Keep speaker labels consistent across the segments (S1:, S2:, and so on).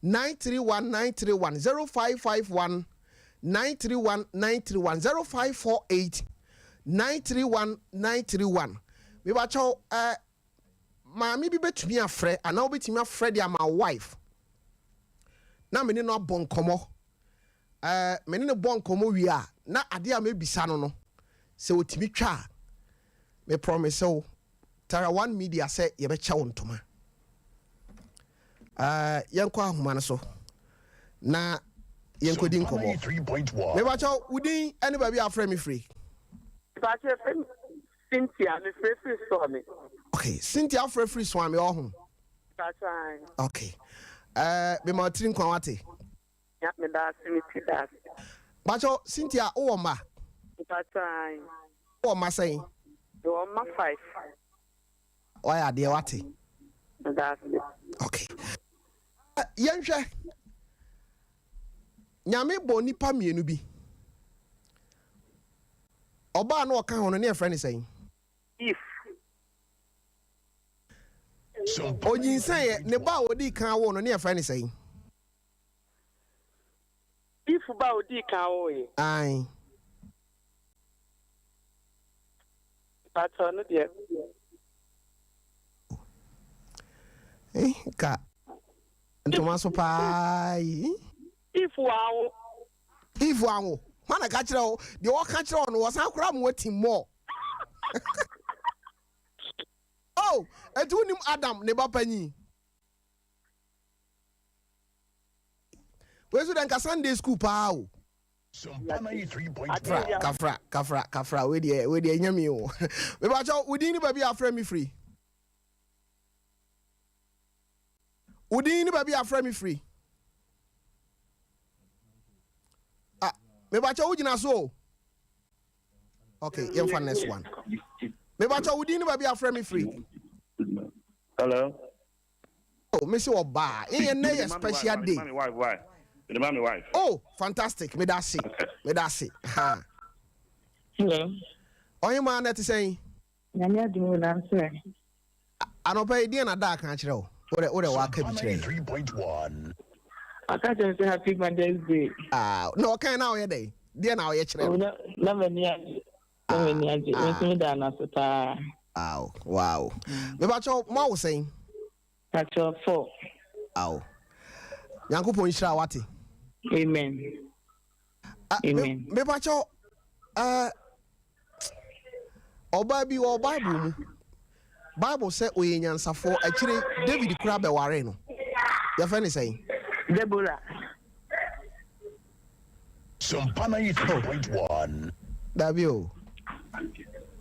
S1: 931 931 0551 931 931 0548 931 931. We watch out. Mammy be between a friend, and now between my friend and my wife. Now, many no bon como. Many no bon como we are. Na adia may be sanono. So, Timmy Cha. Me promise so. Tara one media say, you be chow to me. Yankwa humanaso. Na yanko din komo. 3.1. Me watch out, would anybody a friend me free?
S2: Cynthia, me free swami.
S1: Okay, Cynthia free swami oh.
S2: That's right.
S1: Okay. Be ma trin kwawate.
S2: Yeah, me that's me that's.
S1: Bacho Cynthia o ma.
S2: That's right.
S1: O ma say.
S2: Do ma 5.
S1: Why are they wate?
S2: That's it.
S1: Okay. Yenhwe. Nyame bo nipa mienu bi. Oba na oka hono ne friend saying.
S2: If
S1: Onyin say ne ba odi kan wo no ne friend saying.
S2: If ba odi kan wo e.
S1: Ai.
S2: Pato no de.
S1: Ka. Ntoma so pai.
S2: If wow.
S1: If wow. Mana ka kire o, de o ka kire o no was akura mo tim mo. Oh, etunim Adam ne ba panyi. We so den ka Sunday school pa o.
S3: Sompa 93.5.
S1: Kafra we de nyame o. We ba cho udi ni ba bi afra me free. Udi ni ba bi afra me free. Me ba cho ugina so. Okay, yem for next one. Me ba cho udi ni ba bi afra me free.
S4: Hello.
S1: Oh, me say oba. In a special day.
S4: Why? The mommy wife.
S1: Oh, fantastic. Me that's it. Me that's it. Ha.
S2: Hello.
S1: Oyin man that is saying.
S2: Nyame adu na nse.
S1: Anopa di na da kan kire o. Ore wa ka bi kire.
S3: 3.1.
S2: Aka just say happy Mother's Day.
S1: No kan na o ye day. Dia na o ye kire.
S2: Na mani aje. Na mani aje. Me da na so ta.
S1: Wow. Me ba cho ma wo saying.
S2: Pato 4.
S1: Ow. Yankopon shira wate.
S2: Amen. Amen.
S1: Me ba cho oba bi o Bible mu. Bible say oyenyansafo akire David kura be ware no. Ya fa ni saying.
S2: Deborah.
S3: Sompa 93.1.
S1: Dabio.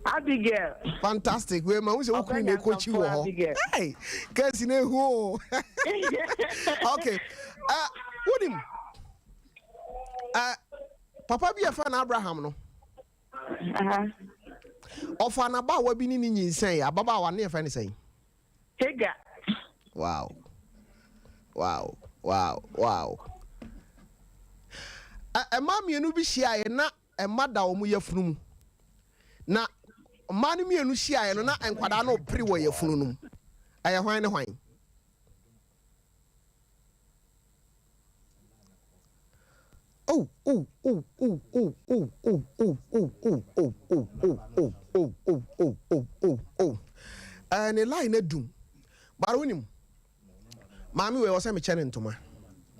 S2: Abigail.
S1: Fantastic. We ma we say okun na coach wo ho. Hey, kasi na hu. Okay. Wodim. Papa bi afa na Abraham no. Ofa na ba wa bi ni nyinsan ya baba wa na afa ni say.
S2: Hagar.
S1: Wow. Emma mienu bi hia ye na emma da omu yafunu mu. Na manu mienu hia ye no na enkwada na opri wo yafunu num. Aye hwan ne hwan. Oh. Ne line na dum. Baronim. Mami we wose me chene ntoma.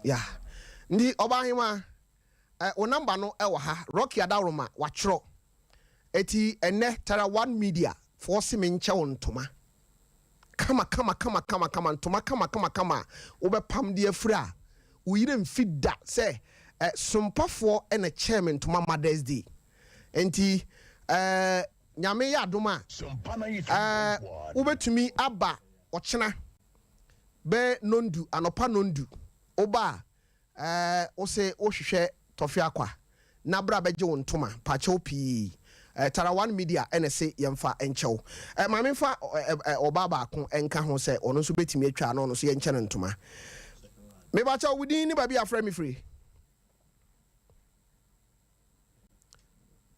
S1: Yeah. Ndi oba hima o number no e wo ha Rocky Adaroma wa chro. Eti ene tara one media force me nche wo ntoma. Kama ntoma kama. Obe pam de afura. Uyire mfida say Sompafo ene chairman to my Mother's Day. Enti nyame ya adoma ubetumi aba ochena be nondu anopa nondu oba ose ohwehwe Tofiakwa na bra beje wontoma pacho pi tara one media ene se yemfa enchew ma memfa oba ba ko enka ho se ono so betimi atwa no no so yenche ntoma me ba cha wudi ni ba bia frame free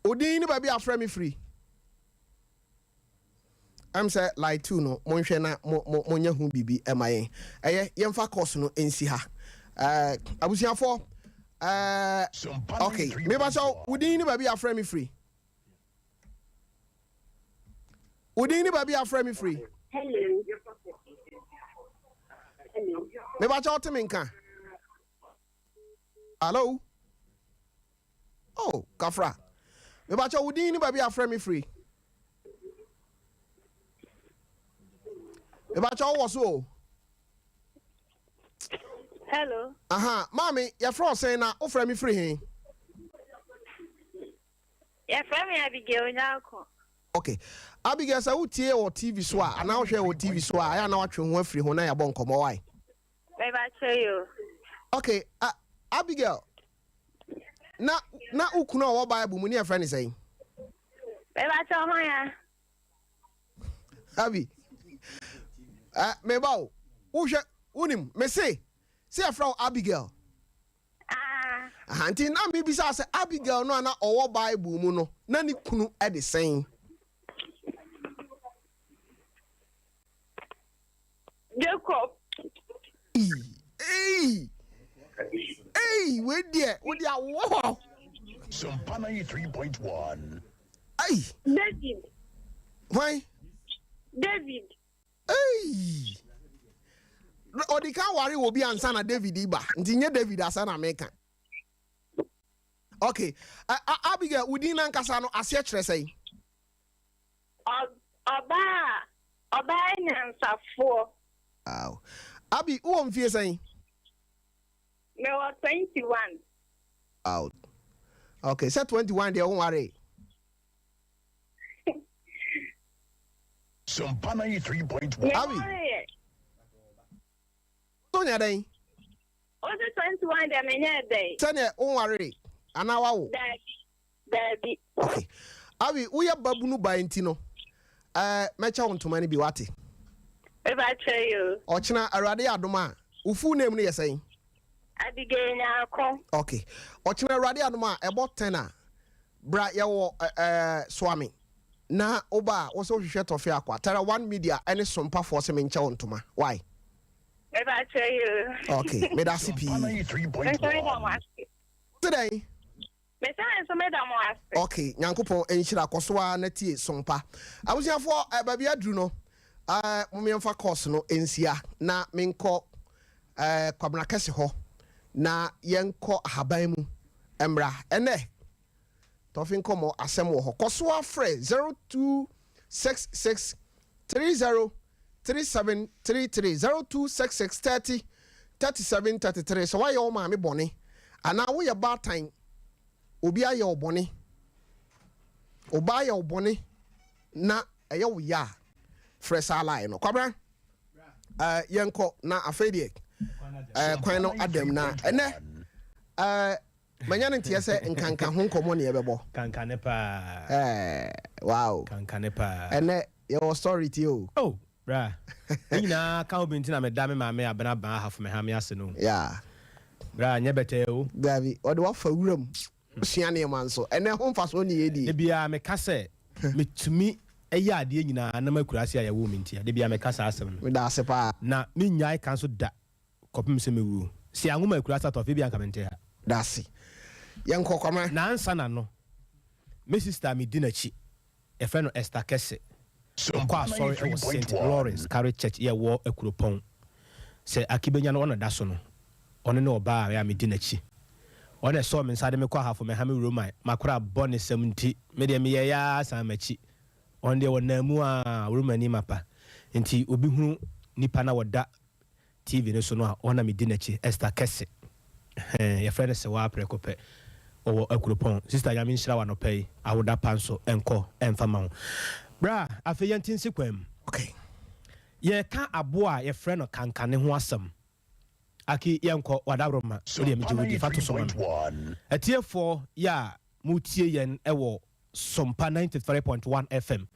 S1: Odin ni baby afra me free. I'm say like two no monhwe na monya hu bibi emaye. Eye yemfa course no ensi ha. abusiafo okay me ba so udin ni ba bi afra me free udin ni ba bi afra me free
S2: Hello.
S1: me ba cho temi nka hello oh kafra me ba cho udin ni ba bi afra me free me ba cho wo so
S2: Hello.
S1: aha mami ya fro say na o fra me free hin
S2: Yeah, from me Abigail Nyako.
S1: okay Abigail sa utie o TV so a na wo hwe o TV so a ya na watwe ho afiri ho na ya bo nkomo why
S2: Maybe I tell you.
S1: okay Abigail na ukunu o Bible mu ni afra ni say
S2: Maybe I tell my ya.
S1: Abi me ba wo hwe unim me say afra Abigail anti na me bisa say Abigail no na owo Bible mu no na ni kunu e de sen
S2: Jacob.
S1: Hey, where there? What there? Wow.
S3: Sompa 93.1.
S1: Hey,
S2: David.
S1: why?
S2: David.
S1: Hey. Odi kan wari will be answer na David Iba. Nti nye David asana meka. Okay. Abigail udina nkasa no ase kyerɛ sɛ.
S2: Oba nyansafo.
S1: Wow. Abi who on fie sɛ?
S2: Me was 21.
S1: Out. Okay, set 21 there won worry.
S3: Sompa 93.1.
S1: Abi. Tonya den.
S2: Was it 21 there me day?
S1: Sene won worry. Ana wa wo.
S2: Daddy.
S1: Okay. Abi wo ya babu no ba nti no. Mecha wontoma ne bi wate.
S2: Maybe I tell you.
S1: Ochina Awurade adoma. Wo full name no yesɛn?
S2: Abigail Nyako.
S1: Okay. Ochina Awurade adoma ebo 10 a bra ye wo swami. Na oba wo so hwehwɛ Tofiakwa. Tara one media any Sompa force me nkyɛ wontoma. Why?
S2: Maybe I tell you.
S1: Okay. Me da CP.
S3: Sompa 93.1.
S1: Today.
S2: Me say so me da mo ase.
S1: Okay. Nyankopɔn enhyira kɔsoa na tie Sompa. Abusiafo baabi aduru no. Mumemfa course no ensia na menkɔ kwabena kese ho na yenkɔ haban mu emra ene tofin komo asem wo ho kɔso afre 0266 30 3733 0266 30 3733 so why your ma me bone ana wo ye batan obi aye obone oba aye obone na eye wo ya fresh line no kwabra yenko na afedie kwan no adam na ene manya ne ntie se nkanka ho nkomo ne yebebo
S5: kankane pa
S1: wow
S5: kankane pa
S1: ene your story ti o
S5: oh bra nyina ka obinti na me da me ma me abena ban half me ha me ase no
S1: yeah
S5: bra nya bete o
S1: Davi odi wa fa wuram sua ne man so ene ho mfa so ne yedi
S5: e bia me ka se metumi eya ade nyina na makurase ya wo mintia de bia me ka sa asem no
S1: me da se pa
S5: na me nyai kan so da kopim se mewu si anwoma makurase to fe bia nka mente ha
S1: da se yenko kwama
S5: na ansa na no me sister me dinachi e fe no Esther Kese
S3: Sompa
S5: sorry it was St.
S3: 93.1.
S5: Lawrence Carry Church ye wo akuropon se akibenya no ona da so no one ne oba ya me dinachi one so me nsade me kwa hafo me ha me roman makora bone 70 me de me ye ya san machi on de wona mu a romani mapa nti obi hunu nipa na woda TV ne so no a ona me dinachi Esther Kese your friend se wa prekope o akuropon sister ya me nshira wa no pay awoda panso enko emfama ho bra afeyantin sekwam
S1: okay
S5: ye ka aboa your friend no kankane ho asem aki yenko wadabroma so de me jiwodi fato so man
S3: 93.1.
S5: atiefo ya mutie yen ewo Sompa 93.1 FM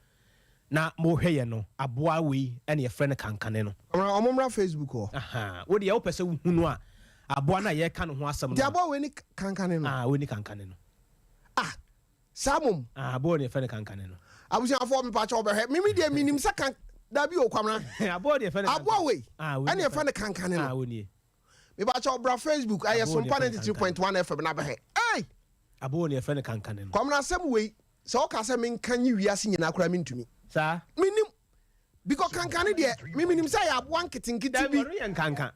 S5: na mo hwe ye no aboa we ene your friend kankane no
S1: omomra Facebook o
S5: aha wo de ye wo pese hunu a aboa na ye ka no ho asem no
S1: ti abo we ni kankane no
S5: we ni kankane no
S1: samum
S5: aboa ne friend kankane no
S1: abusiafo me pa cha obehwe mimi de minim sakan da bi o kwamra
S5: aboa de friend
S1: abo we
S5: we
S1: ene friend kankane no
S5: we ni
S1: Me ba cho bra Facebook aye Sompa 93.1 FM na be he. Hey!
S5: Abo ne friend kankan no.
S1: Kom na asem we se o ka se men kan yi wiase nyina kura mentumi.
S5: Sa?
S1: Minim because kankan de me minim say ya abo anketenkete
S5: Da
S1: bi.
S5: bi yen kankan.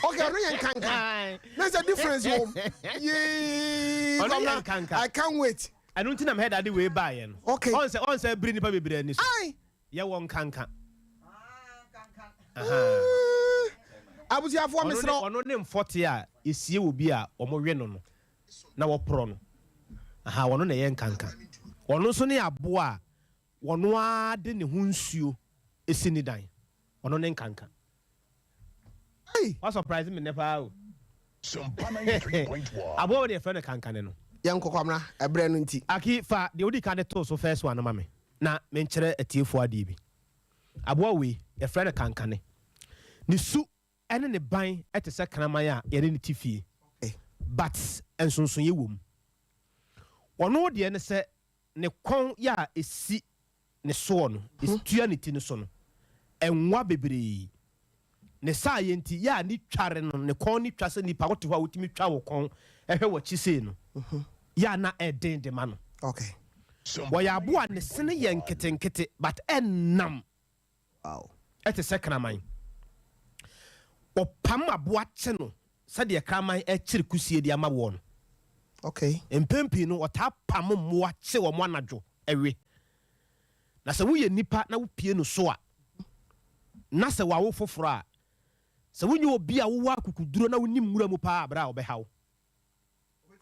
S1: Okay, no yen kankan. There's a difference home. Yeah. I can't wait.
S5: I don't think I'm head at the way by yen.
S1: Okay.
S5: On say bring the baby brain is.
S1: Aye.
S5: Ya won kankan.
S1: Abusiafo mesro.
S5: Ono ne 40 a esie obi a omowe no no. Na wo pro no. Aha, ono na yen kankan. Ono so ne abo a wono a de ne ho nsuo esi ni dan. Ono ne kankan.
S1: Hey.
S5: What surprise me never.
S3: Sompa 93.1.
S5: Abo de friend kankan no.
S1: Yan kokomna ebre no nti.
S5: Aki fa de odi ka de to so first one no mame. Na me nkyere atiefo ade bi. Abo we e friend kankan ne su ene ne ban ete se kraman a yere ne tifie. But ensonson ye wom. Wono de ne se ne kon ya esi ne so no, estua ne ti ne so no. Enwa bebre. Ne sa ye nti ya ni tware no ne kon ni twase nipa wote ho a wotimi twa wo kon ehwe wo chise no. Ya na eden de ma no.
S1: Okay.
S5: Wo ya abo a ne sene ye nketenkete but ennam.
S1: Wow.
S5: Ete se kraman. O pam abo ache no. Sade kraman e chiri kusie di ama wo no.
S1: Okay.
S5: Empempi no ota pam mo ache wo mo anadwo ewe. Na se wo ye nipa na wo pie no so a. Na se wa wo foforo a. Se wo nyi obi a wo akukuduro na wo nim nwura mu pa abra obehaw.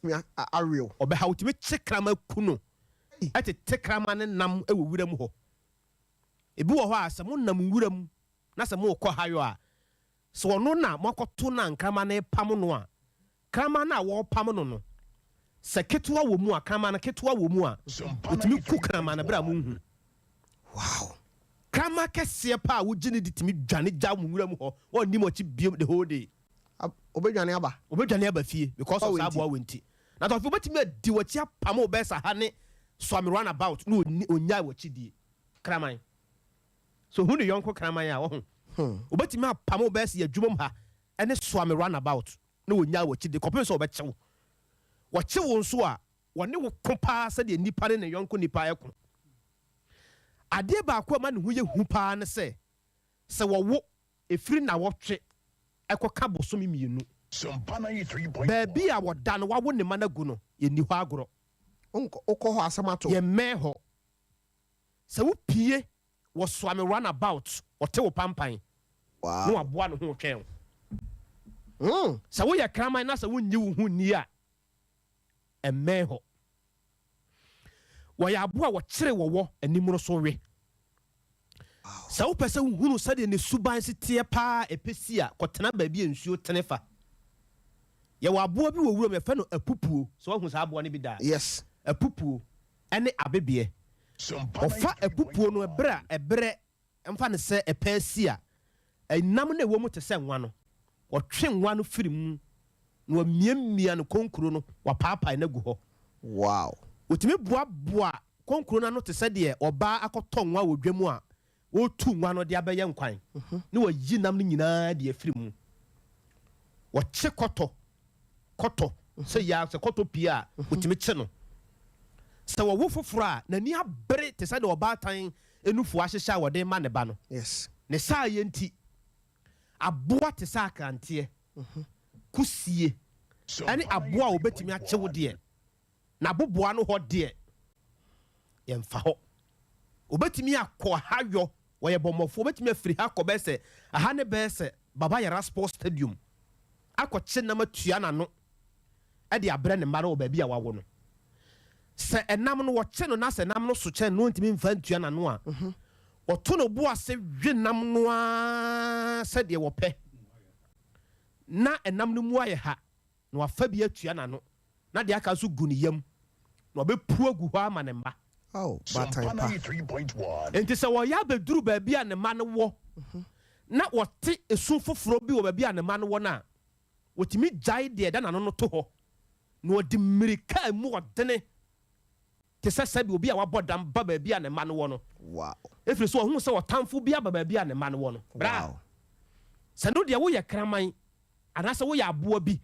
S1: Real.
S5: Obehaw timi che kraman kuno. Ete te kraman ne nam ewo wura mu ho. Ebi wo ho a se mo nam nwura mu na se mo kɔ hayo a. So ono na makoto na nkrama na pam no a krama na wo pam no no se ketewa wo mu a krama na ketewa wo mu a otimi ku krama na bra mu hu.
S1: Wow.
S5: Krama kese pa wo gine ditimi dwane gya mu nwura mu ho wonni mo chi biem the whole day.
S1: Obedwane aba
S5: Fie because of sabo wenti na to obetimi adi wachi apam obesa ha ne swam run about no onya wachi die krama. So who the yonko krama ya wo ho obetimi apam obesa ya dwumom ha ene swam run about na onya wachi die kopem so obechew wo nso a wone wo kopa sa de nipa ne yonko nipa ekon ade ba akwa ma ne hu ye hu pa ne se wo efiri na wo twe ekoka bosomi mienu
S3: Sompa 93.1.
S5: baby a woda no wawo ne managu no ye ni ho agoro
S1: Oko ho asamato.
S5: ye meho se wo pie wo swam run about o te wo pampan
S1: Wow.
S5: no aboa no ho twen se wo ye kraman na se wo nyi wo hu ni a emeho wo ya aboa wo kire wo animro so we se wo pese hunu sade ne suban sitie pa epesi a kotena baabi ensuo tenefa ye wo aboa bi wo wuro me fe no apupuo so wo hu sa aboa ne bi da.
S1: Yes.
S5: Apupuo ene abebie
S3: Sompa
S5: ofa apupuo no ebre emfa ne se epesi a enam na ewo mu te se nwa no wo twe nwa no firi mu no miamia no konkuro no wa papa na gu ho.
S1: Wow.
S5: Otimi boa konkuro na no te se de oba akoto nwa wo dwamu a wo tu nwa no de abeye nkwan ne wo yi nam no nyina de afiri mu wo che koto se ya se koto pia otimi che no se wo foforo a na ni abere te se de oba tan enufu ahyehya wo de ma ne ba no.
S1: Yes.
S5: Ne sa ye nti aboa te sa akante kusie ani aboa obetimi ache wo de na boboa no ho de ye mfa ho obetimi akọ hayo wo ye bomofo obetimi afiri ha kọ bese aha ne bese baba yara sports stadium akọche na matua na no e de abre ne mara wo ba bia wawo no se enam no wo che no na se enam no so che no ntimi mfa ntua na no a oto no bo ase hwenam no a se de wo pe na enam no mu aye ha na wafa bi atua na no na de aka so gu ne yam na obepu agu ho ama ne mba.
S1: Oh,
S3: Sompa
S1: bad time.
S3: 93.1.
S5: Enti se wo ya beduru ba bia ne ma ne wo na wote esu foforo bi wo ba bia ne ma ne wo na wotimi jai de da na no to ho na odi mirika mu wodene te se sabi obi a wabodam ba ba bia ne ma ne wo no.
S1: Wow.
S5: Efiri so ohun se wotamfo bia ba bia ne ma ne wo no. Bra.
S1: Wow.
S5: Se no de wo ye kraman anasa wo ya aboa bi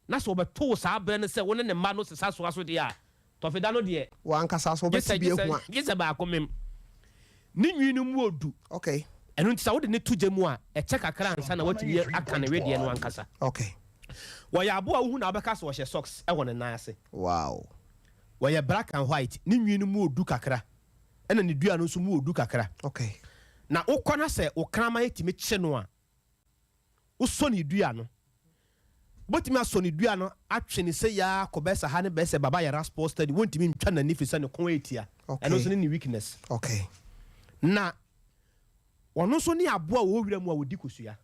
S5: na so obeto saa bere ne se wo ne mma no sesa so aso de a tofida no de
S1: wan kasa so beti bi ehu a
S5: gese ba akomem ni nwinu mu odu
S1: okay
S5: enu ntisa wo de ne tuje mu a eche kakra ansa na watumi aka ne wedi no ankasa
S1: okay
S5: wo ya aboa wo hu na obeka so wo hye socks e wo ne nan ase
S1: wow
S5: wo ya black and white ni nwinu mu odu kakra ena ne dua no so mu odu kakra
S1: okay
S5: na ukona se okrama yetimi kye no a uso ne dua no botimi aso ne dua no atwe ne se ya kobesa ha ne bese baba ya sports study wontimi ntwa na nifisa ne kon etia eno so ne weakness
S1: okay
S5: na ono so ne aboa wo wira mu a wodi kosua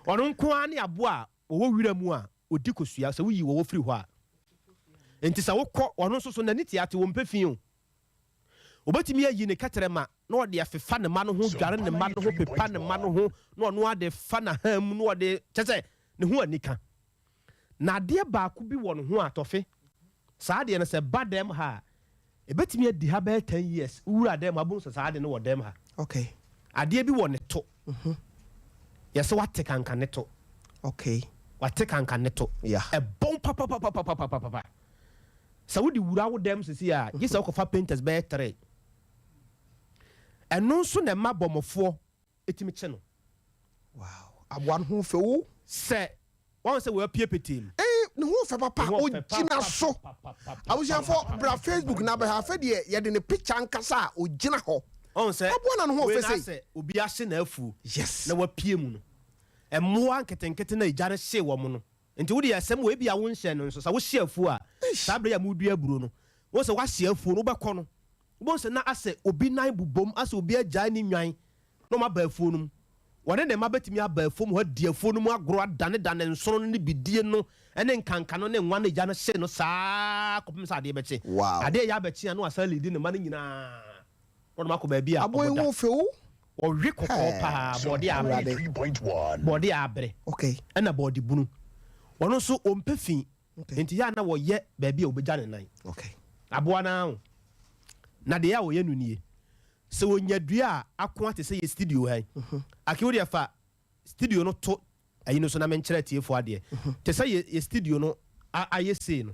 S5: ono nko ani aboa wo wira mu a odi kosua se wuyi wo firi ho a enti sa wokọ ono so na niti ate wo mpefin o obetimi ayi ne katrema na ode afefa ne ma no ho dware ne ma no ho pepa ne ma no ho na ono ade fa na ham na ode kyese ne ho anika na ade ba ku bi wo no ho atofe saa de ne se badem ha ebetimi adi ha ba 10 years wura dem abun so saa de ne wo dem ha
S1: okay
S5: ade bi wo ne to yese wate kanka ne to
S1: okay
S5: wate kanka ne to
S1: yeah
S5: e bon papa sa wodi wura wo dem sisi a gisa ko fa painters be 3 eno so na ma bomofo etimi kye no
S1: wow aboan ho fe wo
S5: se won se we apie petim
S1: ne ho fe papa o gina so abusia for bra Facebook na be ha fe de ye de ne picture ankasa o gina ho
S5: on se
S1: aboan no ho fe
S5: se obi ahye na afu
S1: yes
S5: na wapie mu no emmoa nketenkete na ijare hye wo mu no nti wodi asem we bia wo nhye no so sa wo hye afu a sa bre ya mu dua buro no wo se wa hye afu no bekọ no wo se na ase obi nan bubom ase obi agya ni nwan no ma ba afu no wone ne ma betimi aba afu mu ha di afu no mu agro adane nsono no ne bidie no ene nkanka no ne nwa na gya no hye no saa kopim sa ade beche ade ya beche no asa lidi ne ma no nyina wo ma ko ba bia
S1: aboy wo fe wo
S5: ɔwe kɔkɔɔ paa bɔde abre
S3: 3.1
S5: bɔde abre
S1: okay
S5: ɛna bɔde bunu ɔno nso ɔmpɛ fi nti ya na wɔyɛ baabi a obɛgya ne nan
S1: okay
S5: aboa na ho na de ya wɔyɛ no nie sɛ wonya dua a ako ate sɛ yɛ studio ha ake wode fa studio no to ayi no so na menkyerɛ tiefo adeɛ te sɛ yɛ studio no ayɛ sei no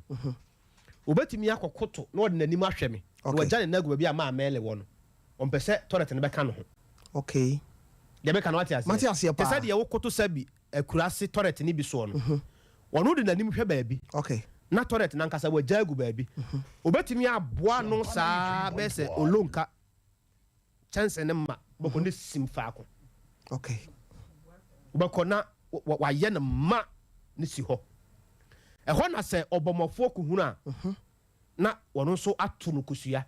S5: obɛtumi akɔkoto na ɔde n'anim ahwɛ me na wɔgya ne nagu baabi a ma amɛle wɔ no ɔmpɛ sɛ toilet ne bɛka no ho
S1: okay
S5: de be kan wati ase te said ye wokoto sabi akurase toilet ni bi so no wono de nanim hwe baabi
S1: okay
S5: na toilet na nkasa wa jagu baabi obetimi aboa no saa be se olonka chance ne ma boko ne simfa ko
S1: okay
S5: boko na wa ye ne ma ne si ho ɛhɔ na sɛ ɔbɔmɔfo ko hunu a na wono so ato no kusua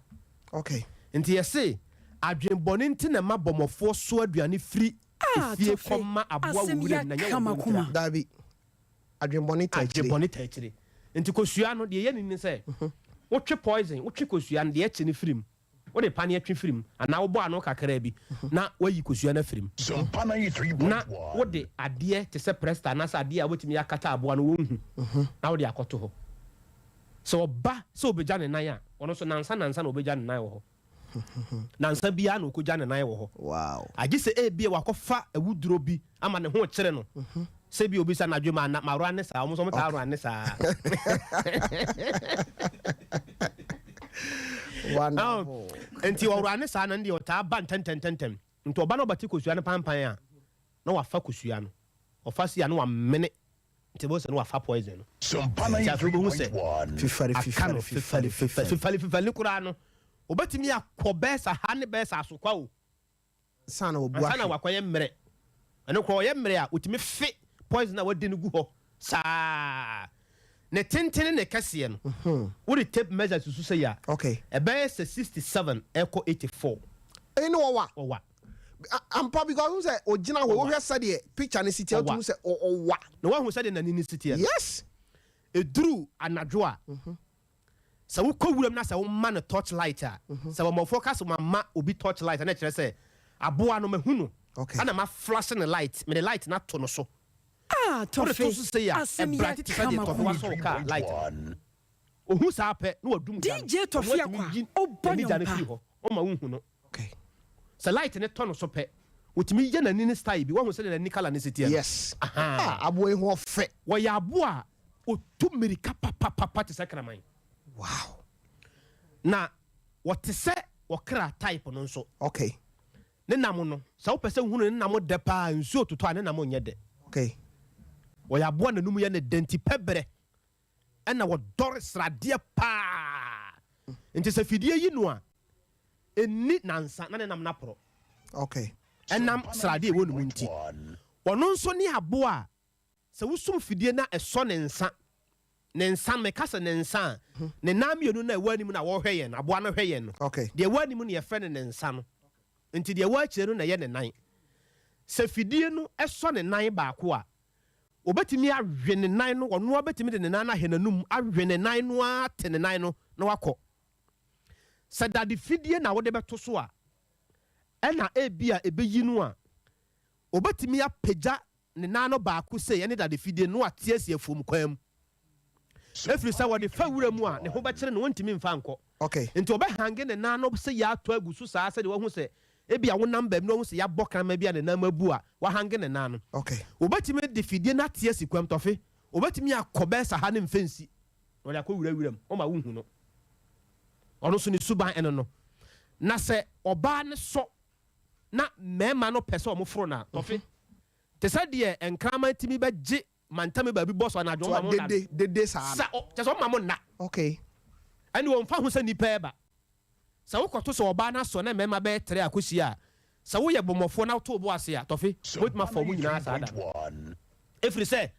S1: okay
S5: nti yɛse adwenbɔne nti na ma bɔmɔfoɔ so aduane firi efie kɔma aboa wura na nyɛ
S1: dabi adwenbɔne
S5: tachire nti kosua no de yɛ ni sɛ wotwe poison wotwe kosua no de ɛkye ne firim wo de pane atwe firim ana wo bɔ ano kakra bi na wayi kosua na firim
S3: Sompa 93.1
S5: na wo de adeɛ te sɛ presta na sɛ adeɛ a wotimi akata aboa no wonhu na wo de akɔto hɔ sɛ ɔba sɛ obɛgya ne nan a ɔno so nansa na obɛgya ne nan wɔ hɔ nansa bia na okogya ne nan wɔ hɔ
S1: wow
S5: agye sɛ ebia wakɔfa awuduro bi ama ne ho kyere no sɛ bi obi sa na dwe ma ro ane saa ɔmo so mta ro ane saa
S1: wonderful
S5: enti ɔro ane saa na ndi ɔta ba ntentententem nti ɔba no bati kosua no pampan a na wafa kosua no ɔfa sia no wamene nti bo sɛ no wafa poison no
S3: Sompa 93.1
S5: fifali kura no obetimi akɔ bɛsa ha ne bɛsa asokwa o
S1: sana obua
S5: sana wakɔyɛ mmerɛ ɛno kɔ ɔyɛ mmerɛ a otimi fe poison na wadi no gu hɔ saa ne tentene ne kɛseɛ no wode tape measure susu sɛ ya
S1: okay
S5: ɛbɛyɛ sɛ 67 ɛkɔ 84
S1: ɛne wɔwa ampa because say ogina ho wo hwɛ sɛ de picture ne city atum sɛ ɔwa
S5: na wahu sɛ de nani ne city
S1: yes
S5: eduru anadwo a sɛ wokɔ wuram na sɛ wo ma no torch light a sɛ wo focus ma obi torch light na kyerɛ sɛ aboa no mahu no ana ma flash ne light me the light na to no so
S6: Tofi
S5: to so say ya e bright ti say Tofi wa so ka light ohu sa pɛ na wadum
S6: DJ Tofiakwa o bɔnyɔ pa
S5: o ma hu no
S1: okay
S5: sɛ light ne to no so pɛ wotimi ye na ni style bi wo say na ni color ni sitia
S1: yes aboy ho fe
S5: wo ya aboa otu mirika papa te sakraman
S1: wow
S5: na what say okra type no nso
S1: okay
S5: ne nam no sa wo pese hunu ne nam de pa nsuo toto a ne nam nye de
S1: okay
S5: wo ya aboa na numu ye ne denti pebre ena wo dor srade pa nti se fidie yi no a eni nansa na ne nam na pro
S1: okay
S5: enam srade e wonu nti ono nso ni aboa se wusum fidie na eso ne nsa me kasa ne nsa ne namienu na ewani mu na wo hweye na aboa no hweye no
S1: okay
S5: de ewani mu ne ye fre ne nsa no nti de ewa kire no na ye ne nan se fidie no eso ne nan ba ko a obetimi ahwe ne nan no ono obetimi de ne nan na henanum ahwe ne nan no ate ne nan no na wakọ se da de fidie na wo de beto so a ena ebia ebeyi no a obetimi apagya ne nan no ba ko se ye ne da de fidie no ate asie fom kwam efiri sa wo de fawura mu a ne ho be kire no wontimi mfa nko
S1: okay
S5: nti obe hange ne nan no se ya to agusu saa se de wo hu se ebia wo namba no hu se ya bokran ma bia ne nan mabu a wa hange ne nan no
S1: okay
S5: obetimi de fidie na ate asie kwam tofe obetimi akobe sa ha ne mfensi wo ya ko wura o ma wo hu no ono so ne suban eno no na se oba ne so na mema no pese o mo foro na tofe te sa de enkrama timi beje mantame ba bi boss na adwo ma mo na
S1: de sa
S5: te so ma mo na
S1: okay
S5: ani won fa ho sa nipa eba sa wo koto so oba na so na mema be tere akosi a sa wo ye bomofo na to bo ase a tofe wait ma for mu nyina sa da efri se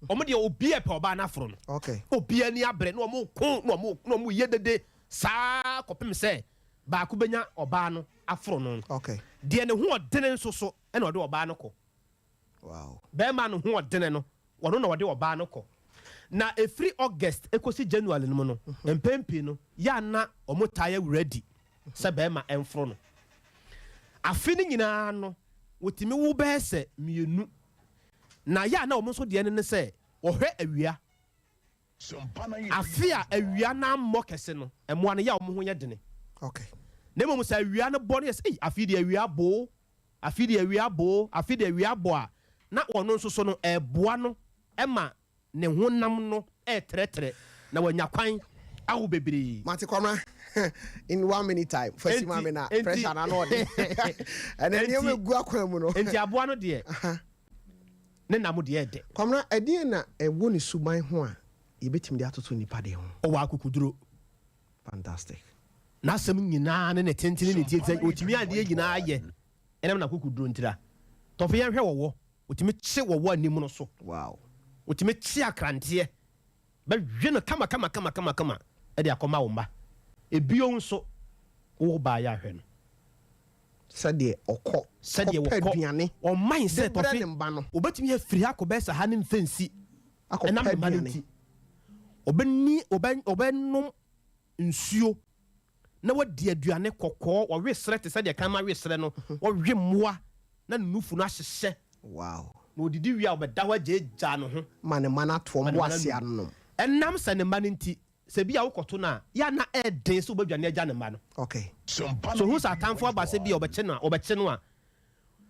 S5: omo de obi e pe oba na foro no
S1: okay
S5: obi ani abre no mo ko no mo ye dede sa kopem se ba ko benya oba no aforo no
S1: okay
S5: de ne ho odene nso so e na ode oba no ko
S1: wow
S5: be ma no ho odene no wono na ode oba no ko na every August ekosi January no no empempi no ya na omotaya ready se be ma enfro no afini nyina no wotimi wo be se mienu na ya na omo so de ne se wo hwe awia afia awia na mmọ kese no emo an ya omo ho ye dene
S1: okay
S5: na mo sa awia no bo ne se afi de awia bo afi de awia bo a na ono nso so no eboa no ema ne honam no tretre na wanya kwan awo bebiri
S1: mate kwamra in 1 minute time first mama na pressure na no de and then you gu akwan mu no
S5: enti aboa no de ne nam de de
S1: kwamra edin na ewo ni suban ho a yebetim de atoto nipa de ho
S5: o wa akukuduro
S1: fantastic
S5: na asem nyina ne tentene ne tie otimi ade nyina aye enam na akukuduro ntira tofo ye hwe wowo otimi kye wowo anim no so
S1: wow
S5: otimi kye akrante be hwe no kama e de akoma wo mba ebio nso wo ba ya hwe no
S1: sade okọ
S5: aduane o mindset of it obetimi afiri akobesa ha ne mfensi enam aduane obenum nsuo na wadi aduane kokọ wo wesere te sade kan ma wesere no wo hwe moa na nufu no ahyehye
S1: wow
S5: na odidi wi a obeda wa jeja no ho
S1: mane mana to mbo asia no
S5: enam se ne ma nti se bia wo koto na ya na eden so obaduane agya ne ma no
S1: okay
S5: so hu sa tanfo abase bia obeche no a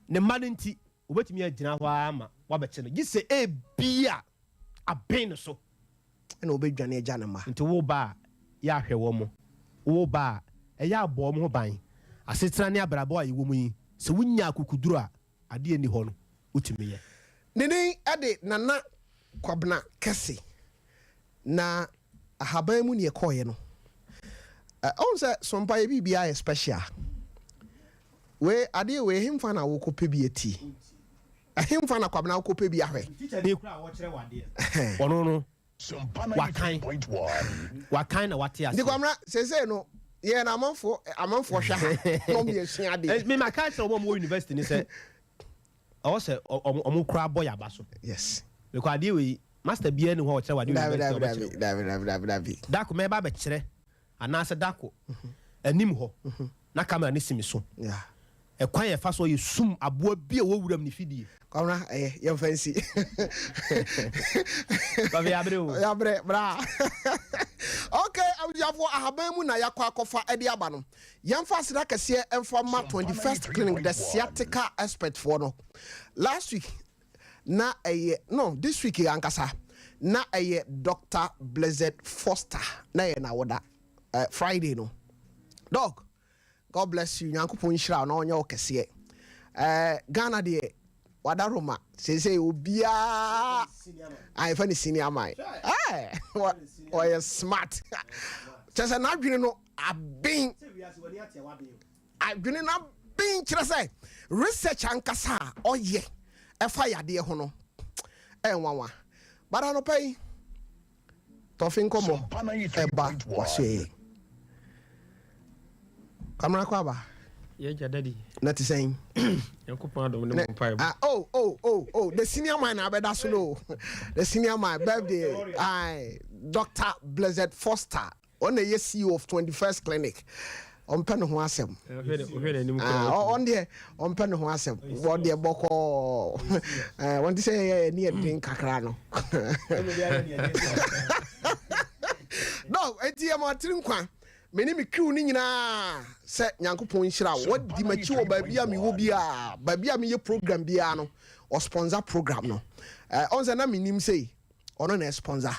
S5: ne ma nti obetimi agina ho ama wabeche no gise bia aben so
S1: na obaduane agya ne ma
S5: nti wo ba ya hwe wo mo wo ba ya abo mo ho ban asetena ne abrabo a yewo mu yi se wunya akukuduro a ade ani ho no utimi ye
S1: nene ade nana kwabna kese na ahaban mu ne ekoye no on se sompa ye bibia ye special we ade we himfa na wo kope bi ati himfa na kwabna wo kope bi ahwe
S5: ne kura wo kire wade ono no wakan na wate ase
S1: ndi kwamra sese no ye na amanfo hwa no me esua ade
S5: me maka kire wo mo university ni se o se omo kura boy abaso
S1: yes
S5: because ade we master bia ni ho o kire wade
S1: David
S5: dako me ba be kire anase dako anim ho na camera ni simi so
S1: yeah
S5: ekwan ye fa so ye sum aboa bia wo wuram ni fidie
S1: kwamra ye fancy
S5: ba be abre
S1: bra okay abusuafo ahaban na yakwa akofa edi aba no yemfa sida kese emfa ma 21st clinic the sciatica expert for no last week na this week ankasa na Dr. Blessed Foster na na woda Friday no dog God bless you nyankopon hira na onye okese Ghana de wada Roma say obia I find senior man or smart just an adwene no abin adwene na bin kire say research ankasa oye efa yade ho no enwanwa bara no pay Tofiakwa eba wase kamera kwa ba
S6: ye daddy
S1: not saying
S6: yankopon do ne mpai
S1: the senior man abeda so no the senior man birthday Dr. Blessed Foster on the CEO of 21st clinic on pen ho asem on there on pen ho asem what the boko want to say near drink kakra no no etiam atrinkwa meni me kiu ni nyina se nyankopon nhira wodi machi wo baabia me wo bia baabia me ye program bia no o sponsor program no on se na menim sei ono na sponsor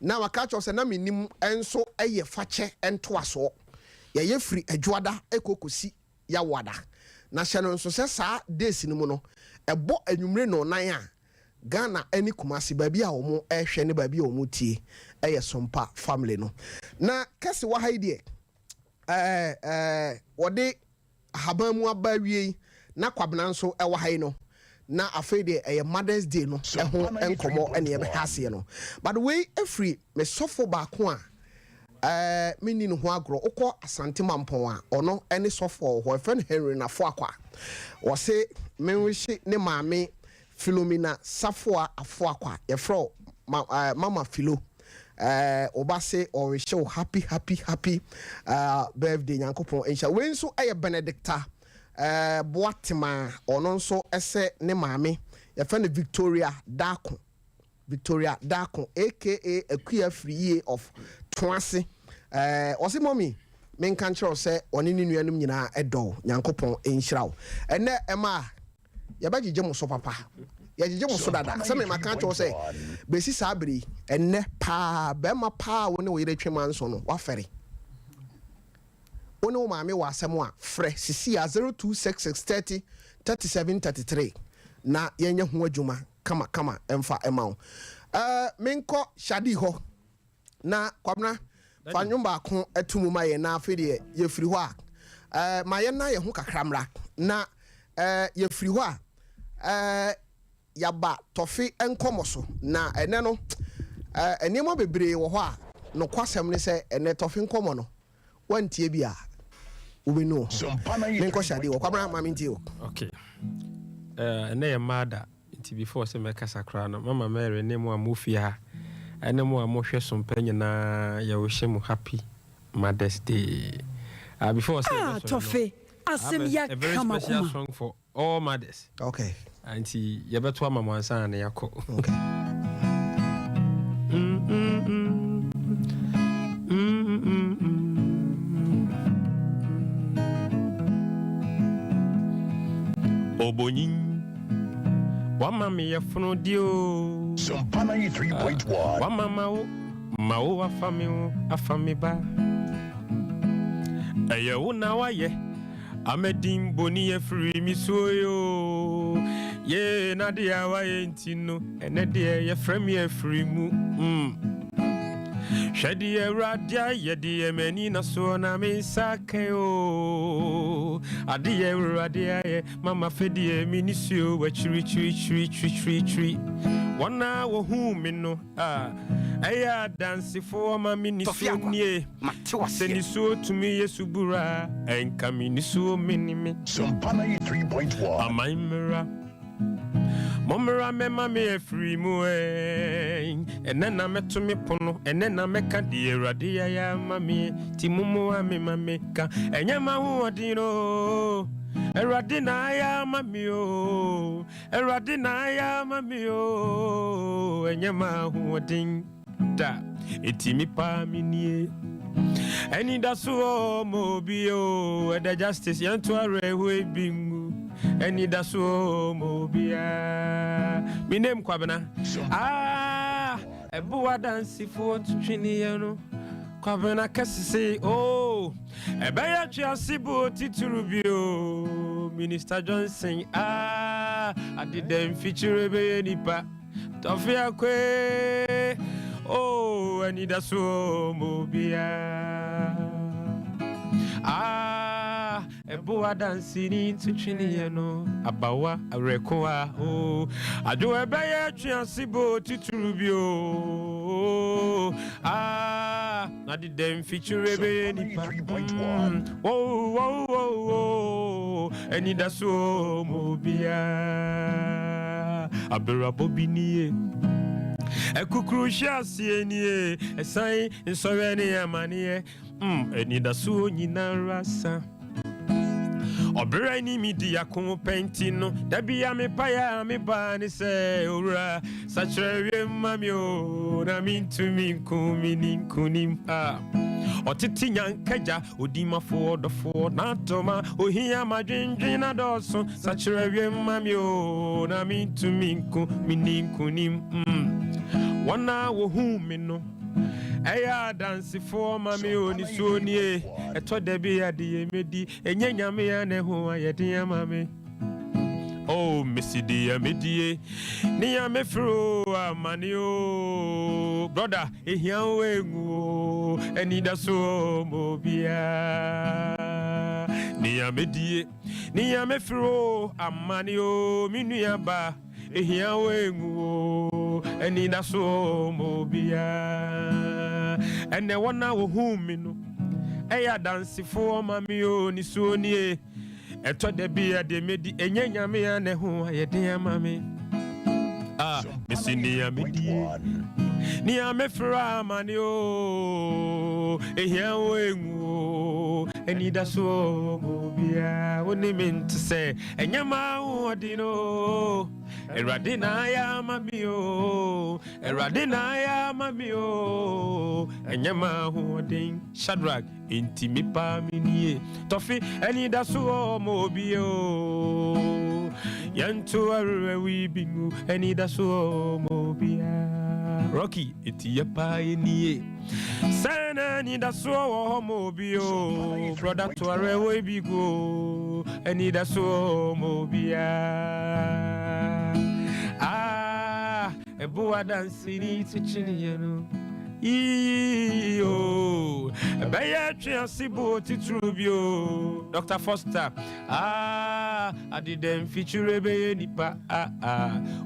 S1: na waka cho se na menim enso eye fache ento aso ye free adwoada ekokosi ya wada na hye no nso se saa days ni mu no ebo anwumre no nan a Ghana any kumasi baby a omo ehwe ne baby omo tie eye Sompa family no na kase wa haide wode haban mu abawie na kwabena nso ewa hai no na afede eye Mother's Day no eho enkomo ene ebe hase no but we every me sofo ba ko a mini no ho agro ukọ Asante Mampon a ono ene sofo ho friend Henry na Fakye wo se menwishi ne maame Philomena Safwa Afwakwa yefro mama Philo obase or show happy birthday nyankopon ensha we nso aye Benedicta Boatima ono nso ese ne maame yefre ne Victoria Dako aka Akuya Free of Twase ose mommy men kan kire se oni ne nuanum nyina edo nyankopon enhyirawo ene ema yabagije mo so papa yagije mo so dada se me maka cho se besi sabri enne pa be ma pa woni wo yire twema nso no wa fere woni wo maame wa asem a fre sisi a 0266303733 na yenye ho adwuma kama emfa emawo menko shadi ho na kwabna fanyo ba ko atumu maye na afede ye firi ho a maye na ye ho kakramra na ye firi ho a yaba tofi enkomoso na ene no enemo bebre wo ho a no kwasem ne se ene tofi enkomo no wantie bia ubenu menko shadi wo kwabra mama ntie wo
S6: okay ene ye mada nti before se meka sakra no mama Mary ne mo amofia ene mo amohwe Sompa nyina ya wo hye mu happy Mother's Day before se
S7: tofi asem ya
S6: a very special song for all mothers.
S1: Okay.
S6: Auntie, you better mama wansa na yako.
S1: Okay.
S6: Obonin. Wama me yafunu dio.
S3: Sompa 93.1.
S6: Wama mao afami ba. Aya una waye. Amedim boni e free mi soyo ye na dia wa entino ene dia ye frem ye free mu shedi e radia ye dia meni na so na me sake o ade ye radia ye mama fedi e minisio wa chiri wana wo hu me no aya dance for ma minisio nie seni so to me yesubura enka minisio minime
S3: Sompa 93.1.
S6: amaimera momera mema me free mu enena meto me pono enena meka de radia ya mami timumu ame mameka enyama hu odino eradina ya mami o eradina ya mami o enyama hu odin da etimi pa minie Any that's so mobile, the justice yantuare we bingu. Any that's so mobile. My name Kwabena. A boa dance for Chiniano. Kwabena kasi say, oh, a baya chiasibo titurubio. Minister Johnson, I didn't feature a nipa. Tofiakwa. Oh, I need a so mobile. A boa dancing into Chiniano, a bawa, a recoa. Oh, I do a baya chiasibo titurubio. I didn't feature a baby. Oh, I need a so mobile. A berabobini. A cucrucia, see, a sign in Slovenia, mania. Any da so nina rasa. Obrani media con paintino, that be a me paya, me bani say, ora, such a mamio, I mean to me, kumin kunim. Or Titinyan Kaja, Udima for the four, Natoma, O here my gina dawson, such a mamio, I mean to me, kumin kunim. One hour whom me no. Aya dance for mammy on his own ye. I told there be a dear medi, and yammy and who I dear mammy. Oh, Missy dear medi, near me fro, manio, brother, a young way, and need a so mobia. Near medi, near me fro, a manio, miniaba. Here we go, and in a so mobia, and the one now whom you know, I dance for mammy on his own ye, and to the beer they made the yammy and who I dear mammy. Missy near me, near me for a manio, here we go, and need a so mobia, what they meant to say, and yama, what do you know? Eradinaya mamio, Eradinaya mamio, and Yama holding Shadrach, intimipa mini, Toffee, any daso mobio, Yanto are we bingu, any daso mobia, Rocky, itiapa in Sana ni daso mobio, brother to a railway bigo, any daso mobia. A boa dancing to Chiniano. A bayatria sibo titrubio. Dr. Foster. I didn't feature a baby.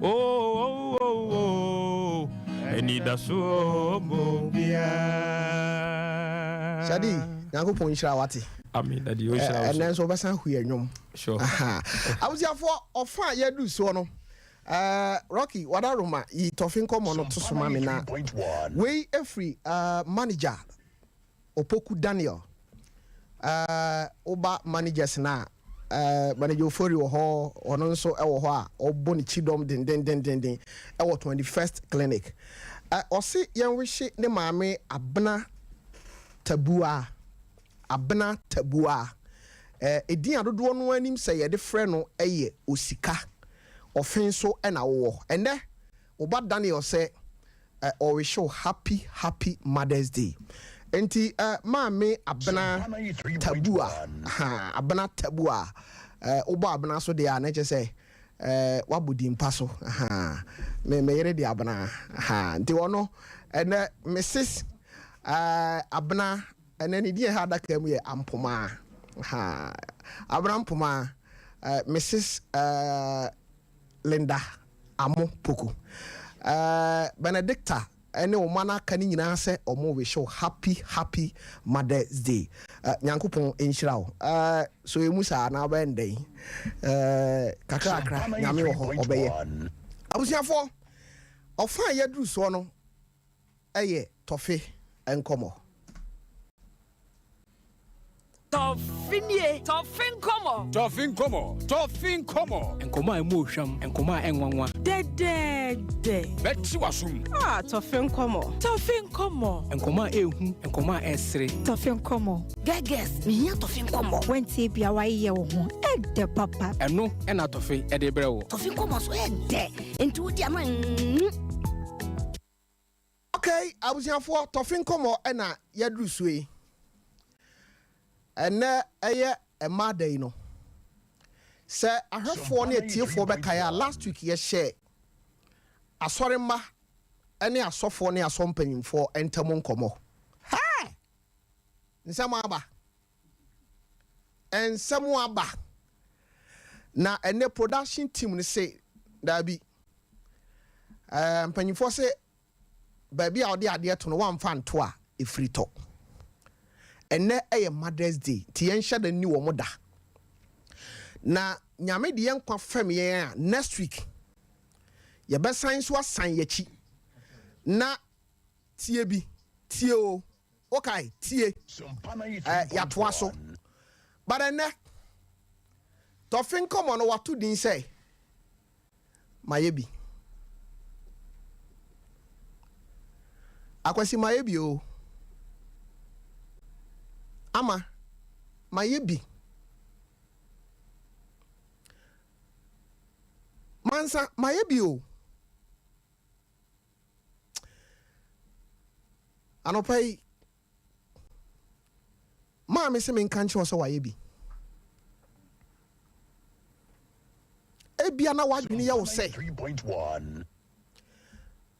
S6: Oh. I need a so mobia.
S1: Shadi, Yango Ponchawati.
S6: I mean, that you shall.
S1: And then so Basan Huyanum.
S6: Sure.
S1: I was here for or fire, you do so. Rocky, what are Roma? Ye Tofinko mono to Sumamina. We every manager Opoku Daniel. Oba managers na manager for your hall or non so or Bonnie Chidom den 21st clinic. Or see young wish the mame abna tabua. Edi adodo no anim say ye de frɛ no eye osika offenso na wo ene oba Daniel say or we show happy Mother's Day enti maame abena tabua abena tabua oba abena so de a na che say wabudi mpa so me yere de abena enti wono ene Mrs abena ene ni die ha da kam ye ampoma Abraham Puma, Mrs. Linda Amo Puku, Benedicta, any woman can in answer or more we show happy Mother's Day. Yankupon in Shroud. So you must now bend day. Kakakra, Yami obey. I was here for a fire do sono. Aye, toffee and como.
S7: Tough. Tofinie, Tofin Como.
S8: Tofin Como. Enkoma emu hwam, enkoma enwanwa.
S7: De.
S8: Beti wasum.
S7: Ah, Tofin Como.
S8: Enkoma ehu, enkoma esre.
S9: Tofin Como.
S7: Geges, me here Tofin Como.
S9: Wenti bia wa ye wo ho. Ede papa.
S8: Eno ena tofi ede brewo.
S7: Tofin Como so ede. Enti wo dia man.
S1: Okay, abusiafo Tofin Como na yadru suwe. Ene eye ema day no. Se ahwefo ne tiefo be kaya last week ye share. Asori ma ene asofo ne asompanyimfo entamo nkomo. Ha! Nsemo aba. Ensemo aba. Na ene production team ne say dabi. Mpanyimfo say baby a odi ade to no wan fa nto a efri to. Ene eye Mother's Day. Ti yen hye da ni wo moda. Na nyame de yen kwa fam yen next week. Ye be san so asan yachi. Na tie bi, tie o. Okay, tie. Ya toa so. But ene Tofin Como no watu din say. Mayebi. Akwasi mayebi o. Ama mayebi. Mansa mayebi o. Anopai ma me se me nka nche so wayebi. Ebia na wadwene ya wo se.
S3: 3.1.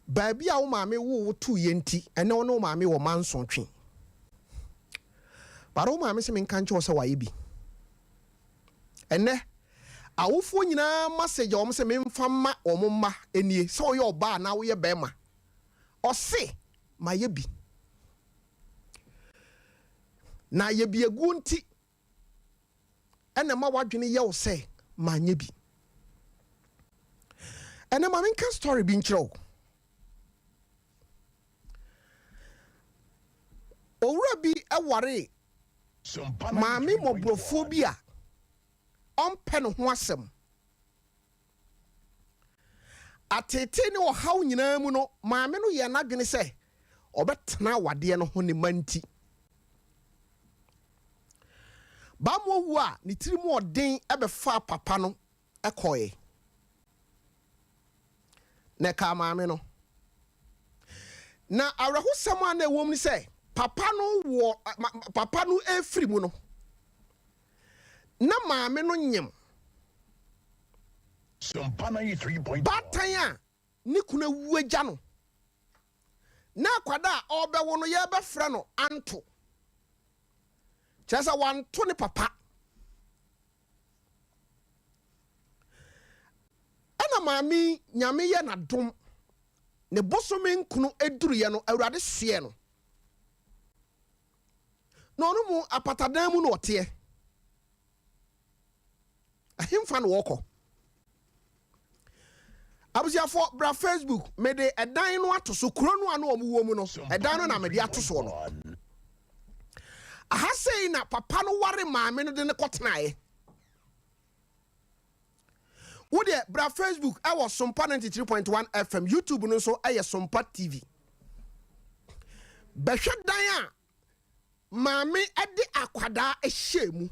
S1: Baby a wo maame wo tu yenti ene wo no maame wo manson twe. Baro maame se me nka nche so wayebi. Ene awofo nyina message o se me mfa ma omma enie se wo ye oba na wo ye bema. O se mayebi. Na ye bi egu nti ene ma wadwene ye wo se manyebi. Ene ma me nka story bi nkyerɛw. Owura bi aware maame mobrofo bi a ompe no ho asem. Atete ne ohaw nyina mu no maame no ye nadwene se obetena wade no ho ne manti. Ba mo wu a ne tiri mu odin ebefa papa no ekoye. Ne ka maame no. Na awrahosam a na ewom ni se papa no efri mu no. Na maame no nyem.
S3: Sompa 93.1.
S1: Batan a ni kuna wu agya no. Na kwada a obewo no ye befra no anto. Chesa wanto ne papa. Ana maami nyame ye na dom. Ne bosome nkunu eduru ye no awurade hye no. No no mu apatadan mu no ote. Ahimfa no woko. Abusiafo bra Facebook me de edan no ato so kuro no anu omuwo mu no. Edan no na me de ato so no. Aha sei na papa no ware maame no de ne kotenae. Wo de bra Facebook I was Sompa 93.1 FM, YouTube no so aye Sompa TV. Behwe dan a maame ede akwada ehye mu.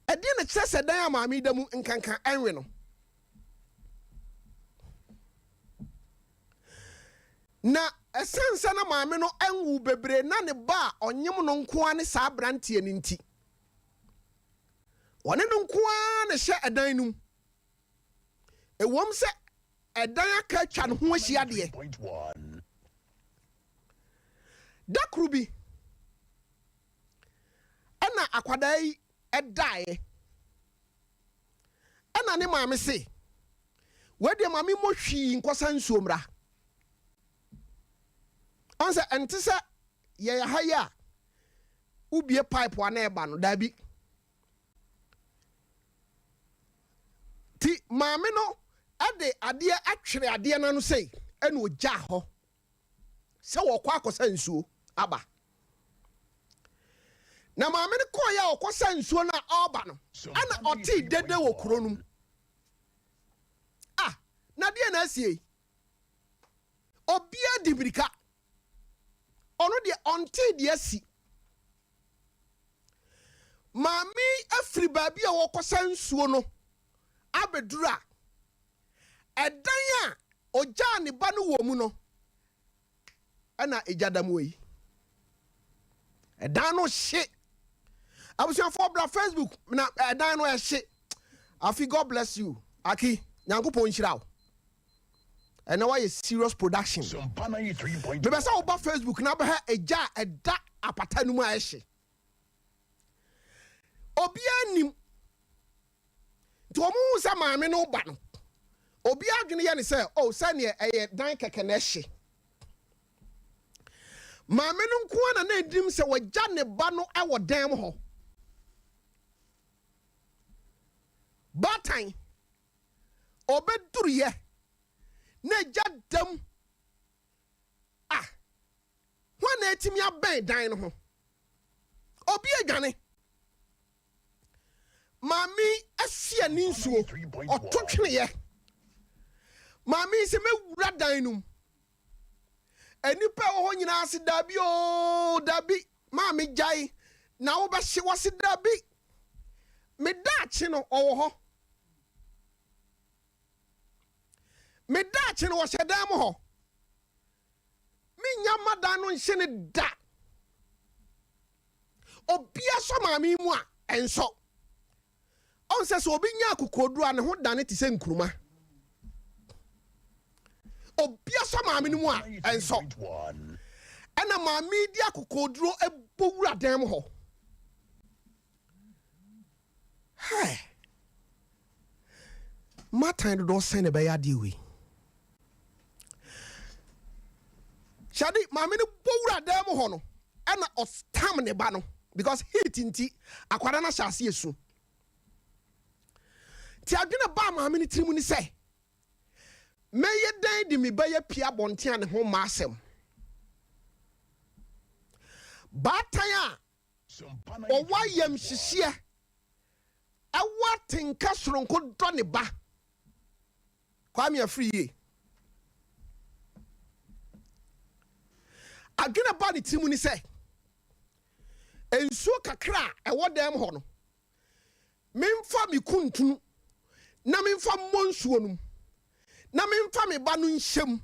S1: Ede na kire se dan a maame da mu nkankan enwe no. Na esense na maame no enwu bebre na ne ba onyem no nkoa ne sa brantie ne nti. One no nkoa ne hye edan num. Ewom se edan aka twa ne ho ahia de. Dakrubi. Ena akwadai edae. Ena ne maame se. We de maame mo hwi nkosa nsuomra. Onse entise ye haya ubie pipe wa na eba no dabi ti maame no ade ade atwere ade na no sei ena ogya ho se wo kwa akosa nsuo aba na maame ne kɔ ya okosa nsuo na ɔba no ana ɔte dede wɔ kuro no na de na asie obia dibirika ɔno de ɔnte de asi maame afiri baabi a wɔkɔsa nsuo no abedura ɛdan a ɔgya ne ba no wɔ mu no ana ejadam wei ɛdan no hye abusuafo bra Facebook na ɛdan no ɛhye afi God bless you aki nyankopɔn nhyira wo ɛna why serious production
S3: Sompa 93.1.
S1: bebe sa oba Facebook na bɛha ɛgya ɛda apata no mu a ɛhye obia nim to ɔmo sa maame no ba no obia adwene yɛ ne sɛ oh sɛne ɛyɛ dan kɛkɛ na ɛhye maame no nko na na edim sɛ wɔgya ne ba no ɛwɔ dan mu hɔ batan obeduruyɛ na gya dam hwan na etimi abɛn dan no ho obi adwane maame asia ni nsuo ɔtotweneyɛ maame sɛ mewura dan no enipa wɔ hɔ nyinaa se dabi o dabi maame gyae na wo bɛhye wɔ se dabi me daakye no ɔwɔ hɔ me daakye no wɔhyɛ dan mu hɔ me nya madan no nhye ne da obia so maame mu a ɛnso on sɛ so obi nya akokoduru a ne ho dane te sɛ nkuruma obia so maame mu a ɛnso ɛna maame di akokoduru ebowura dan mu hɔ hey matan do sɛ ne bɛyɛ ade we Shadi maame ne bowura dan mu hɔ no ɛna ɔstam ne ba no because heat nti akwara na hyase esu ti adwene ba maame ne tirimu ni sɛ mɛyɛ dan de me bɛyɛ pia bɔnten a ne ho ma asɛm baatan a ɔwa yam hyehyeɛ ɛwa tenka soronko dɔ ne ba kwame afiri ye adwene ba ne tirimu ni sɛ ensuo kakra ɛwɔ dan mu hɔ no memfa me kuntunu na memfa mmɔ nsuo no na memfa me ba no nhyɛm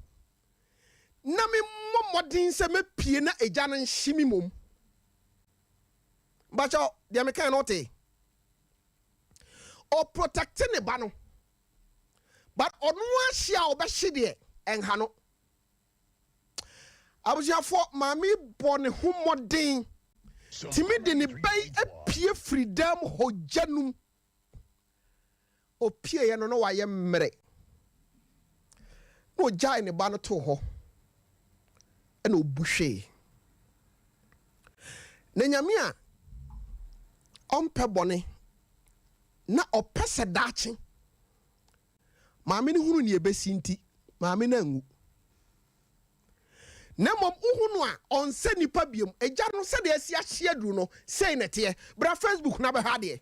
S1: na memmɔ mmɔden sɛ mepie na agya no nhye me mom bakyɛ deɛ meka no wote ɔprotecte ne ba no but ɔno ahye a ɔbɛhye deɛ ɛnha no abusuafoɔ maame bɔ ne ho mmɔden timi de ne bɛyi apie firi dam hɔ gya num opie yɛ no na wayɛ mmerɛ na ɔgyae ne ba no to hɔ ɛna ɔbu hwee na nyame a ɔmpɛ bɔne na ɔpɛ sɛ daakye maame ne hunu ne ɛbɛsi nti maame no angu na mmom uhunu a ɔnsɛ nipa biom agya no sɛ deɛ asi ahye aduru no sei ne teɛ bra Facebook na bɛha deɛ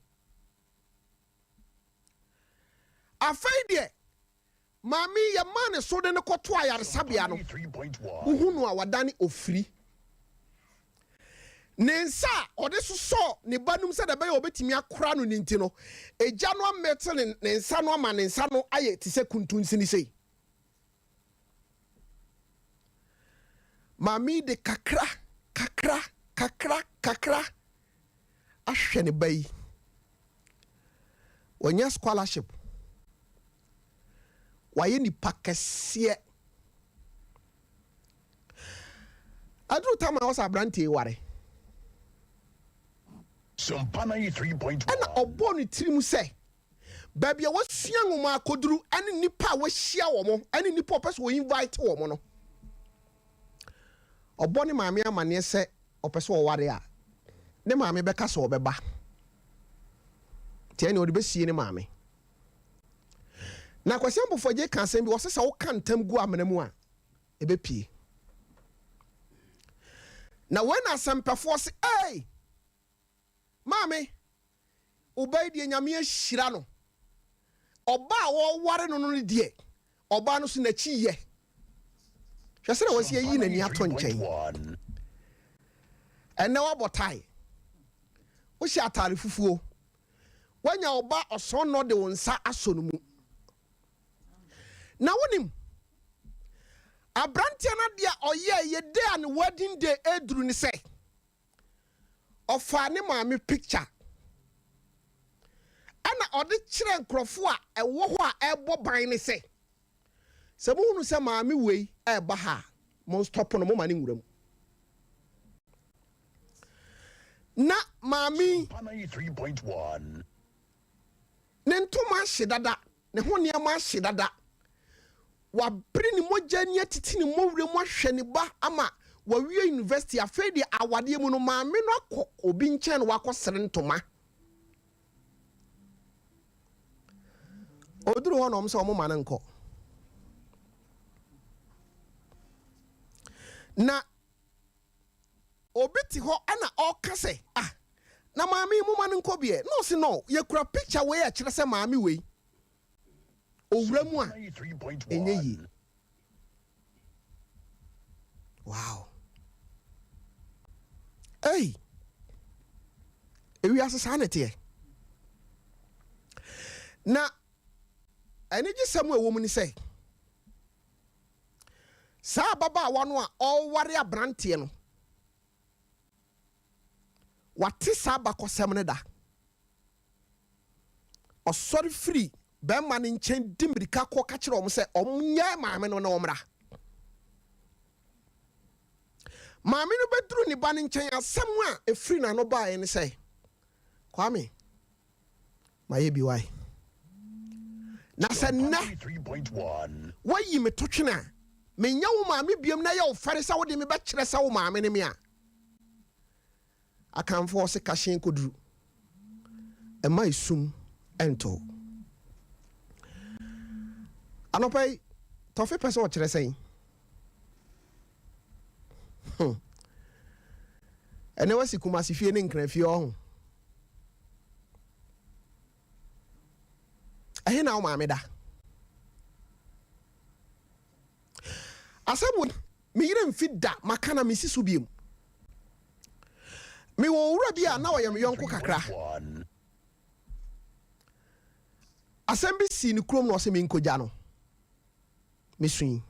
S1: afei deɛ maame yɛ ma ne so de ne kɔto ayaresabea no uhunu a wadane ofiri ne nsa a ɔde sosɔ ne banum sɛ de bɛyɛ obetimi akora no ne nti no agya no amɛte ne nsa no ama ne nsa no ayɛ te sɛ kuntunsi ni sei maame de kakra ahwɛ ne bayi wɔnyɛ scholarship wayɛ nipa kɛseɛ aduru tam a wɔsɛ aberanteɛ ware
S3: Sompa 93.1.
S1: ɛna ɔbɔ ne tirim sɛ baabi a wɔasua nwoma akoduru ɛne nipa a wɔahyia wɔ mo ɛne nipa a ɔpɛ sɛ wɔ invite wɔ mo no ɔbɔ ne maame amanneɛ sɛ ɔpɛ sɛ ɔware a ne maame bɛka sɛ ɔbɛba tiɛ ne ɔde bɛsie ne maame na kwasi ampofo gye ka asɛm bi wɔsɛ sɛ woka ntam gu amena mu a ɛbɛpie na wɔn asɛmpɛfoɔ se ei maame obey die nyame ahyira no oba wo ware no no die oba no so na chi ye hwɛ sɛ wasi yi na ni ato nkyɛn ɛnɛ wabotai wo hyɛ atare fufuo wanya oba ɔsɔn no de wo nsa aso no mu na wonim abrantia na dia ɔyɛ ye day and wedding day eduru ni sɛ ɔfa ne maame picture ana ɔde kyerɛ nkrɔfo a ɛwɔ hɔ a ɛbɔ ban ne sɛ sɛ mo hunu sɛ maame wei ɛba ha mo stop no mo ma ne nwura mu na maame
S3: 3.1
S1: ne ntoma hye dada ne ho nneɛma hye dada wabere ne mogya ni atiti ne mowure mu ahwɛ ne ba ama wawie university afei de awade mu no maame no akɔ obi nkyɛn no wakɔ sere ntoma oduru hɔ no ɔm sɛ ɔmo ma ne nkɔ na obi ti hɔ ana ɔka sɛ na maame mu ma ne nkɔ bie no si no yɛkura picture wei kyerɛ sɛ maame wei owura mu a enye yi wow hey ewi asesa na tie na ɛne gye sɛm a ɛwɔ mu ni sɛ saa ababaawa no a ɔware abranteɛ no wate saa bakɔsɛm ne da ɔsɔre firi bɛrima ne nkyɛn di mmirika kɔ ka kyerɛ ɔmo sɛ ɔmnyɛ maame no na ɔmmra maame no bɛduru ne ba ne nkyɛn asɛm a ɛfiri n'ano baeɛ ne sɛ kwame mayɛ bi wae na sɛ nnɛ wayi me to twene a menya wo maame biam na yɛ wo fɛre sɛ wode me bɛkyerɛ sɛ wo maame ne me a akamfo se kahyen koduru ɛma isum ɛnto anopai Tofi pɛ sɛ ɔkyerɛ sɛn ɛne wasi kumasi fie ne nkran fie ɔho ɛhe na wo maame da asɛm me yere mfi da maka na mesi so biem me wo wura bi a na ɔyɛ me yɔnko kakra asɛm bi si ne kurom na ɔsɛ me nkogya no mesui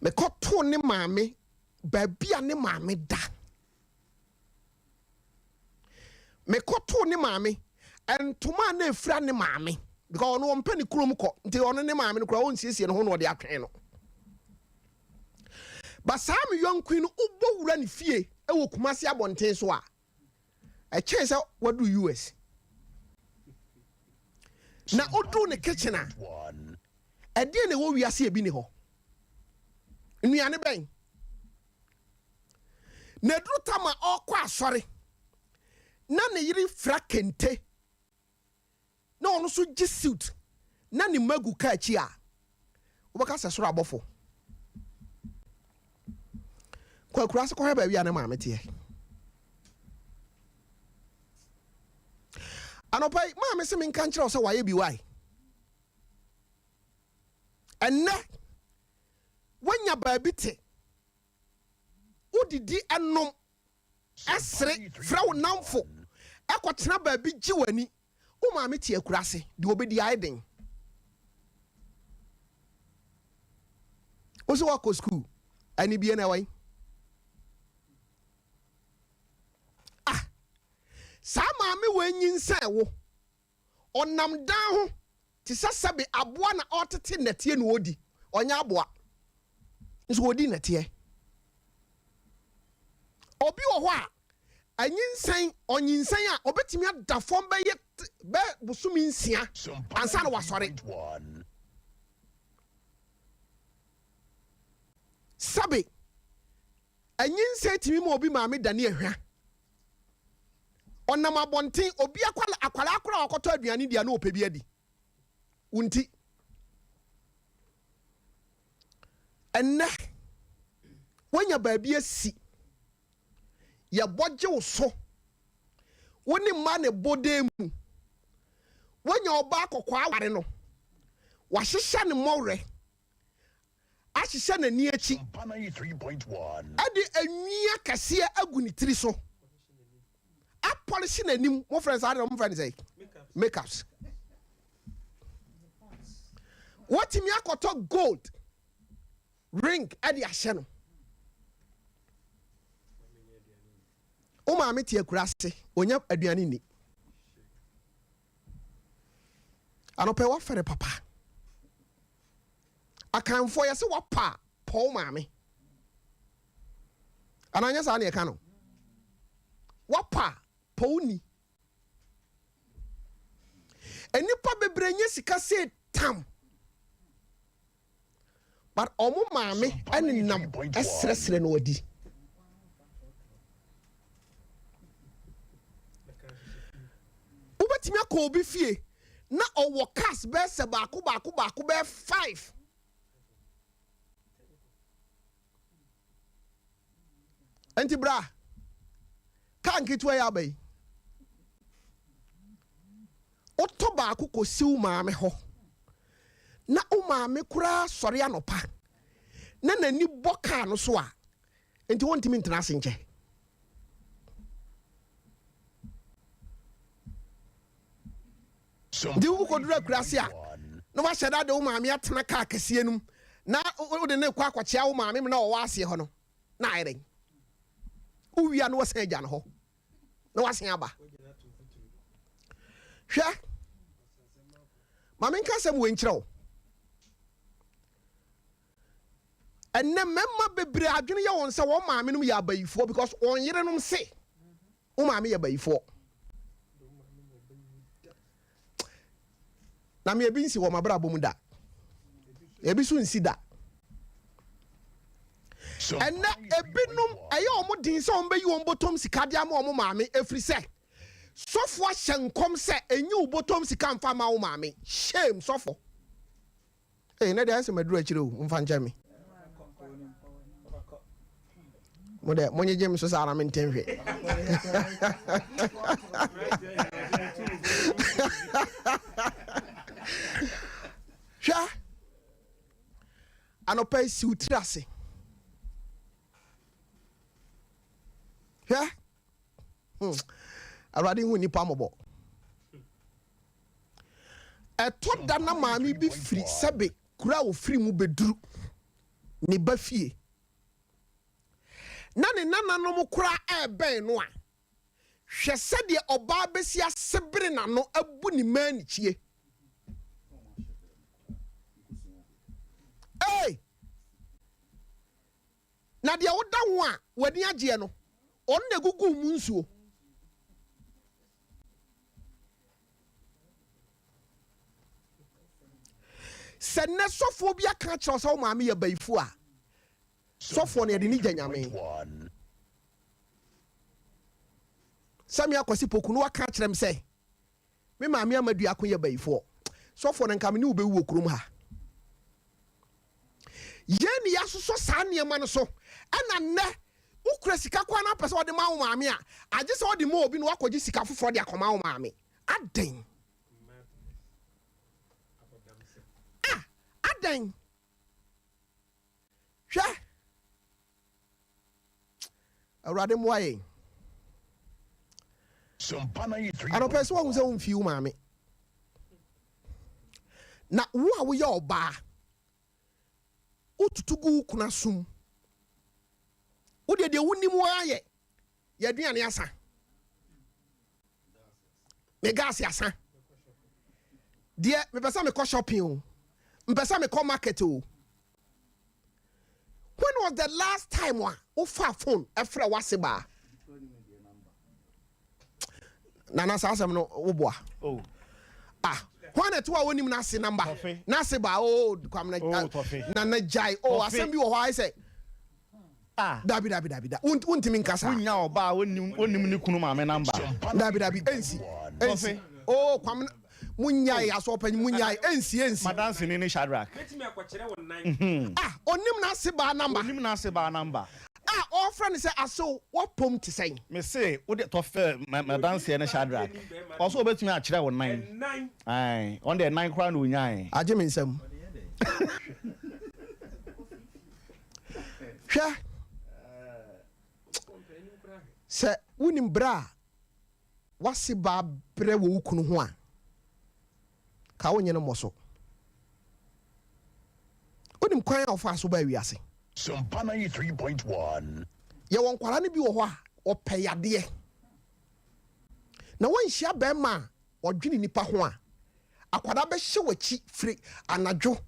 S1: me kɔto ne maame baabi a ne maame da me kɔto ne maame ɛntoma na efira ne maame because ɔno ɔmpɛ ne kurom kɔ nti ɔno ne maame no kora ɔnsiesie ne ho na ɔde atwɛn no ba saa me yɔnko no ubɔ wura ne fie ɛwɔ Kumasi abɔnten so a ɛkyɛn sɛ wadu US na odu ne kitchen a ɛdeɛ na ɛwɔ wiase ebi ne hɔ nnuane bɛn na duru tama ɔkɔ asɔre na ne yiri fra kente na ɔno so gye suit na ne magu ka akyi a wobɛka sɛ soro abɔfo kwakura se kɔhɛ baabi a ne maame teɛ anɔpai maame se menka nkyerɛ wo sɛ wayɛ bi wae ɛnnɛ wanya baabi te wodidi ɛnom ɛsere fra wo namfo ɛkɔtena baabi gye w'ani wo maame te akura se deɛ obɛdi ayɛ den wo sɛ wakɔ school ani bie na ɛwai saa maame w'anyi nsa wo ɔnam dan ho te sɛ sɛbe aboa na ɔtete nnɛteɛ na ɔdi ɔnyɛ aboa nso ɔdi nnɛteɛ obi wɔ hɔ a ɔnyinsɛn a ɔbɛtumi ada fam bɛ busumi nsia ansa na wasɔre sabe anyinsɛn timi ma obi maame dane ahwa ɔnam abɔnten obi akwala akora ɔkɔtɔ aduane dia na ɔpɛ bi adi unti ɛnnɛ wanya baabi asi ye boje so woni ma ne bodemu wonya oba akokwa aware no wa hihya ne mowre a hihya na ni achi
S3: 93.1
S1: ade anwia kase agu ni tiri so a polish na nim mo friends are mo friends say makeups what me akoto gold ring ade ahye no o ma me tie kurase onya aduane ni anope wa fere papa akanfo yese wa pa Paul maame ananya sa na e ka no wa pa Paul ni enipa bebrenye sika se tam but omo maame aninam esresre no odi ubetimi akọ obi fie na owo cast be se baako be 5 enti bra kan kitwa ya bai oto baako ko siw maame ho na o maame kura sori anopa na nani boka no so a enti wontimi ntena senche di wo ko dura kurase a no wa hyeda de wo maame atena ka kase enum na wo de ne kwa akwache wo maame na wo ase ho no na ayren uwia no wasan agya no ho na wasan aba hwe maame nka sem we nkyerɛw enne memma bebre adwene ye won se wo maame num ya abayifo because on yere num se wo maame ya abayifo na me ebi nsi wo mabra bom da ebi so nsi da enne ebinum aye omo din se on be yi on botom sika dia ma omo maame efri se sofo ahyenkom se enyi wo botom sika mfa ma wo maame shame sofo na dey answer maduru akire o mfa ncha me mode monye jem so sa na me ntenhwe hwa anopai si utrase hwa awade hu nipa mobo eto da na maami bi firi sebe kura wo firi mu beduru ne ba fie na ne nananom kura ben no a hwe sede oba besi asebere na no abu ni mani chie na dia woda ho a wani agye no on na gugu mu nsuo senne sofo bia ka kire so maame ya baifu a sofo na de ni gyanyame sami akwasi poku no waka kire se me maame amadu akoya baifu sofo na nka me ni wo bewu okurum ha yeni yasoso saa niema no so ana nne ukura sika kwa na pese ode ma wo maame a age se ode ma obi no wakogi sika foforo de akoma wo maame aden aden hwa awrade moaye
S3: Sompa 93.
S1: ano pese wo nse wo mfi wo maame na wo a wo ye oba ututugu kuna sum wode de wonim waye ya duane asa me gas asa de me pesa me ko shopping o me pesa me ko market o. When was the last time wa o fa phone efra waseba nana sa asem no wo boa
S5: oh
S1: when it wa wonim na se number na se ba o kwam na na jai o asem bi wo ho ai say dabi untimi nkasa
S5: unya oba wonim ni kunu maame number
S1: dabi ensi o kwam munya ya so pan munya ensi
S5: madanse ni Shadrack
S6: betimi akwakere won nan
S1: onim na se ba number all friends say aso what pom to say.
S10: Me say wo de tofe my dance here na Shadrack. Also obetumi a kire wo 9. Ai, on the 9 crown wo nyan.
S1: Aje me nsam. Hwa. Se wonim bra wase ba bre wo ukunu ho a ka wonye no moso. Wonim kwan a ofa so ba wiase.
S3: Sompa 93.1.
S1: Ye won kwara ne bi wo ho a opeyade. Na won hia ba ma odwene nipa ho a akwada be hye wachi firi anadwo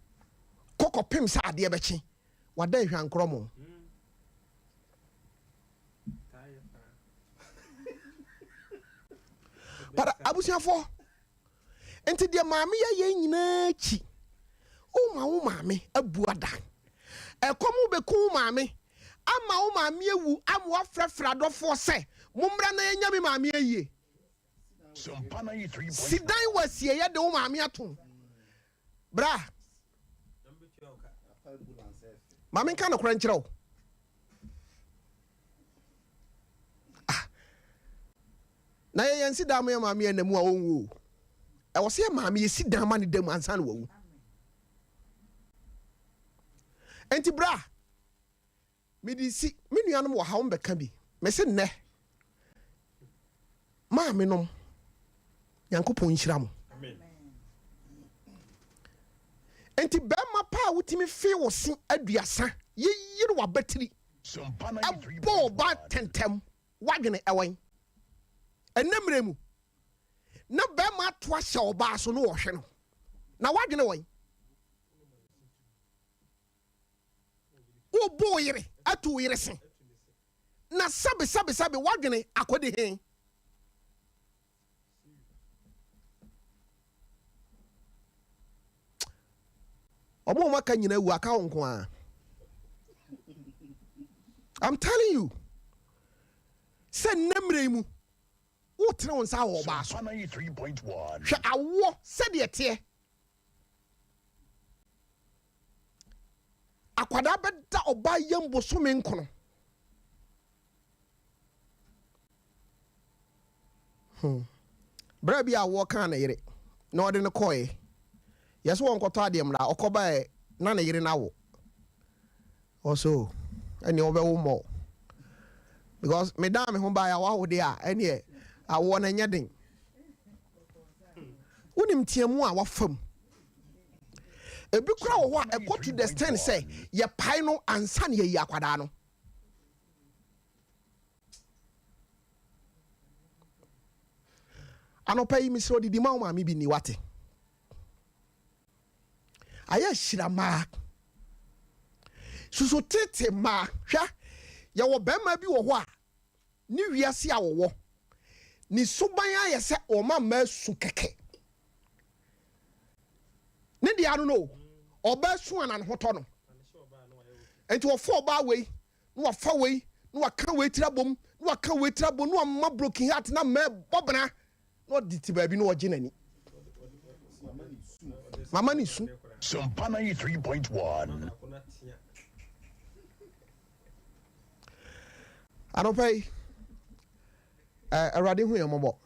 S1: kokopem sa ade be chi wada hwankromo. Para abusiafo enti de maame ye nyina chi wo maame abuada ekomu beku maame ama wo maame ewu amwa frafra dofo se mummra na enya me maame ayie
S3: Sompa 93.1.
S1: sidan wasie ye de wo maame ato bra maame kan no kora nkyerɛ wo na ye yansi da mo maame ye namu a wonwu e wo se maame ye si dan ma ne dam ansa na wawu enti bra me di si me nuanom wo ha wo beka bi me se nne maame nom Yankopɔn nhyira mo amen enti bema pa wutimi fe wo se aduasa ye yire wa batiri
S3: Sompa 93.1.
S1: abo ba tentem wadwene ewen enemre mu na bema to ahye oba so no wo hwe no na wadwene wen wo bo yire atu yire se na sabe wadwene akode hen omo maka nyina wu aka wonko a I'm telling you say nemre mu wo tene won sa wo ba so
S3: Sompa 93.1.
S1: hwe awo se de ete akwada beda oba yambo so me nkono bra bi awo kan na yire na ode ne koye yeso won koto ade mra okoba na na yire na wo also eni obewo mo because me da me ho ba ya wa wo de a eni awo na nya den wonim tiamu a wafam ebi kura wo ho a go to the stand say ye pai no ansa na ye akwada no anopa yi misro didi ma ma mi bi ni wate aya shira ma susu tete ma hwa ya wo bema bi wo ho a ni wiase a wo ni suban aye se o ma ma su keke ne dia no oba su anan hoto no enti wo fo ba wei no wa fa wei no wa ka wei tirabom no wa ka wei tirabom no wa ma broken heart na ma bobna no diti ba bi no oje nani mama ni su
S3: Sompa 93.1.
S1: anopai awrade hu yemobo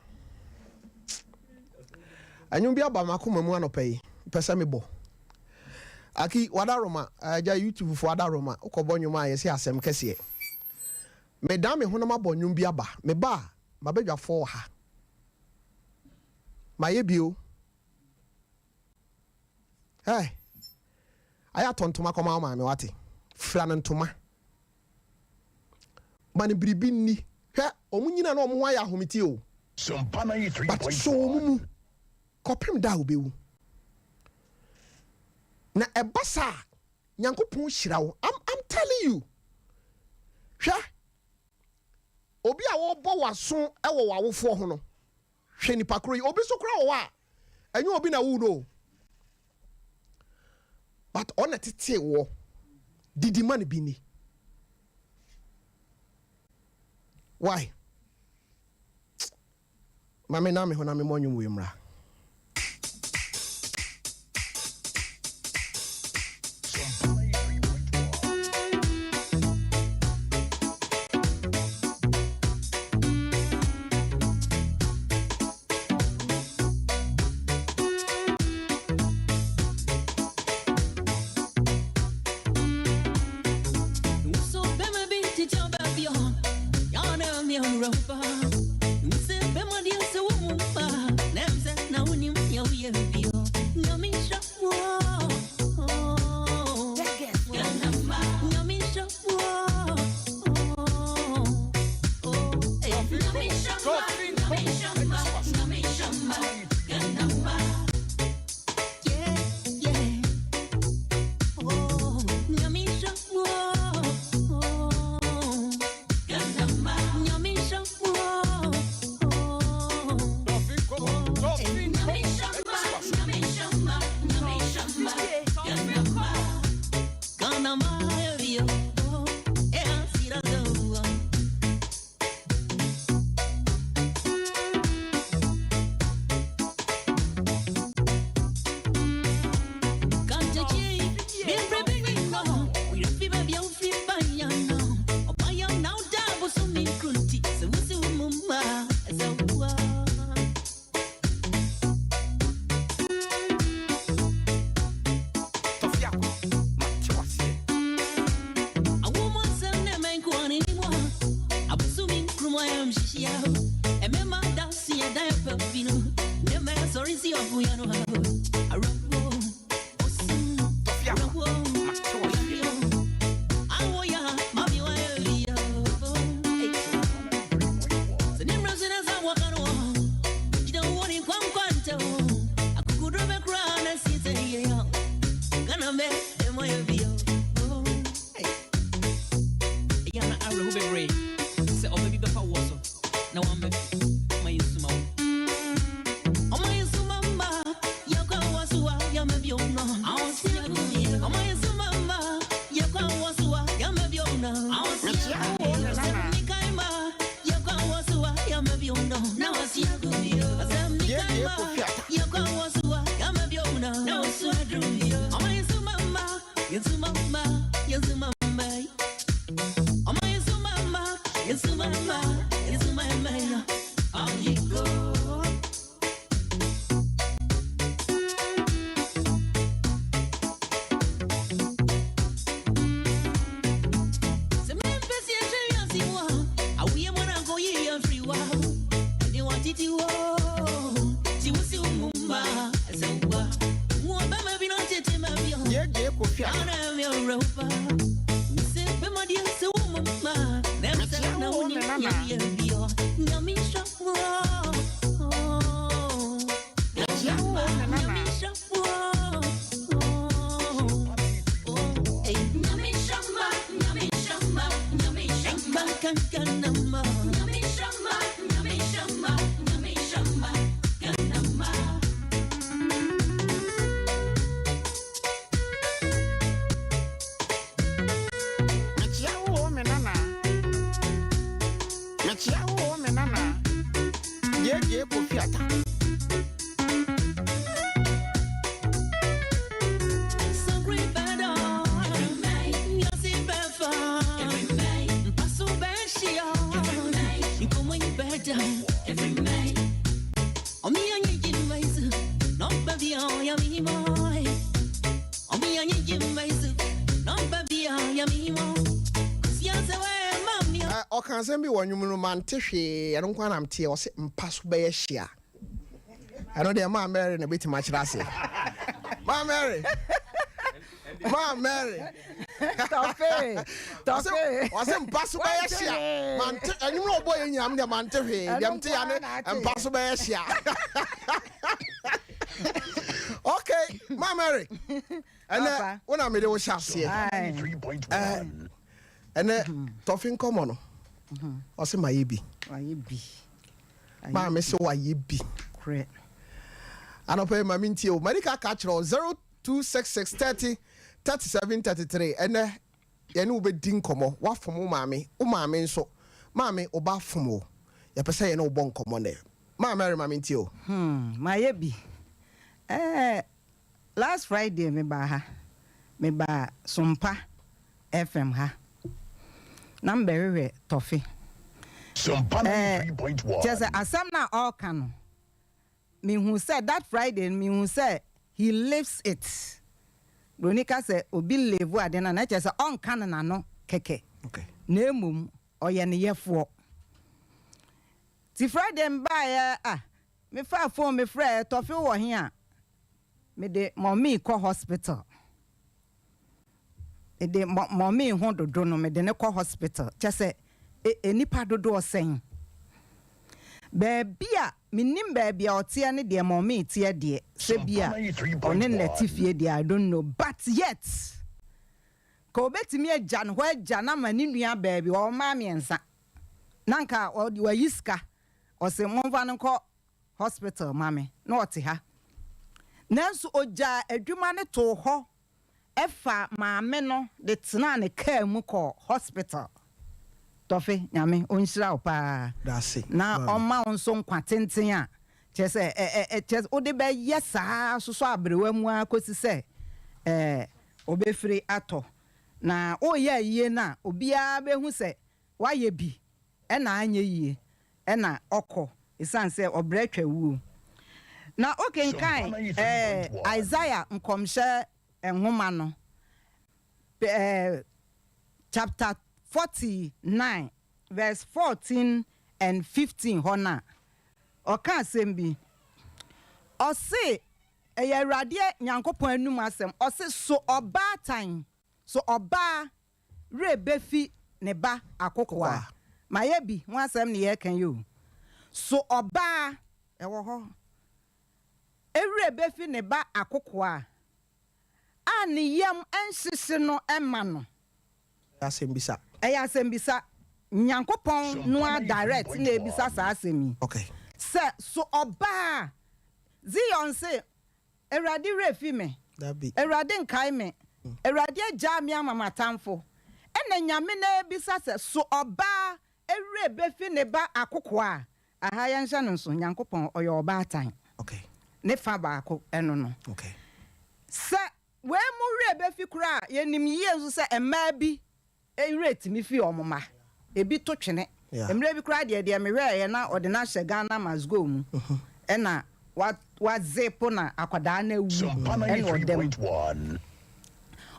S1: anyum bi aba makoma mu anopai pesa me bo aki wadaroma ja YouTube fo wadaroma ukobo nyuma yesi asem kese me da me honama bo nyum bi aba me ba mabedwa fo ha maye bio hey aya tontoma koma ma me wate fra no ntoma mani biribi ni hwe omunyina na omo aya ahomiti o
S3: Sompa
S1: but so
S3: 93.1.
S1: mumu kopem da obewu na ebasa nyankopon hyira wo I'm telling you hwe obi a wo bo waso ewo wawofo ho no hwe nipa kro yi obi so kro wo a enye obi na wu no but on tete wo didi man bi ni why mame na me ho na me monyu we mra
S3: Sompa 93.1.
S1: Okansembi wanyumuno mantehwe eno kwa namtie o se mpaso be hia eno de ma Mary na beti machirase ma Mary Tofe o se mpaso be hia mante anyumuno obo yenyam de mantehwe yamte ya ne mpaso be hia okay ma Mary ene wona me de wo shase
S3: 3.1
S1: ene Tofin komo no o se mayebi ma me se wayebi
S7: Correct.
S1: Anope ma mintie o Marika ka kiro 026630 3733 ene ye ne obedin komo wa fomo maame o maame nso maame oba fomo ye pese ye ne obo nkomo ne ma Mary ma mintie o
S7: Mayebi. Last Friday me ba Sompa FM ha. Number Tofi.
S3: Sompa 3.1.
S7: Just asam na all can. Me who said that Friday, me who said he lives it. Ronika said obi levu adena na just on can na no keke.
S1: Okay.
S7: Nemum oye ne yefo. Ti Friday mba me fa phone me frɛ Tofi wo here. Me de mommy call hospital. E de mommy ho dodo no me de ne call hospital. Just say enipa dodo osen. Baby a minim baby a otia ne de mommy tie de se bia one netifie de I don't know but yet ko betimi agya no ho agya na mani nua baby o ma miensa nanka o wa yiska o se monva no ko hospital mame na ote ha nanso oja adwuma ne to ho efa maame no de tena ne kaa mu ko hospital Tofi nyame onhyira opa
S1: that's
S7: na oma onso nkwa tenten a chese chese ode be yesa soso abrewa mu akosi se obefiri ato na oye yie na obia behu se waye bi na anye yie na okọ isan se obretwa wu na okenkan Isaiah nkomhye enhoma no chapter 49 verse 14 and 15 hona oka asembi o se eyarade nyankopon anum asem o se so oba tan so oba rebefi ne ba akokwa mayebi ho asem ne ye kan yo so oba ewo ho rebefi ne ba akokwa ani yam enhihye no ema no
S1: asembisa
S7: asembisa nyankopon no direct na ebisa sa asemi
S1: okay
S7: so oba zion se eradi refi me Erade nkai me. Erade agya me amama tamfo. Ena nyame na ebisa se so oba ewre befi ne ba akoko a. Aha ya nhya no so Nyankopɔn oye oba atan.
S1: Okay.
S7: Ne fa baako eno no.
S1: Okay.
S7: Se we mu wre befi kura yenim yesu se ema bi ewre timi fi omoma. Ebi to twene. Emre bi kura de me hwe ye na ode na hye Ghana must go mu. Ena what zepo na akwada na wu. Ena odem.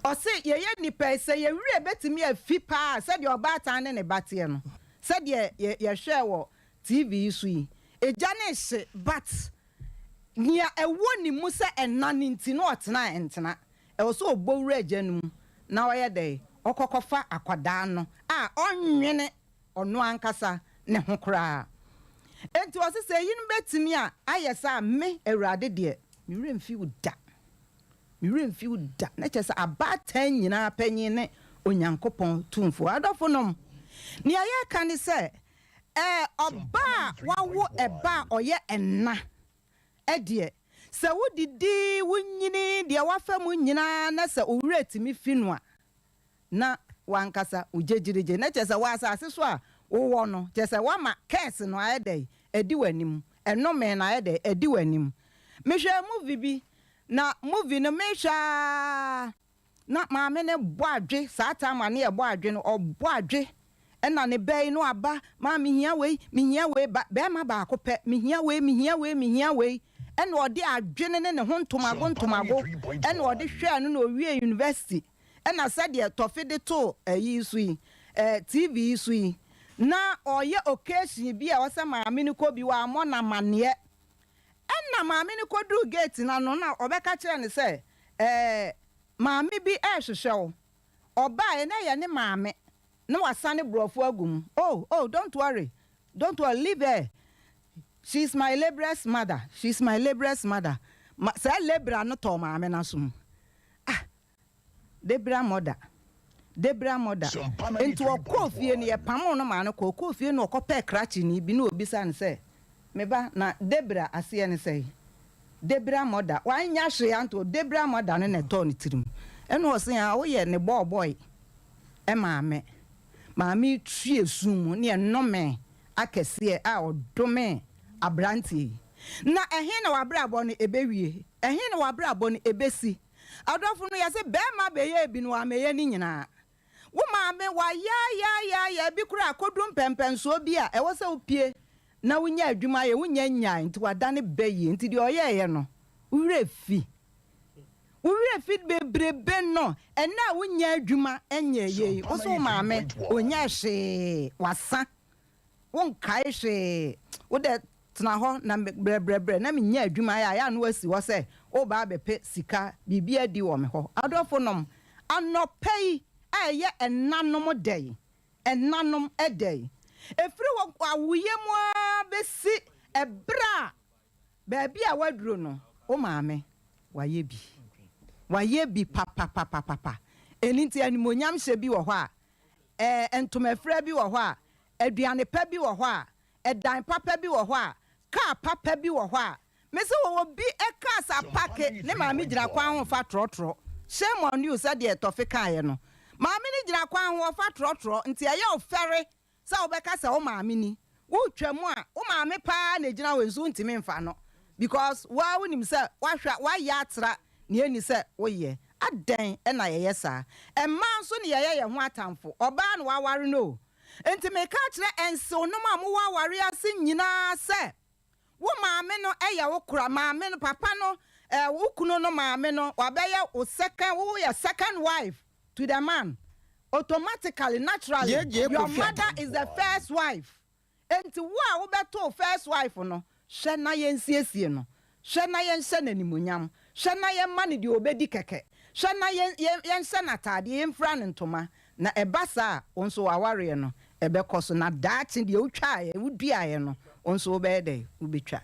S7: Ose ye nipa se ye wre betimi afi pa se de obatan ne batie no. Se de ye hwe wo TV su yi. Eja ne hye but nia ewo ni mu se enane nti no otena entena. E wo so obowura eja nu na oye dey okokofa akwada no a onwene ono ankasa ne ho kra. Enti wo se yin betimi a ayesa me Awurade de mi remfi uda. Mi remfi uda. Na chese abatan nyina panyin ne Onyankopɔn tumfo adofo nom. Ni aye kan se oba wawo eba oye enna edie se wodidi wunyini de wafam nyina na se owura timi finua na wankasa ujejirije na chese wasa aseso a wo no chese wa ma case no ayedai edi wanim enome na ayedai edi wanim mehwe movie bi na movie no mesha na maame ne boadwe saata ma ne boadwe no oboadwe ena ne bay no aba ma mihia we be ma ba akopɛ mihia we ena ode adwene ne ho ntomago ena ode hwɛ no na owie university ena sɛde tofi de to ayi sui TV sui na oye occasion bi a wasa maame ne ko bi wa mo na mane ena maame ne ko du gate na no na obeka kire ne sɛ maame bi hwehwɛ oba na ye ne maame no wasane brofo agum. Oh, don't worry, leave her. She's my laborer's mother. Say labor no to maame na sum. Debra mother. Into a coffee ne pamo no man ko coffee no kope krachi ni bi no obisa ne say meba na Debra ase ne say Debra mother wan nya hwe anto Debra mother ne to ne tirim eno o se a wo ye ne boy maame tue sum ne enome akese a odome abranti na ehe na wabrabo no ebewie ehe na wabrabo no ebesi adofo no yase be ma be ye bi no ameye ni nyina wo maame wa ya bi kura akodum pempenso bi a ewo se opie na wonya adwuma ye wonya nya nti wadane beye nti de oyeye no wure fi bebrebe no ena wonya adwuma enye ye wo so maame onya hwe wasa won kai hwe wo de tena ho na brebre na menya adwuma ya no wasi wo se wo ba bepe sika bibia di wo me ho adofo nom anopei aye enanom dey enanom edey efiri wo awuye mu besi ebra ba bia waduro no wo maame waye bi papa eninti animonyam hye bi wo ho a entomafra bi wo ho a aduane pa bi wo ho a edan papa bi wo ho a ka papa bi wo ho a mese wo bi ekasa pake ne maame gira kwan ho fa trotro shame on you said the Tofiakwa no maame ni gira kwan ho fa trotro nti aye ofere sa obeka sa wo maame ni wo twam a wo maame pa na gira wenzu ntimi mfa no because wa wonim se wa hwa wa ya atra ne ani se wo ye adan e na ye sa emma nso ne ye ho atamfo oba na wa ware no enti me ka kire enso no ma mo wa ware ase nyina se wo maame no eya wo kura maame no papa no wo kuno no maame no wabeya o second wife to the man automatically naturally your mother is the first wife enti wo beto first wife no hwe na yensiesie no hwe na yenhye nanimonyam hwe na yemma de obedi keke hwe na yenhye natade yemfra ne ntoma na ebasa onso waware no ebekoso na dachi de otwa wuduaye no onso obede ubetwa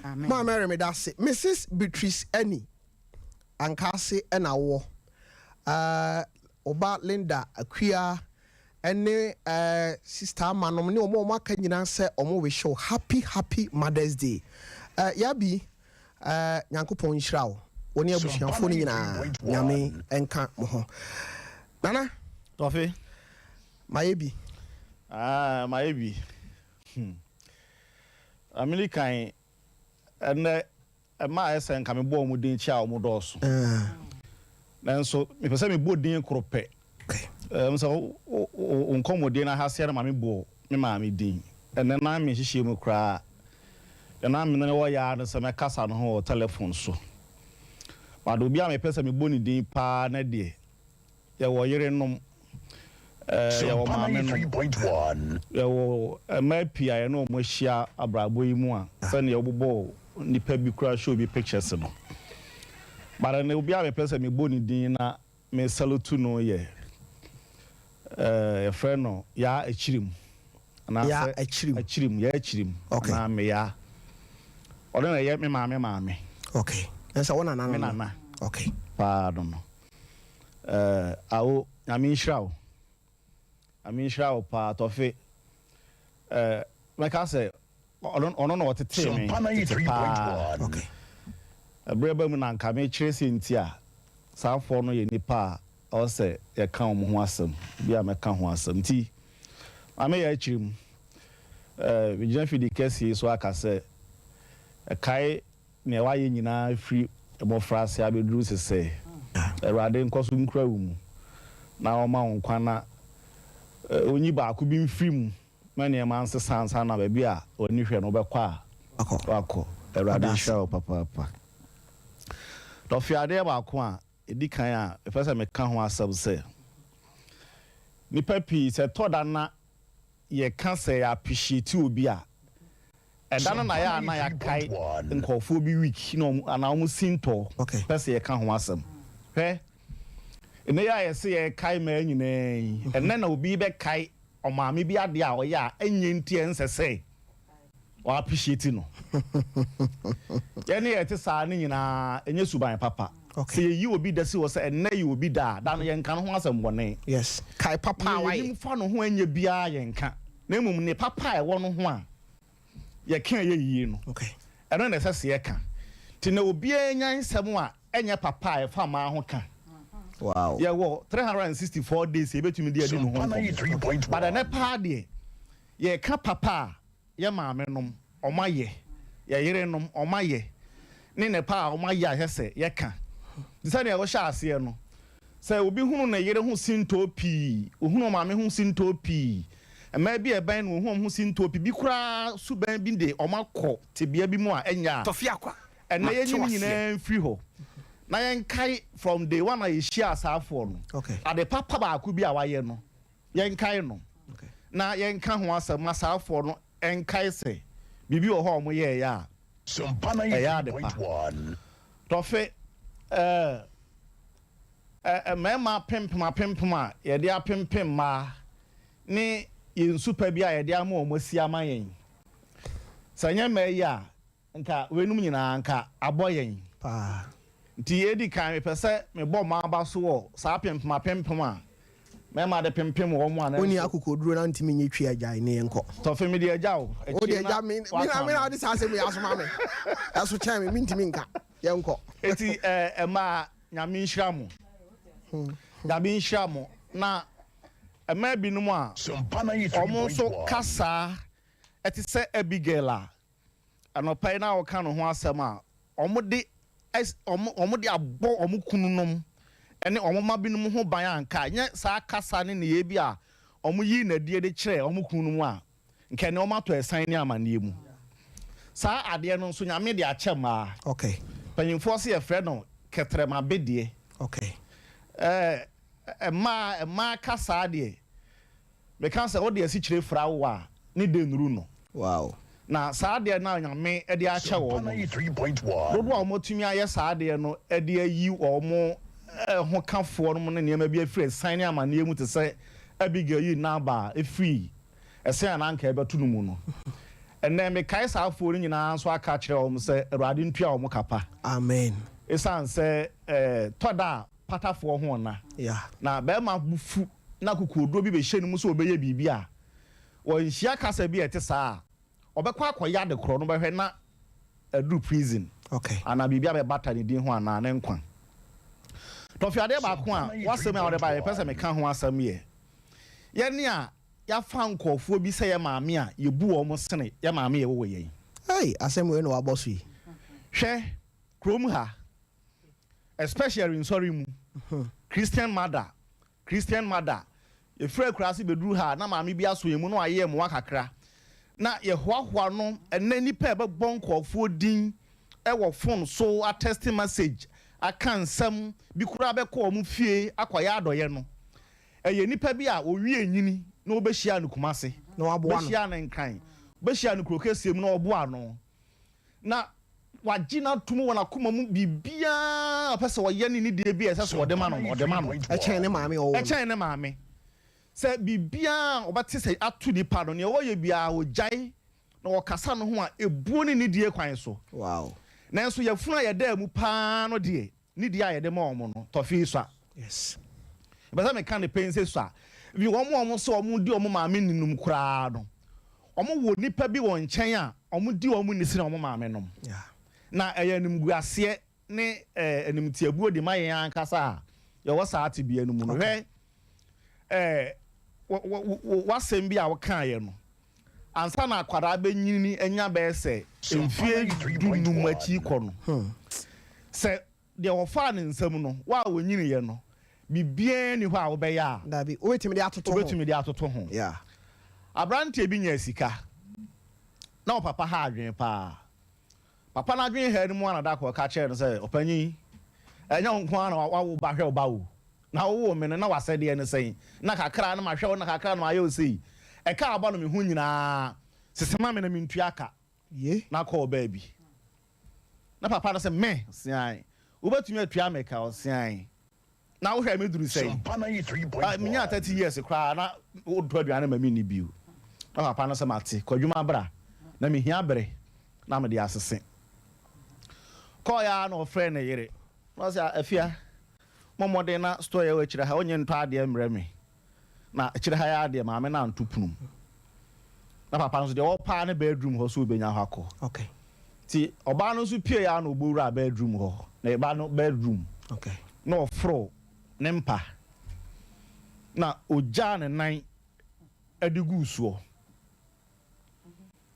S7: amen
S1: ma Mary me da se Mrs Beatrice Annie ankase na wo oba Linda Akua ene sister manom ne omo aka nyina se omo we show happy Mother's Day yabi nyankopon hira wo oni abusuafo ni nyina nyame enka mo ho nana
S10: Tofi
S1: mayebi
S10: mayebi American ene ma esen ka me bo mu din chia o mu doso nanso me pese me bo din krope so onkomodin na hase na ma me bo me ma me din ene na me hihie mu kra na me ne wo ya no se me kasa no ho telephone so ma do bia me pese me bo ni din pa na de ye wo yire nom ya wo ma me
S3: 3.1
S10: ya wo ma pia no mo hia abrabo yi mu a se ne obobo nipa bi kura show bi pictures no bara ne obi a me pese me bo ni din na me salute no ye a friend no ya achirim na
S1: ya achirim
S10: okay na me ya ode na ye me maame
S1: okay ensa wona nana
S10: me nana
S1: okay
S10: pardon awo amin shrao pa Tofi like I say ono no otete me
S3: Sompa 3.1
S10: okay abreba mu na nka me chiresi ntia saafo no ye nipa o se ye kan mo ho asem bia me kan ho asem ti ame ya chirim we jan fi di kesi so aka se kai ne wa ye nyina free mo frase abeduru se erade nkoso nkura mu na o ma nkwa na onyi ba ku bi mfiri mu mane ma nse sansa na ba bia oni hwe no bekwa akọ erade show papa Tofiade ba ko a edikan a efese me ka ho asab se ni papi se toda na ye ka se ya appreciate obi a eda na ya na ya kai nkofo bi week no ana mu sinto pese ye ka ho asam hwe ene ya ye se ye kai ma nyina enne na obi be kai o maame bi ade a o ya enye ntie nsese o appreciate no ye ne ye te sa ne nyina enye suban papa se ye yi obi da se wo se enne ye obi da no ye nka no ho asam bone
S1: yes kai papa wa
S10: ye fa no ho anya bia ye nka na emum ne papa e wo no ho a ye kan ye yi no
S1: okay
S10: eno na se ye ka ti na obi anya nsem a enya papa e fa ma ho ka
S1: wow
S10: yeah wo 364 days ye betumi dia di no ho but na pa de ye ka papa ye maame nom omaye ye yire nom omaye ne ne pa omaye a hese ye ka disa ne wo sha ase no se obi hunu na yire hu sinto pi ohunu maame hu sinto pi ema bi e ban no hu sinto pi bi kura suban bi de omakọ tebia bi mu a enya
S1: Tofiakwa
S10: ena ye nyina free ho na yen kai from day one I share asafo no
S1: okay
S10: ade papa ba aku bi a waye no yen kai no
S1: okay
S10: na yen ka ho asam asafo no en kai se bibi wo ho mo ye ya
S3: Sompa 3.1
S10: Tofi mema pempem a ye de apempem ma ni yin super bi a ye de ama o mosi ama yen sanya me ya nka wenum nyina nka aboyen
S1: pa
S10: ti edi kan me pese me bo ma ba so wo sa pempem a mema de pempem wo mo ana
S1: oni akoko duro na ntimi nyetwi agyan ne enko
S10: Tofi me de agya wo
S1: o de agya me na odi sa se me asoma me aso chan me ntimi nka ye enko
S10: eti ema nyame nhiramo nyame nhiramo na ema binum a
S3: Sompa
S10: omo so
S3: 3.1
S10: kasa eti se Abigail a anopai na wo ka no ho asem a omo de abo omo kununom ene omo mabinum ho ban anka nye sa kasa ne ye bi a omo yi na die de kire omo kunum a nke ne omo ato esan ne amane mu sa ade no so nyame de achem a
S1: okay
S10: panyimfo se ye frɛ no ketrema bedie
S1: okay
S10: ma kasa de me kan se wo de asi kire fra wo a ne de nuru no
S1: wow
S10: na sa de na nyame e de ache wo mo
S3: 3.1
S10: dodo a mo tumi aye sa de no e de ayi wo mo ho kafo no ne niam bi afire san ne amane mu te se Abigail yi na ba e free e se ananka e betu no mu no enne me kai sa afo ni nyina so aka kire wo mo se Awurade ntua wo mo kapa
S1: amen
S10: esan se toda patafo ho na
S1: yeah
S10: na be ma bufu na kokodo bi be hye no so obeye bibia wo nhia kasa bi ete saa obekwa akoya de kro no behwe na adu prison
S1: Okay.
S10: Ana bibia be bata ni din ho ana ne nkwa. Tofiade ba ko a wasem a wode ba ye pese me ka ho asam ye. Ye ne a ya fa nkofo bi se ye maame a ye bu o mo sene ye maame ye wo ye.
S1: Hey, asem we no abosu yi.
S10: Hwe krom ha. Especially in sorry mu. Christian mother. If free krasi bedru ha na maame bi aso yemu no aye mu akakra. Na ye hoahoa no ene nipa be bon nkofo din e wo phone so a text message aka nsam bi kura be ko mu fie akoya adoye no. Eye nipa bi a owie nyini na obehia no kumase.
S1: Na waboa no.
S10: Behia na nkan. Behia no krokesiem na oboa no. Na wagina tumu wana kuma mu bibia pese wo ye ni de bi ese so wo de ma no e
S1: chen ne maame o
S10: ne maame se bibia obate se atu ni pa no ne wo ye bia o jai na wo kasa no ho a ebuo ni die kwan so
S1: wow
S10: na enso ye funu ye da mu pa no de ni die a ye de ma omo no tofi so
S1: yes
S10: be se me kan ne pense so a bi wo mo so omo di omo maame ninum kura no omo wo nipa bi wo nchen a omo di omo ni sine omo maame no
S1: yeah
S10: na eyanim guase ne enim tiabuo di mayen ankasa ye wo saati bia no mu no hwe wasem bia wo kan ye no ansa na akwara benyini enya be se emfie dunum achi kɔ no se de wo fa ne nsam no wa wo nyini ye no bibia ni hɔ a wo be ya
S1: da bi obetimi de atoto
S10: ho
S1: yeah
S10: abrante bi nya sika na o papa ha adwen pa papa na adwen ha ni mu ana da ko ka kye no se opanyi enya nko ana wo ba hwe ba wo na wo me na wasede ne sei na kakra na ma hwe na kakra na ayo sei e ka aba no me hu nyina sesema me na me ntua aka
S1: ye
S10: na ko ba bi na papa na se me sian wo betumi atua me ka o sian na wo hwe me duru sei me nya 30 years kra na wo do aduane ma me ni biu na papa na se mate kwadwuma bra na me hia bere na me de asese ko ya na ofre na yere no se afia momode na store ya wachira ha onye nto ade mre me na achira ha ya ade ma me na ntupunum na papa no de wo pa na bedroom ho so obenya ho akọ
S1: okay
S10: ti oba no so pie ya na ogbowura bedroom ho na eba no bedroom
S1: okay
S10: no fro ne mpa na oja ne nan adigu suo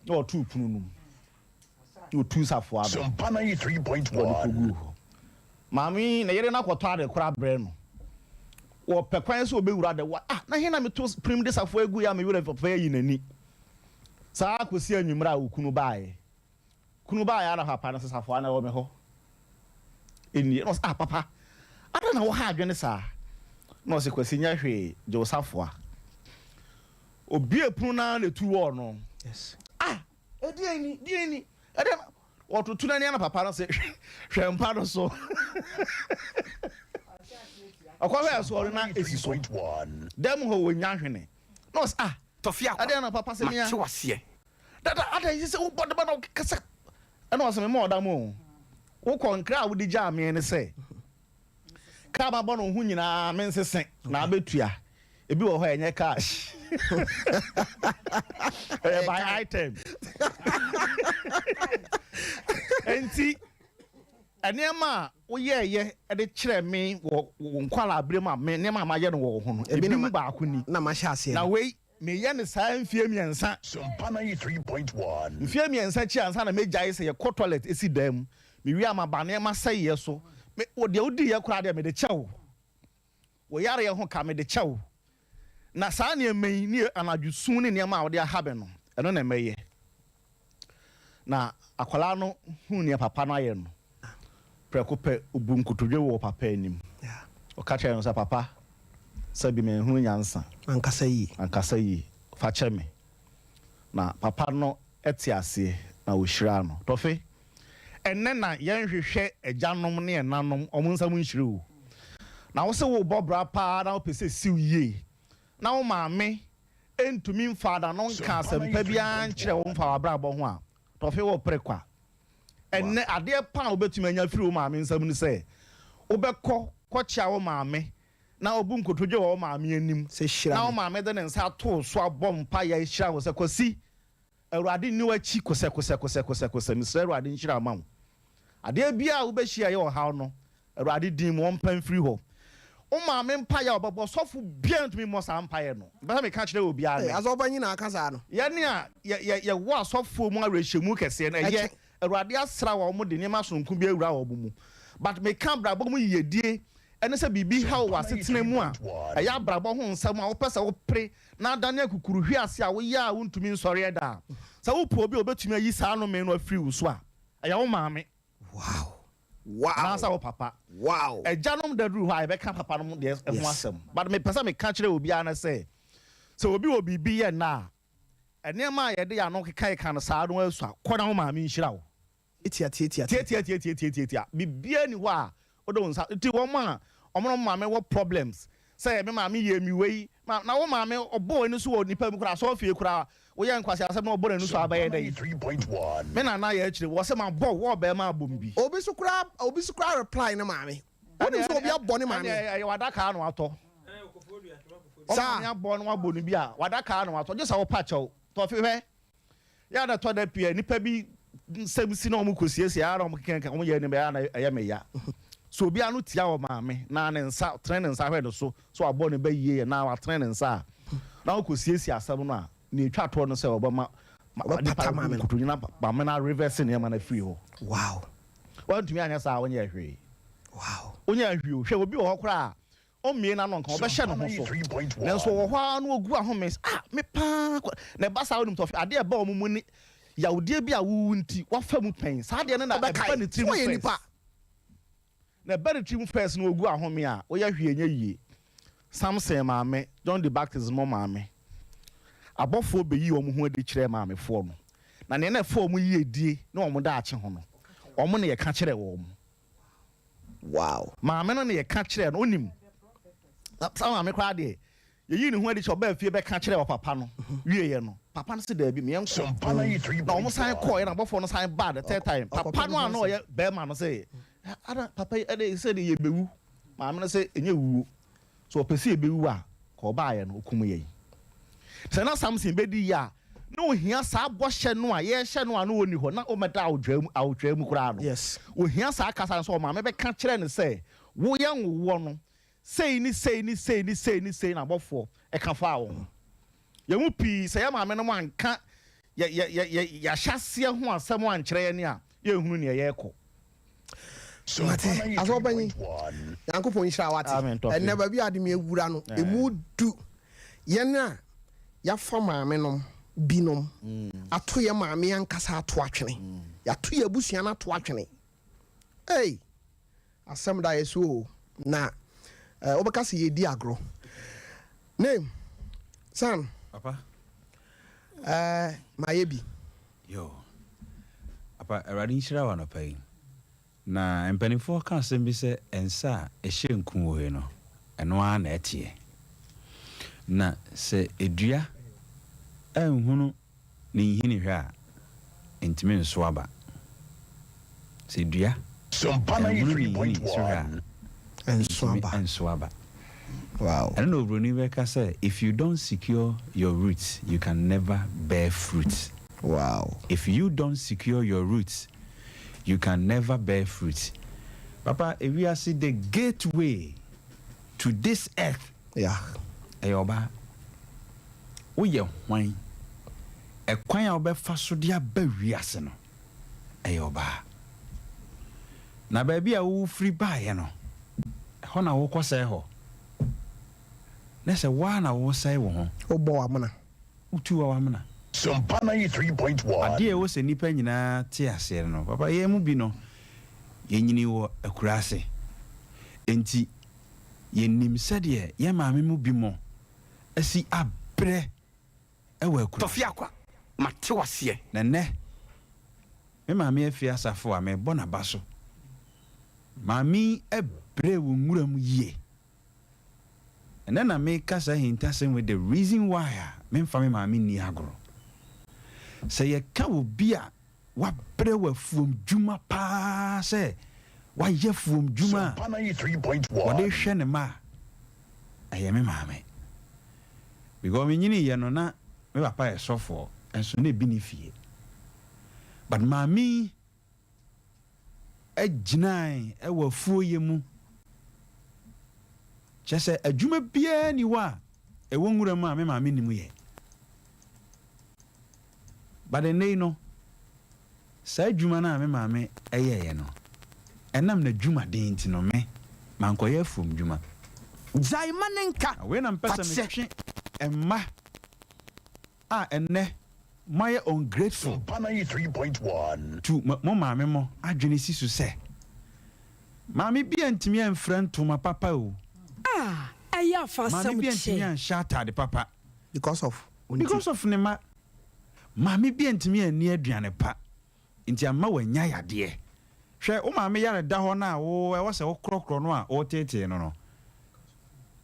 S10: no tupunum o tu safo aba
S3: Sompa 93.1
S10: Mami na yere na kwoto ade kora bre no wo pekwan so obewura de wa na he na me to prim de safo egu ya me wura papa yi nani sa akosi anwumra okunu baaye ana papa na safo ana wo me ho eni no papa ada na wo ha adwene sa no se kwasi nya hwe je safo a obi epunu na le tu wo no
S1: yes
S10: edi ada otutu na na papa na se hwempa no so akwa so na esi so dem ho wonya hwene no
S8: Tofiakwa
S10: ada na papa se mia
S8: machi wase
S10: dada ada yi se wo bodo ba na kasa ana waseme mo oda mo wo konkra wo di ja me ne se ka ba bo no hu nyina me nsesen na abetua ebi wo ho enye cash buy item enti enema wo ye de kire me wo nkwala abrem a me nema ma ye no wo ho no ebi mu ba akuni
S1: na ma hye ase
S10: na we me ye ne saa mfie miensa
S3: Sompa 93.1
S10: mfie miensa chi ansa na me gyae se ye ko toilet esi dam me wi ama ba ne ma seye so me wo de odi ye kura de me de chew wo yare ye ho ka me de chew na saa ne mai ni anadwusun ne ne ma wo de habe no eno na meye na akwala no hu ne papa no aye no prekope obunkutodwe wo papa anim
S1: yeah
S10: o ka kye no sa papa sabi me hu nyansa ankasa yi fa kye me na papa no etiase na wo hira no tofe enne na yen hwehwe agyanom ne enanom omunsa mu nhire wo na wo se wo bobra pa na wo pese siw ye na wo maame entumi mfada no nka asempa bia nkyere wo mfa wabrabo ho a tofe wo prekwa enne ade pa obetumi anya firi wo maame nsam ni se obekọ kọchia wo maame na obu nkotodwe wo maame anim
S1: se hira
S10: na wo maame de ne nsa to so abom pa ya hira wo se kwasi awurade ni wachi kose misre awurade nhira ma wo ade bia wo be hia ye o haw no awurade din mo mpan free ho o ma me mpa ya obabo sofo bia ntumi mo sa mpa ye no be me ka kire obi a
S1: aso banyi na akasa no
S10: ye ne a ye wo asofo mu arehemu kese na ye awurade asra wo mo de ne ma sonku bi awura wo mu but me ka brabo mu yedie ene se bibi ha wo asetena mu a ya brabo ho nsam a wo pese wo pre na adane akukuru hwi ase a wo ya wo ntumi nsore da sa wo po obi obetumi ayi sa no me no afiri wo so a ya wo maame
S1: wow
S10: na sa wo papa ejanom da duru ha e be ka papa no de ho asem but me pese me ka kire obi ana se obi bibi ye na ene ma ye de ya no kekai kan sa no asu a kona wo maame nhira wo
S1: etia
S10: bibia ni ho a odo nsa ti wo ma omo maame wo problems say me maame ye mi wei na wo maame obo ni so wo nipa mi kura so fie kura wo ye nkwase asem na obo ni so abaye dai
S3: 3.1
S10: me na ye akire wo se ma bo wo be ma bom bi
S1: obi so kura reply na maame woni so obi abọ ni maame
S10: e wadaka no ato sa ya bo no abọ ni bi a wadaka no ato je sa wo pacho to fi hwe ya da to da pie nipa bi nsɛmsi na ɔmo kosiesie ara ɔmo kenkan ɔmo yɛ ne bɛ ana ɛyɛ me ya so obi anu tia wɔ maame na ne nsa tren ne nsa hwɛ do so abɔ ne bɛ yie na wa tren ne nsa na ɔkosiesie asɛm no a ne etwa to no sɛ ɔbɛma
S1: pata maame no
S10: kutunyina maame na reverse ne ma na free ho
S1: wow
S10: wɔntumi anya sa wɔnyɛ hwee wɔnyɛ hwee hwɛ obi wɔ hɔ kora ɔmmie na no nka ɔbɛhyɛ no ho so nanso wɔ hɔ a no ogu ahome me pa na ba sa wonim tɔfe ade ɛba ɔmo mu ni yawde bi a wu nti wafa mu pen saa de ne na ɛba ne trim first na ɛba ne trim first na ogu ahome a woyɛ hwie nya yie Samson maame John the Baptist mo maame abɔfo beyi ɔmo ho adi kyerɛ maame fo no na ne na fo ɔmo yie die na ɔmo da akye ho no ɔmo ne yɛ ka kyerɛ wɔ ɔmo maame no ne yɛ ka kyerɛ no onim sa maame kwa de yeyi ne ho adi kyerɛ ɔba fie bɛ ka kyerɛ wɔ papa no wie yɛ no papa no se da bi me enko na omo san call na bofo no san bad the third time papa no ano ye be ma no say ada papa e say ye bewu ma me no say enye wuwo so opese e bewu a ko ba ye no okum ye se na Samson be di ya na ohia sa bɔhye no a ye hye no a no oni ho na o meda awdwa mu kura no
S1: yes
S10: ohia sa kasa so ma me be ka kyerɛ ne say wo ye nwo no sei ni na bofo e ka fa wo yemu pi sɛ ya maame no anka ya hyase ho asɛm ankyerɛ ye ne a ye hunu ne ye kɔ
S1: aso banyi yankopon hyira wate enne ba bi ade me ewura no emu du ye na ya fa maame no binom ato ye maame ankasa ato atwene ya to ye busua na ato atwene asɛm da yeso na obeka se ye di agro name san
S11: Papa.
S1: Mayebi.
S11: Yo. Papa, eradi nhyira wa no pai. Na mpanifo ka asem bi se ensa ehye nkum wo he no. Eno a na etie. Na se edua enhunu ne nhini hwe a entime nso aba. Se edua
S3: Sompa 3.1
S11: enso aba.
S1: Wow.
S11: I don't know, Brunibeka said, if you don't secure your roots, you can never bear fruit.
S1: Wow.
S11: If you don't secure your roots, you can never bear fruit. Papa, if we are see the gateway to this earth, Ayoba, we are wine. A quine of Fasodia Berriaseno. Ayoba. Na baby, I will free buy, you know. Hona woko say ho. Nese wana wo say wo ho.
S1: Obo amana.
S11: Utu wa amana.
S3: Sompa 3.1.
S11: Ade wo se nipa nyina te ase no. Papa ye mu bi no. Ye nyini wo akurase. Enti ye nim sede ye maame mu bi mo. Asi abre e wa akura.
S8: Tofiakwa. Mate wase.
S11: Nene. Me maame afia asafo a me bona baso. Maame ebre wo nguram yie. And then I make us a hint with the reason why men family mammy ni agro. Say a cow beer, what brewer from Juma pa say, why ye from Juma
S3: 3.1.
S11: What they shen ma? I am a mammy. Because me ni yanona, me papa a software, and so ne benefit. But mammy gyinae ɛwɔ afuo yɛ mu kyɛ sɛ adwuma biara ni hɔ a ɛwɔ nwura mu a me maame nim yɛ badɛnei no saa adwuma no a me maame ɛyɛeɛ no ɛnam na dwumaden nti no me mankɔyɛ afom dwuma
S1: Zaima nenka.
S11: wei na mpɛ sɛ metwe ɛmma a ɛnnɛ moayɛ ungrateful
S3: Sompa 93.1.
S11: to mo maame mo adwene si so sɛ maame bia ntumi amfira ntoma papa o
S9: ɛyɛ afa
S11: maame
S9: sɛm
S11: bia ntumi
S9: kyɛ
S11: anhyɛ atade papa
S1: because of
S11: ne ma maame bia ntumi anni aduane pa nti amma wanya yadeɛ hwɛ wo maame yare da hɔ no a wo ɛwɔ sɛ wokorɔkorɔ no a wotetee no no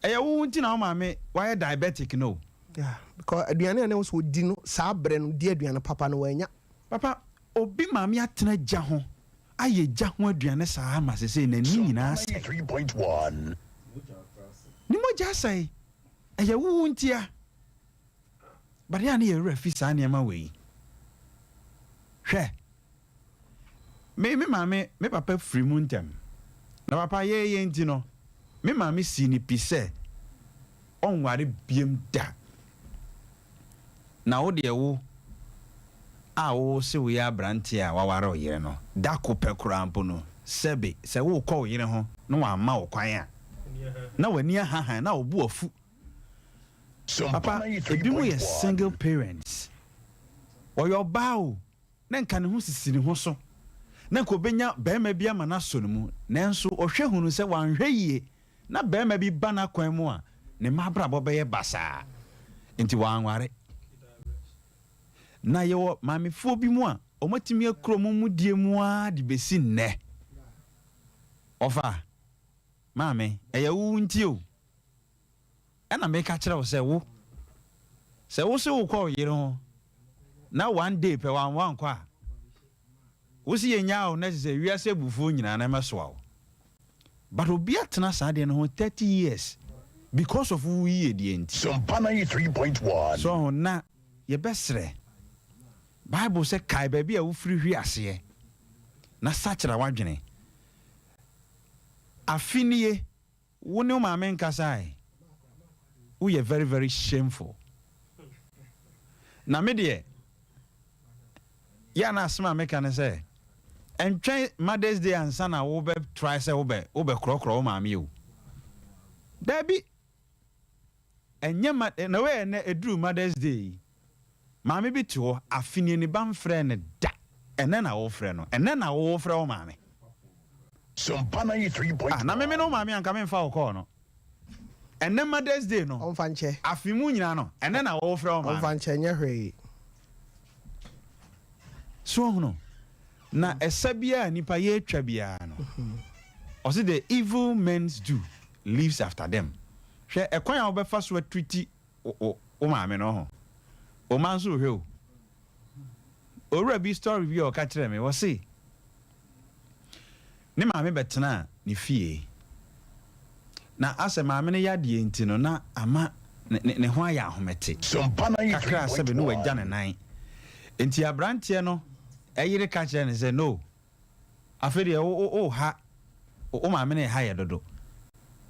S11: ɛyɛ wo nti na wo maame wayɛ diabetic no
S1: yeah, because aduane ane so di no saa bre no di aduane papa no wanya
S11: papa obi maame atena gya ho ayɛ gya ho aduane saa ma sɛ n'ani nyinaa sɛ
S3: 93.1.
S11: ni mogya sɛ ɛyɛ wo ntia bade a ne yɛwerɛ fi saa nneɛma wei hwɛ me maame me papa firi mu ntɛm na papa yɛyɛ nti no me maame sii ne pi sɛ ɔnware biem da na wo deɛ wo a wo se wo yɛ aberante a waware wo yere no da ko pɛ koraa mpo no sɛbe sɛ wokɔ wo yere ho na wamma wo kwan a na w'ani ahahan na wobu afu papa ebi mu yɛ single parents ɔyɛ ɔbaa o na nka ne ho sisi ne ho so na nka obɛnya bɛrima bi ama n'asɔ ne mu nanso ɔhwɛ hunu sɛ wanhwɛ yie na bɛrima bi ba n'akwan mu a ne mma abrabɔ bɛyɛ basaa nti wanware na yɛwɔ maamefoɔ bi mu a ɔmatumi akuro mu die mu a de bɛsi nnɛ ɔfa maame ɛyɛ wo nti o ɛna meka kyerɛ wo sɛ wo se wo kɔ wo yere ho na one day pɛ wankɔ a wo si yɛnya wo na sɛ wiase abufuo nyinaa na ɛmɛsoa wo but obi atena saa deɛ no ho 30 years because of wo yie deɛ nti
S3: Sompa 93.1.
S11: so na yɛbɛserɛ bible sɛ kae baabi a wofiri hwi aseɛ na sakyera w'adwene afinie wo ne wo maame nkasae woyɛ very very shameful na me deɛ yɛ na asɛm a meka ne sɛ ɛntwɛn mothers day ansa na wobɛtry sɛ wobɛkorɔkorɔ wo maame o daabi ɛnyɛ na weyɛ nɛ ɛduru mothers day maame bi te hɔ afinie ne ba mfrɛ ne da ɛnɛ na wofrɛ no ɛnɛ na wofrɛ wo maame
S3: Sompa 93.1.
S11: na meme no wo maame anka memfa wo kɔɔ no ɛnɛ mothers day no
S1: ɔmfa nkyɛ
S11: afi mu nyinaa no ɛnɛ na wofrɛ wo maame
S1: ɔmfa nkyɛ nyɛ hwee
S11: so no na ɛsa biara nipa yɛtwa biara no ɔse the evil men do lives after them hwɛ ɛkwan a wobɛfa so atriti wo maame no ho o man so hwɛ o owura bi story bi a ɔka kyerɛ me wɔ se ne maame bɛtena ne fie na asɛ maame no yɛadeɛ nti no na ama ne ho ayɛ ahomete kakra sɛbe ne wagya ne nan nti aberanteɛ no ɛyere ka kyerɛ ne sɛ no afei deɛ wo maame no ɛha yɛ dodo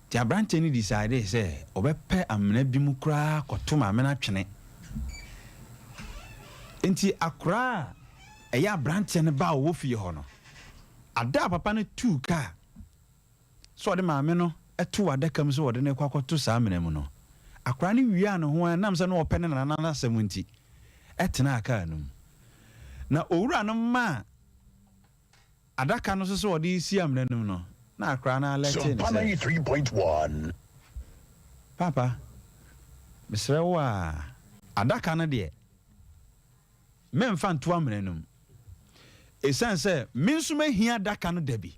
S11: nti aberanteɛ no decide sɛ ɔbɛpɛ amena bi mu koraa kɔto maame no atwene nti akora a ɛyɛ aberanteɛ no ba a ɔwɔ fie hɔ no ada papa no tuu kaa sɛ ɔde maame no ɛto adaka mu sɛ ɔde ne kɔkɔto saa amena mu no akora no wie a ne ho nam sɛ no ɔpɛ ne nana asɛm nti ɛtena kaa no mu na owura no ma adaka no so sɛ ɔde si amena no mu no na akora no alɛte ne sɛ
S3: 93.1.
S11: papa mesrɛ wo a adaka no deɛ memfa nto amena no mu ɛsiane sɛ me nso mahia adaka no da bi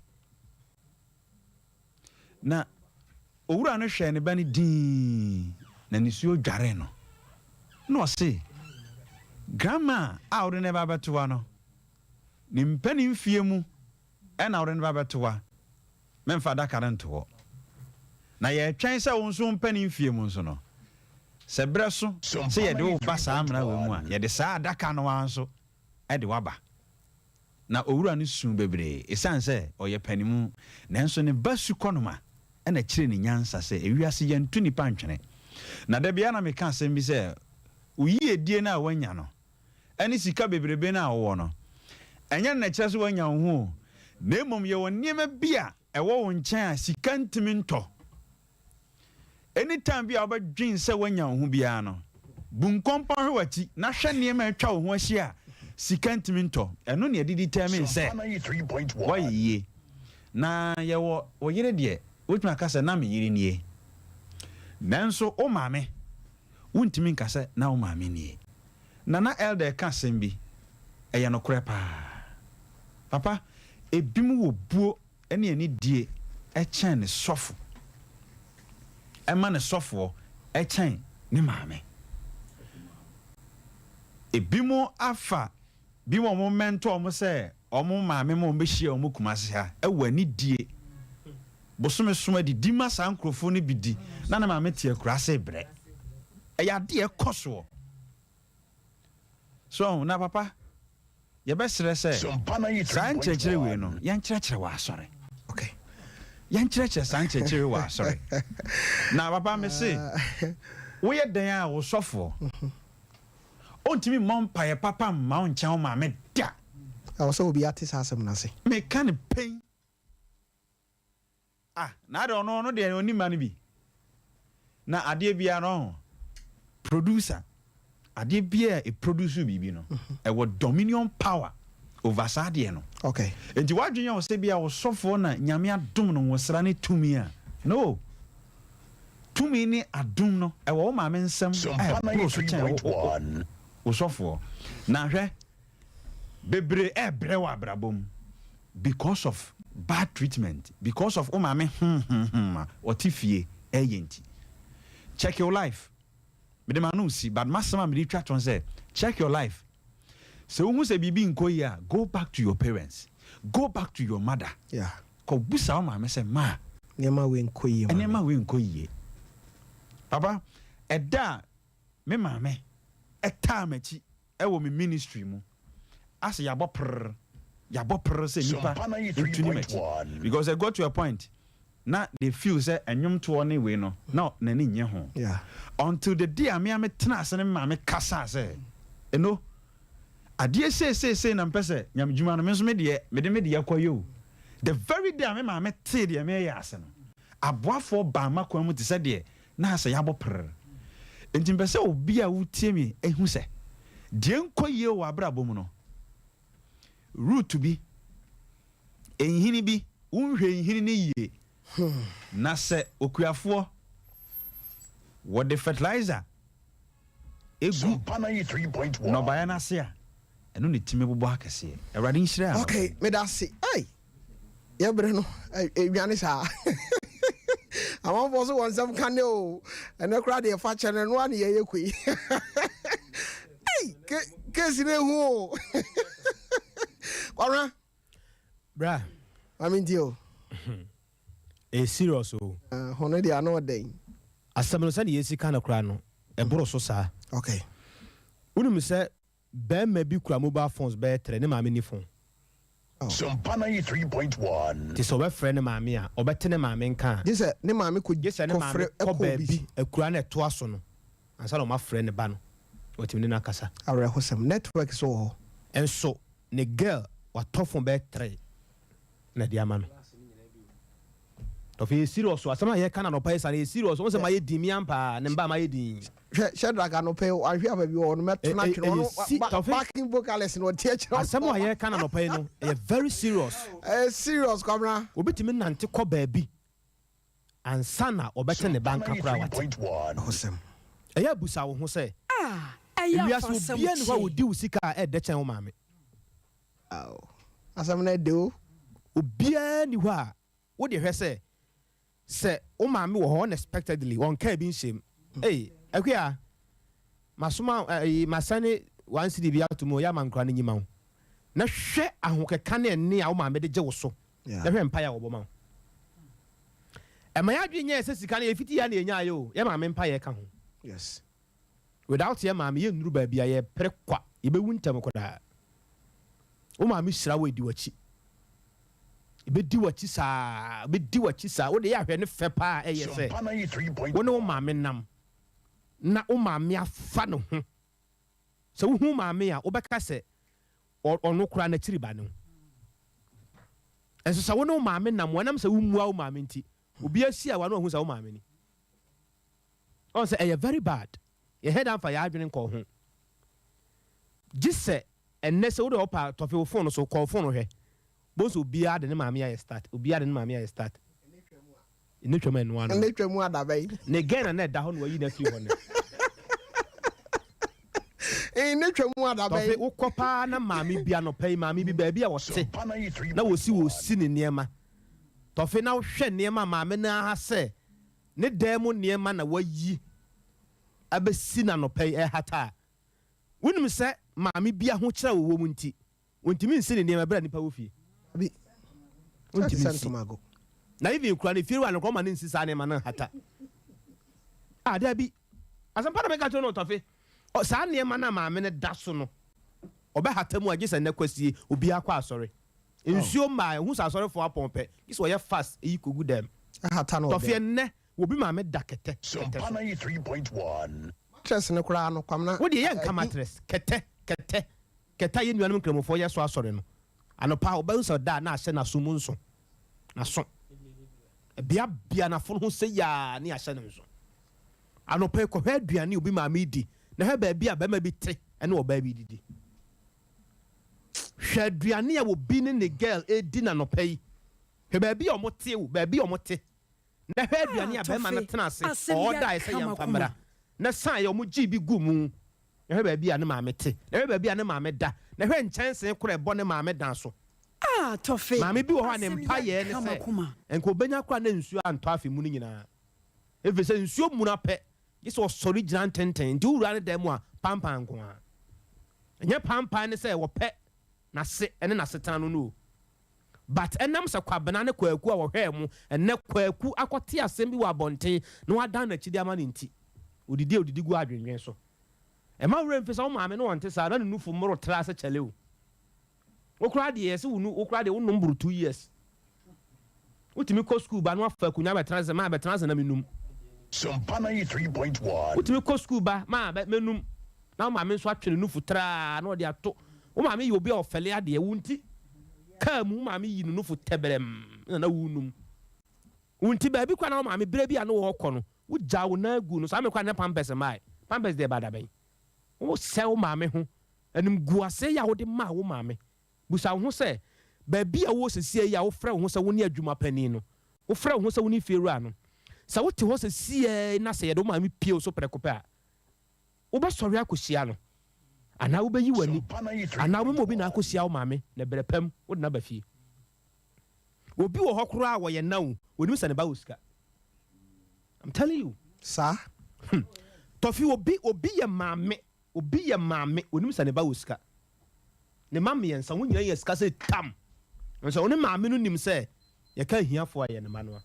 S11: na owura no hwɛ ne ba no din na nisuo dware no na ɔse grandma a wode ne ba bɛtoa no ne mpani mfie mu ɛna wode ne ba bɛtoa memfa adaka no nto hɔ na yɛtwɛn sɛ wo nso mpani mfie mu nso no sɛ berɛ so sɛ yɛde wo ba saa mmara wɔ mu a yɛde saa adaka no wa nso ɛde waba na owura no su bebre esan se oye panimu nanso ne basu konoma na kire ne nyansa se ewiase yantu nipa ntwene na da bia na meka asem bi se uyi edie na wanya no ani sika bebrebe na wo no enya na kire so wanya ho na emom ye woniema bia ewo wo nkyɛn a sika ntimi ntɔ anytime bia obadwin se wanya ho bia no bunkompa hwati na hwɛ niema atwa wo ho ahia sika ntimi ntɔ ɛno ne edidi tɛme se wayie na ye wo yire de wotuma kasa na me yire nie nanso o maame wontimi nkasa na o maame nie na elder ka sembi ɛyɛ no korɛ papa ebimu wo buo ɛne ani die ɛkyɛn ne sɔfo ɛma ne sɔfo ɛkyɛn ne maame ebimu afa bi mo momento mo sɛ ɔmo maame mo mbɛhyia ɔmo kumase ha ɛwɔ ani die bosome soma di dima sa nkrofo ne bidi na na maame tie kurase brɛ ɛyɛ ade ɛkɔso so na papa ye bɛsrɛ sɛ saa nkyerɛkyerɛ wei no yɛnkyerɛkyerɛ wɔ asɔre
S1: okay
S11: yɛnkyerɛkyerɛ saa nkyerɛkyerɛ wɔ asɔre na papa me se woyɛ dan a wosɔfoɔ ontimi mmɔ mpaeɛ papa mma wo nkyɛn wo maame da
S1: ɛwɔ sɛ obi ate saa asɛm no se
S11: meka ne pen na de ono de onima no bi na ade bia no producer ade bia e produce bibi no e wo dominion power over sade no
S1: okay
S11: enti wadwenya wo se bia wo sofo na nyame adom no wo sra ne tumi a no tumi ni adom no e wo ma me nsem wo sofo na hwɛ bebre e bre wa brabom because of bad treatment, because of umame or tifie agent. Check your life. Me dem anu si but masama me try to say check your life. So who say bibi nko ya go back to your parents. Go back to your mother.
S1: Yeah.
S11: Ko busa umame say ma
S1: nema we nko ye.
S11: Nema we nko ye. Papa, eda me mame eta machi e wo me ministry mu. As ya bo prr say nipa because I got to a point now they feel say enyum to one way no now nani nye ho
S1: yeah
S11: until the day me tena ase ne ma me kasa say no adie say na mpese nyam djuma no me so me de yakoyo the very day me ma me te de me ya ase no aboafo ba makwa mu te say de na ase ya boprer enti mpese obi a wutie me ehu say de nkoye wo abrabo mu no root bi enhini bi unhwe enhini ne yie na se okuafo what the fertilizer egu no baya na se a eno ne time bobo akese awrade nhira
S1: okay me da se ai ye bre no ewiane sa amon for so one some can o eno kra de fa chene no ane ye kwi ai ke ne hu Kwara
S5: bra
S1: I mean deal
S5: serious o
S1: hono dia no dey
S5: asɛm no sɛ ne yɛsi ka no kora no ɛboro so saa
S1: okay
S5: wonim sɛ bɛrima bi kura mobile phones bɛyɛ trɛ ne maame ni phone
S3: Sompa 93.1
S5: te sɛ ɔbɛfrɛ ne maame a ɔbɛte ne maame nka a
S1: gye sɛ ne maame
S5: kɔfrɛ kɔ baabi akura no ɛtoa so no ansa na ɔmafrɛ ne ba no wɔtumi ne no akasa
S1: awerɛhosɛm network so wɔ hɔ
S5: ɛnso ne girl watɔ phone bɛyɛ trɛ na de ama no Tofi serious asɛm a yɛka na nɔpa yɛ sa ne serious wɔn sɛ ma yɛ din mi ampa ne mba ma yɛ din
S1: hwɛ draga no pɛ ahwe aba bi wɔ no mɛtena twene ɔno backing vocalist no ɔtie kyerɛ
S5: asɛm a yɛka na nɔpa yi no ɛyɛ very serious
S1: serious kwamra
S5: obetumi nante kɔ baabi ansa na ɔbɛte ne banka kora wate
S1: hosɛm
S5: ɛyɛ abusa wo ho sɛ
S9: ɛyɛ
S5: wiase obia ne hɔ a wodi wo sika a ɛdɛ kyɛn wo maame
S1: asɛm no ɛde o
S5: obiaa ni hɔ a wode hwɛ sɛ wo maame wɔ hɔ unexpectedly wɔnka bi nhyɛm akua masoma masane one city bi ato mu yɛ amankora no nyima wo na hwɛ ahokeka ne ɛne a wo maame de gye wo so na hwɛ mpaeɛ a wɔbɔ ma wo ɛma yɛadwe nyɛ sɛ sika no yɛfiti yɛ na yɛnyaayɛ o yɛ maame mpaeɛ ka ho
S1: yes
S5: without yɛ maame yɛnnuru baabi a yɛpere kwa yɛbɛwu ntɛm kodaa o ma mi sira we di wachi be di wachi sa wo de ya hwe ne fe pa eye se wo ne o ma me nam na o ma me afa no ho se wo hu ma me a wo beka se ono kura na chiri ba no enso sa wo ne o ma me nam wonam se wo mua o ma me nti obi asi a wa no hu sa wo ma me ni on say eye very bad ye head am fa ya adwene ko ho gise enne se wo de opa tofe wo phone so call phone hwe boso obi ade ne maame ya start obi ade ne maame ya start ene twema enu ano
S1: ene twemu adabai
S5: ne gena na da ho no wayi na fi ho ne
S1: ene twemu adabai
S5: tofe wo kopa na maame bia no pai maame bi ba bia wo se na wo si ne niema tofe na wo hwe niema maame na ha se ne demo niema na wayi abesi na no pai hata wonim se maame bia ho kira wo mu nti wontimi nsi ne niema bra nipa wo fie
S1: bi
S5: wontimi
S1: nsi mago
S5: na even kura ne fie wa no ko ma ne nsi sa ne ma na hata da bi asampa na meka to no tofe o sa niema na maame ne da so no obe hata mu agye se ne kwasie obi akwa asore nsuo ma hu sa asore fo apompe gise wo ye fast eyi kogu dem
S1: hata no
S5: tofe ne obi maame da kete
S3: Sompa 93.1
S1: tres ne kura no kwamna
S5: wo de ye nka matres keta ye nuanum kremofo ye so asore no anopa oba so da na ahye na so mu nso na so bia na fo ho se ya ne ahye ne nso anopa ko hwa aduane obi maame di na ha ba bia ba ma bi tre ene oba bi didi hwa aduane ya obi ne girl edi na nopa yi hwa ba bia omote wo ba bia omote na hwa aduane ya ba ma na tena ase order ese ya mfamra na san ya omo gi bi gu mu na hwa ba bia ne maame te na hwa ba bia ne maame da na hwa nchanse kora ebo ne maame dan so
S9: Tofe
S5: maame bi wo ha ne mpa ye ne se enko benya kora na nsuo anto afi mu ni nyina efese nsuo mu na pe gise osori giran tenten di wura ne da mu a pampan nko a enye pampan ne se wo pe na se ene na setan no no but enam se kwabena ne kwaku a wo hwe mu ene kwaku akote asem bi wa bonten na wadan na chidi ama ne nti odidi gu adwenwen so e ma wura mfesa wo maame no wonte sa na nufu moro tra se chale o okura de yes wunu okura de wonu mburu 2 years utimi ko school ba no afa kunya be transe ma be transe na menum
S3: Sompa 93.1
S5: utimi ko school ba ma be menum na maame nso atwene nufu tra na ode ato wo maame yi obi a ofele ade wunti ka mu maame yi nufu teberem na wunum wunti ba bi kwa na maame bere bi a no wo kɔ no wo ja wo na gu no so ame kwa na pampers mai pampers de bada ben wo sɛ wo maame ho anim guase ya wo de ma wo maame busa ho sɛ ba bi a wo sesie ya wo frɛ ho sɛ wo ne adwuma pani no wo frɛ ho sɛ wo ne fiewura no sɛ wo te ho sesie na sɛ ye do maame pie so prekope a wo ba sɔre akosia no ana wo bayi wani ana wo mo bi na akosia wo maame na berepam wo na ba fie obi wo hokoro a wo ye na wo onim sɛ ne ba wo sika I'm telling you
S1: sa
S5: Tofi obi ye maame onim sɛ ne ba wo sika ne maame ye nsa wo nyina ye sika sɛ tam nso wo ne maame no nim sɛ ye ka hiafo a ye ne manoa.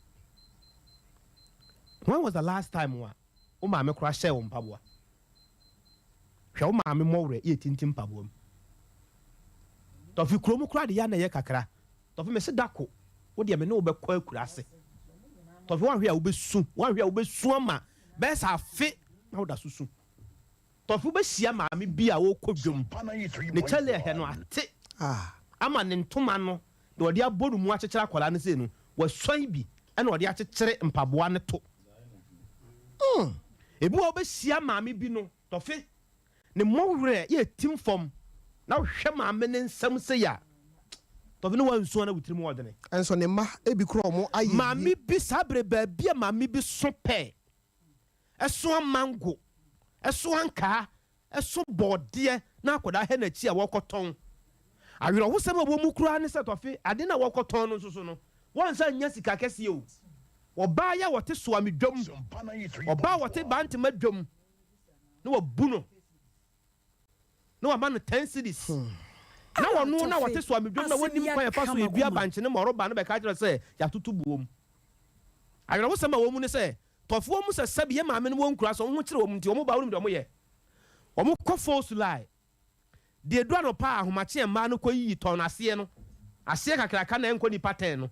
S5: When was the last time wo maame kora share wo mpaboa hwɛ wo maame mɔwre ye tintim mpaboa mu Tofi kromo kora de ya na ye kakra Tofi me se dako wo de me ne wo be kwa akura ase Tofi wan hwe a wo besu ama be sa afe na wo da susu Tofi be sia maame bi a wo kodwom ne chale he no ate ama ne ntoma no de odi aboru mu akyekyere akwala ne se no wasɔn bi ɛna odi akyekyere mpaboa ne to ebi wo be sia maame bi no Tofi ne mɔwre ye tim fam na hwɛ maame ne nsam se ya Tofi no wan nsuo na wutirim wɔdene
S1: enso ne ma ebi kro mo ayi
S5: maame bi sabre ba bia maame bi so pɛ ɛso mango ɛso anka ɛso bɔde na akoda he na chi a wɔkɔtɔn awero ho sɛm a wo mu kura ne sɛ Tofi ade na wɔkɔtɔn no so no wɔn sɛ nya sika kɛse o wɔba ya wɔte so amedwom wɔba wɔte bantema dwom na wɔbu no na wɔma no 10 cities na wɔno na wɔte so amedwom na wɔnim kwan fa so edua banche ne mɔroba no bɛka kyerɛ sɛ yatoto buom awero ho sɛm a wo mu ne sɛ Tofi wo mu sɛ sɛbi ye maame no wɔn kura so ho kyerɛ wo mu nti wo ba wo mu de wo yɛ wo kɔ false lie de do no pa ahomache ma no koyi ton ase no ase kakraka na enko ni pattern no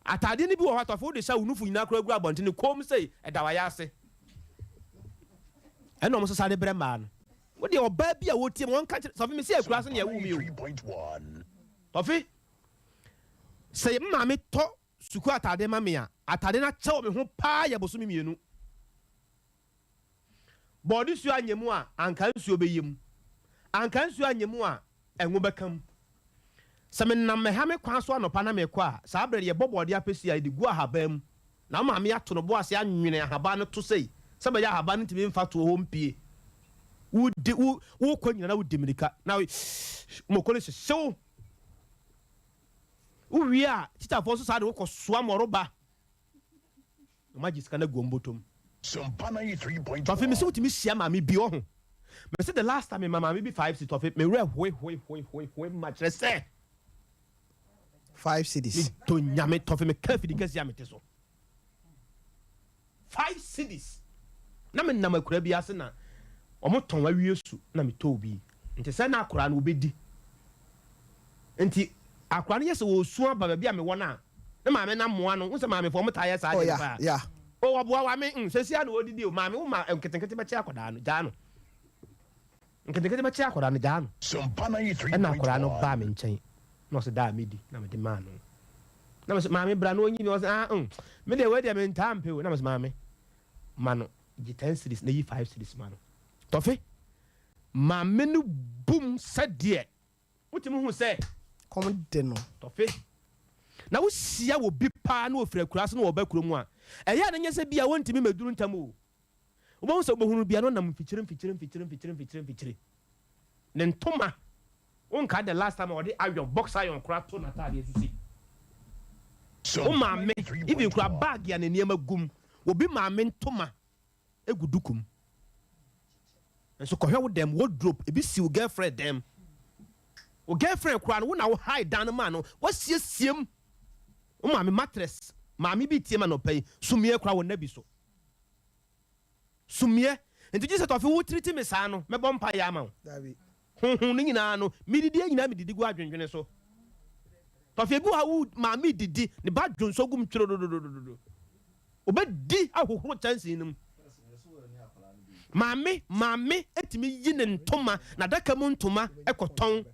S5: atade ni bi wo hatofo de sha unufu nyina kura gura bonte ni kom sei edawaya ase eno mo so sare bre ma no wo de oba bi a wotie mo nka so fi me se akura so ne awu mi o Tofi say mama to suku atade ma me a atade na che wo me ho pa ya boso mi mienu body su anyemu a anka nsuo beyem anka nsuo anyemu a enwo bekam same nam me ha me kwa so anopa na me kwa sa abre ye bobode apesi a de gu ahabam na ma me ato no bo ase anwene ahaba no to sei se be ya ahaba no timi mfa to ho mpie wo kwanyina na wo demirika na mo kole se so wo wi a tita fo so sa de wo kosoa moroba magic kana gombotom
S3: Sompa 93.1.
S5: Tofi me so timi sia ma me bi o ho me say the last time mama me be 5 cedis Tofi me re hoi much let's say
S1: 5 cedis
S5: to nyame Tofi me ka fidi kasi amete so 5 cedis na me na makura bi ase na omo ton wa wiesu na me to bi nti say na akura na obedi nti akura no yese wo su aba bi a me wona na ma me na moa no wo se ma me fo mo taye sa
S1: de pa yeah
S5: o waboa wa me sesia na odidi o ma me wo ma nketenkete be chi akoda no ja no nketenkete be chi akoda no ja no
S3: Sompa 93.1.
S5: na akoda no ba me nchen no se da me di na me di ma no na me ma me bra no onyi me o se me de we de me ntampe o na me ma me ma no gi 10 cedis na yi 5 cedis ma no Tofi ma me no boom sadie wotimi hu se
S1: kom de no
S5: Tofi na wo sia wo bi pa na ofira kurase na wo ba kurom a eya na nyese bia wontimi meduru ntam o wo bo so bohunu bia no nam fikirim ne ntoma wonka the last time odi iron box iron kura to na tade susi o ma me ibi kura bag ya ne niam agum obi ma me ntoma egudukum enso ko hwe wo dem wardrobe ebi si wo girlfriend dem wo girlfriend kura no wo na wo hide down man no wo siesiem o ma me mattress ma me bi tie ma no pay sumie kura wo nabi so sumie enti je se Tofi wo treat me sa no me bompa ya ma
S1: dabi
S5: ni nyina no mididi nyina mididi gu adwendwene so Tofi egu ha wo ma me didi ne ba dwonso gum tworo obedi ahohoro chance nim mame etimi yi ne ntoma na daka mu ntoma ekoton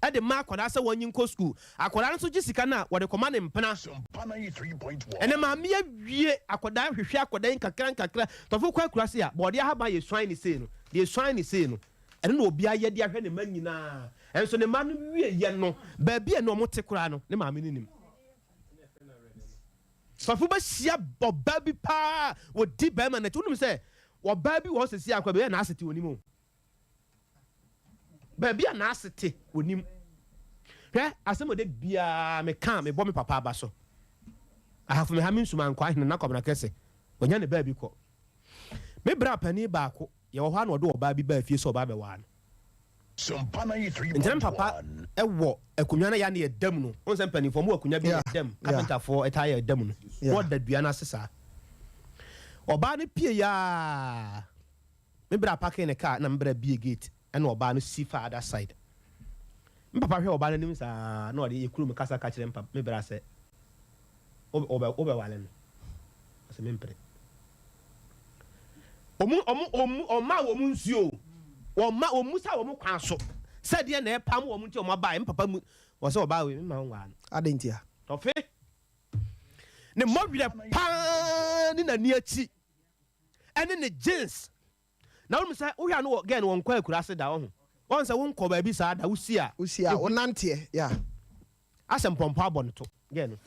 S5: ade ma akoda se wonyin ko school akoda nso gisika na wode koma ne mpena
S3: Sompa 93.1.
S5: ene mame awie akoda hwehwe akoda nkakra Tofi kwa kurase a bode ahaba ye swan ni sei no de swan ni sei no ene na obi aye de ahwe ne manyina enso ne ma no wie ye no ba bia no mo te kura no ne mame nim Tofi ba sia boba bi pa wo di ba ma na tunum se wo ba bi wo sesi akwa be na asete onimo ba bia na asete onim hwe asemo de bia me kan me bo me papa aba so ahafu me ha me nsuma nkwa hina na kobna kese wonya ne ba bi ko me bra pani ba ko ye wo ha na odo oba bi ba fie so oba be wa no
S3: Sompa 93.1.
S5: ntem papa e wo akunwa na ya na ye dam no on se pani fo mo akunwa bi ye dam carpenter for eta ye dam no wo da dua na sesa oba ne pie ya me bra parking ne car na me bra bie gate and oba no see for other side me papa hwe oba nim sa na ode ekuru me kasa ka kire me bra se oba wale no ase me mpre oma wo mu nsuo oma omu sa wo mu kwan so se de na epam wo mu nti o ma ba me papa mu wo se oba we me ma nwa no
S1: adentia
S5: Tofi ne mobile pa ni na ni achi ene ne jeans na wo say wo hwa no again won kwa akurase da wo ho won say won ko ba bi sa da wo sia
S1: wo nante ya
S5: asem pompo abon to again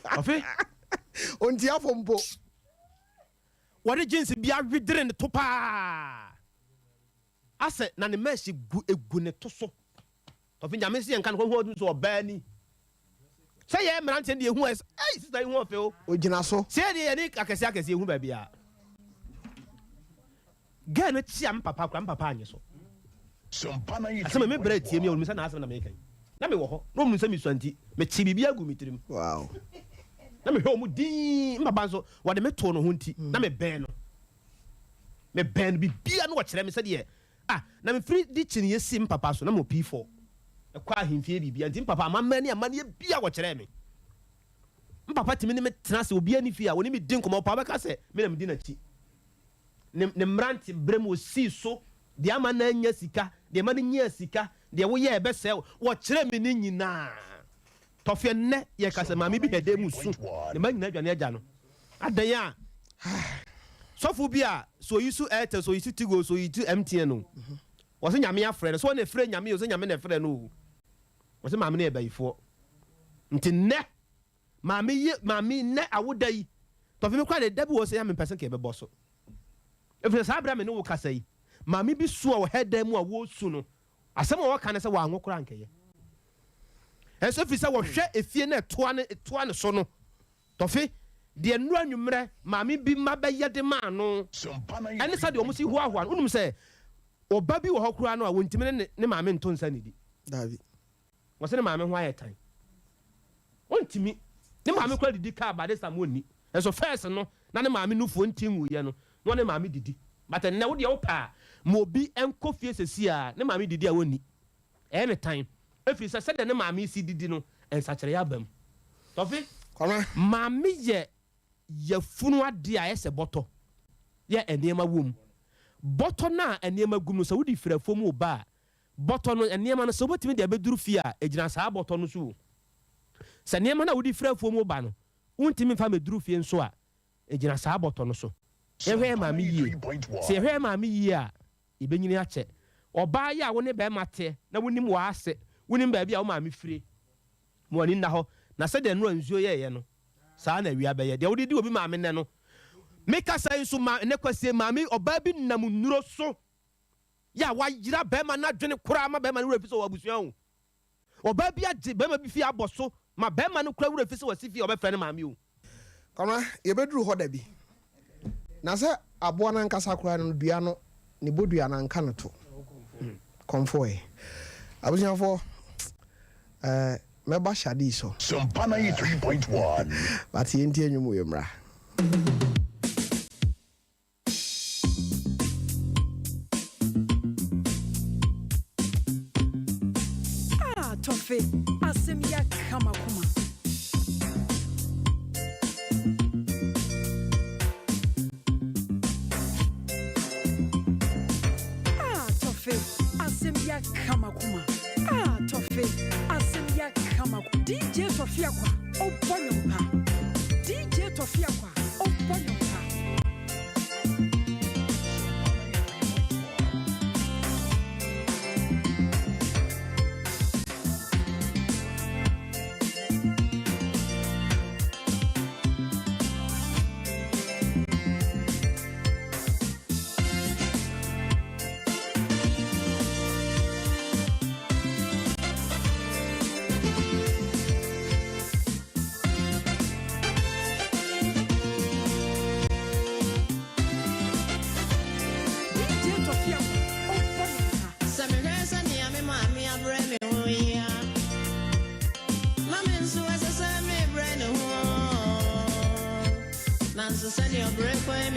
S5: Tofi
S1: onti afompo
S5: what jeans bi awedere ne to pa ase na ne mesh egu ne to so Tofi nyame se enka no ho so obani say ye mrante de ehu es sister ehu ofe o
S1: ogina so
S5: say de ye ni akese ehu ba bia ga no tia papa kwa papa anye so
S3: Sompa 93.1.
S5: asema me bra tie me o misa na asema na me kan na me wo ho no mu nsa mi swanti me chi bibia gu mitirim
S1: wow
S5: na me hwe mu din papa so wo de me to no ho nti na me ben no me ben bibia no wo kire me se de na me free di chini yesim papa so na mo P4 e kwa ahemfie bibia nti papa amamani amane bia wo kyerɛ me papa timi ne me tena se obi ani fi a woni me din komo papa ka se me na me din achi ne mranti brem wo si so de ama na anya sika de ma ne nya sika de wo ye be se wo kyerɛ me ni nyina Tofia ne ye ka se mama bi hede mu su ne ma nyina adwane agya no adan ya sofo bia so yisu Airtel so yisu Tigo so yisu MTN no wo se nyame afrɛ so na frɛ nyame wo se nyame na frɛ no wo se mama ne e bayifo nti ne mami ne awoda yi Tofia me kwa de dabi wo se ya me person ke be boso efre sa abra me no wo kasa yi mami bi su wo heda mu a wo su no asem wo ka ne se wa anwokora nkeye eso fi se wo hwe efie na etoa ne so no Tofia de enu anwumre mami bi mabaye de ma no ene sa de o musi hoahoa unum se oba bi wo hokura no a wontime ne mami nto nsa ne di
S1: davi
S5: wo se ne mami ho ayetan wontimi ne mami kura didi ka ba de samoni eso first no na ne mami nufu ntinwu ye no no ne mami didi but ne wo de wo pa mo obi enko fie sesi a ne mami didi a woni anytime efi se de ne mami si didi no ensa kire ya bam Tofia
S1: koma
S5: mami ye funu ade a ese boto ye enema wom boto na enema gum no so wodi firafom oba boto no enema no so botimi de abeduru fie a ejina saa boto no so se enema na wodi firafom oba no untimi fa meduru fie nso a ejina saa boto no so ehwe mami yie se ehwe mami yie a ibenyini ache oba ya wo ne be mate na wonim wa ase wonim ba bia wo mami fire mo ani na ho na se de no anzuo ye no saa na wi abeye de wodi di obi mami ne no meka sai so ma ne kwasie mami oba bi nam nuro so ya wa yira be ma na dwene kura ma be ma no refiso wa busua ho oba bi age be ma bi fi aboso ma be ma no kura wura refiso wa sifi oba frɛ ne mami o
S1: kama ye beduru ho da bi na se aboa na nkasa kura no dua no ne bodua na nka no to komfo abusiafo meba shadi so
S3: Sompa 3.1
S1: but ye ntie nwumu yemra
S9: Tofia asem ya kama kuma Tofia asem ya kama kuma Tofia asem ya kama kuma DJ Tofiakwa obonyompa DJ Tofiakwa obonyompa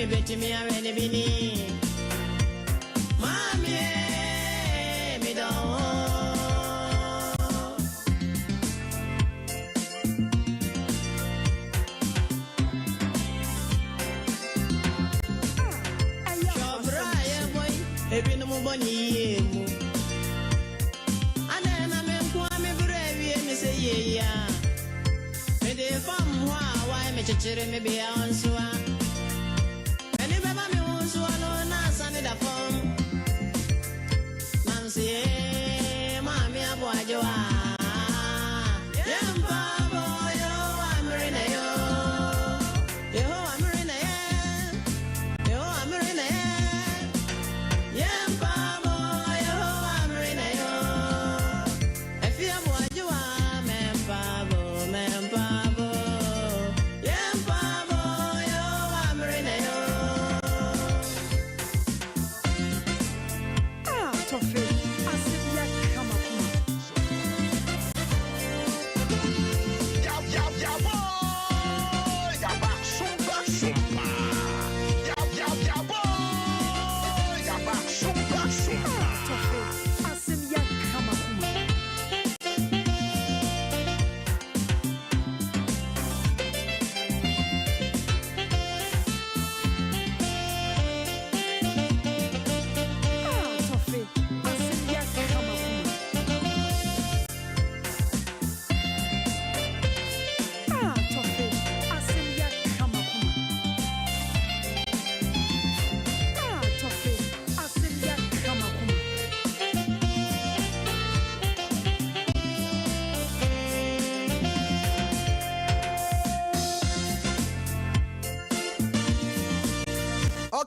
S12: Betty me already bini Mommy me do Shobraya boy ebi no mo boni mu Ana na me kwa me brevi me say ye ya Me de fam wa me chechere me be onsoa da phone Nancy mami aboajoa Yempa boyo amrina yo Yo amrina yo amrina Yempa boyo amrina yo Efi aboajoa mempa bo Yempa boyo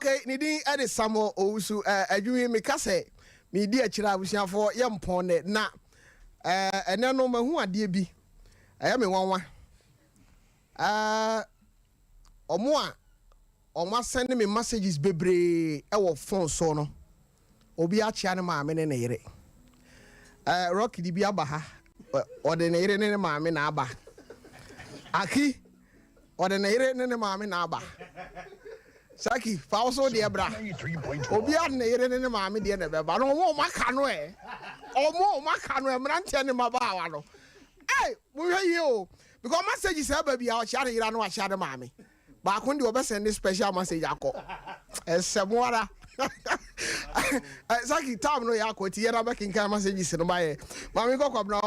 S1: Okay, nidi ede samo owusu adwumi me kase me di akira abusiafo ye mpone na ene no mahu ade bi aya me wanwa omo send me messages bebre e wo phone so no obi achia ne maame ne yere Rocky di bi aba ha ode ne yere ne maame na aba aki ode ne yere ne maame na aba Saki fa also de bra obi ade ne yere ne maame de ne beba no mo maka no omo maka no mrante ne maba awa no mo hwe yi o because message say ba bia o chia ne yere no a chia de maame ba ko ndi obe send special message akọ esemuara Saki time no ya ko ti yera ba kin kan message no ba ye maame ko kwab no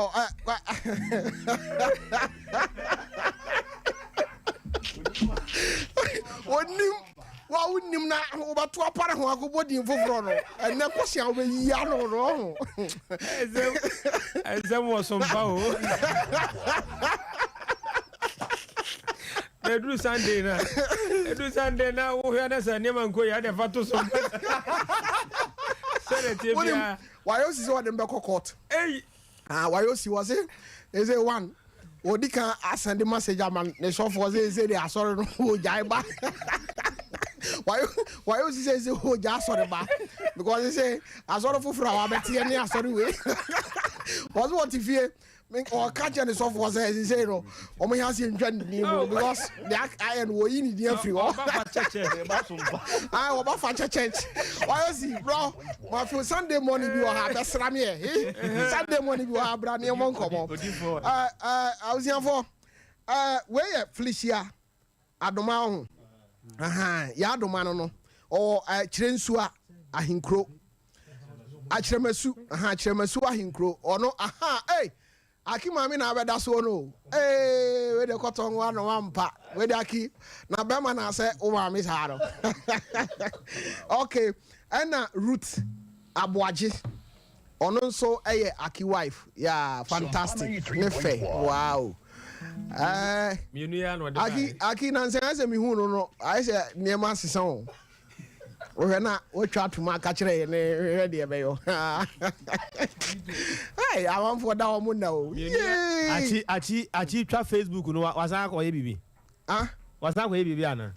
S1: wa unim na obatu apare ho akobodi foforo no ene kwose obeyi ano no
S6: ezem wo Sompa o Edu Sunday na wo hia na sa nema nko ya de fato Sompa sere tie bia
S1: why you see what them be court why you see was it is it one odika asend message man ne so for say they are sorry no jai ba why you say oh ja sorry ba because they say asoro fufura wa betie ne asori we was what if you or catch and so for say no o me has ntwa ni mo because the iron wo yi ni dia free o
S6: ba cheche ba Sompa
S1: o ba fa cheche why you see bro ma feel Sunday morning bi o ha be sra me Sunday morning bi o ha bra ne mo nkomo I was here for where Felicia adoma ho ya adoma no o kirensu a ahinkro akyeremasu akyeremasu ahinkro ono aki mami na abeda so no we de koton wa no wampa we de aki na bema na se o mami sa no okay na Ruth Aboaje ono nso eye aki wife yeah fantastic ne fe wow aki na nse mi hu no I say niema sesan o na o twa tuma ka kire ne we de be yo hey I want for that one now
S5: achi twa Facebook no wasan ko ye bibi wasan ko ye bibi ana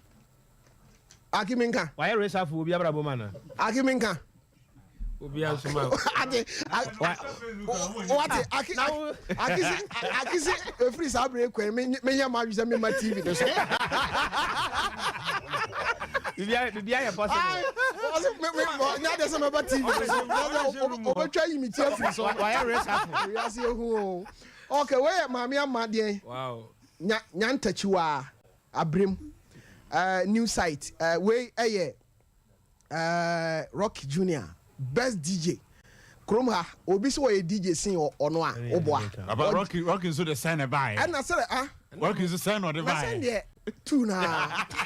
S1: aki minka
S5: why race afu obi abrabo mana
S1: aki minka
S6: obi ansuma
S1: what aki say free sabre ko me ya ma use me ma TV de so
S5: bibia ya possible
S1: me nya de so me ba TV o twa yi mi tie free so
S5: why race afu
S1: ya see hu okay we maami amade
S6: wow
S1: nya ntachiwa abrem new site we Rocky Junior best DJ Kromha obi so we DJ sin ono a oboa
S10: about Rocky so the sign e buy
S1: and na say
S10: Rocky so sign or the buy
S1: send there two na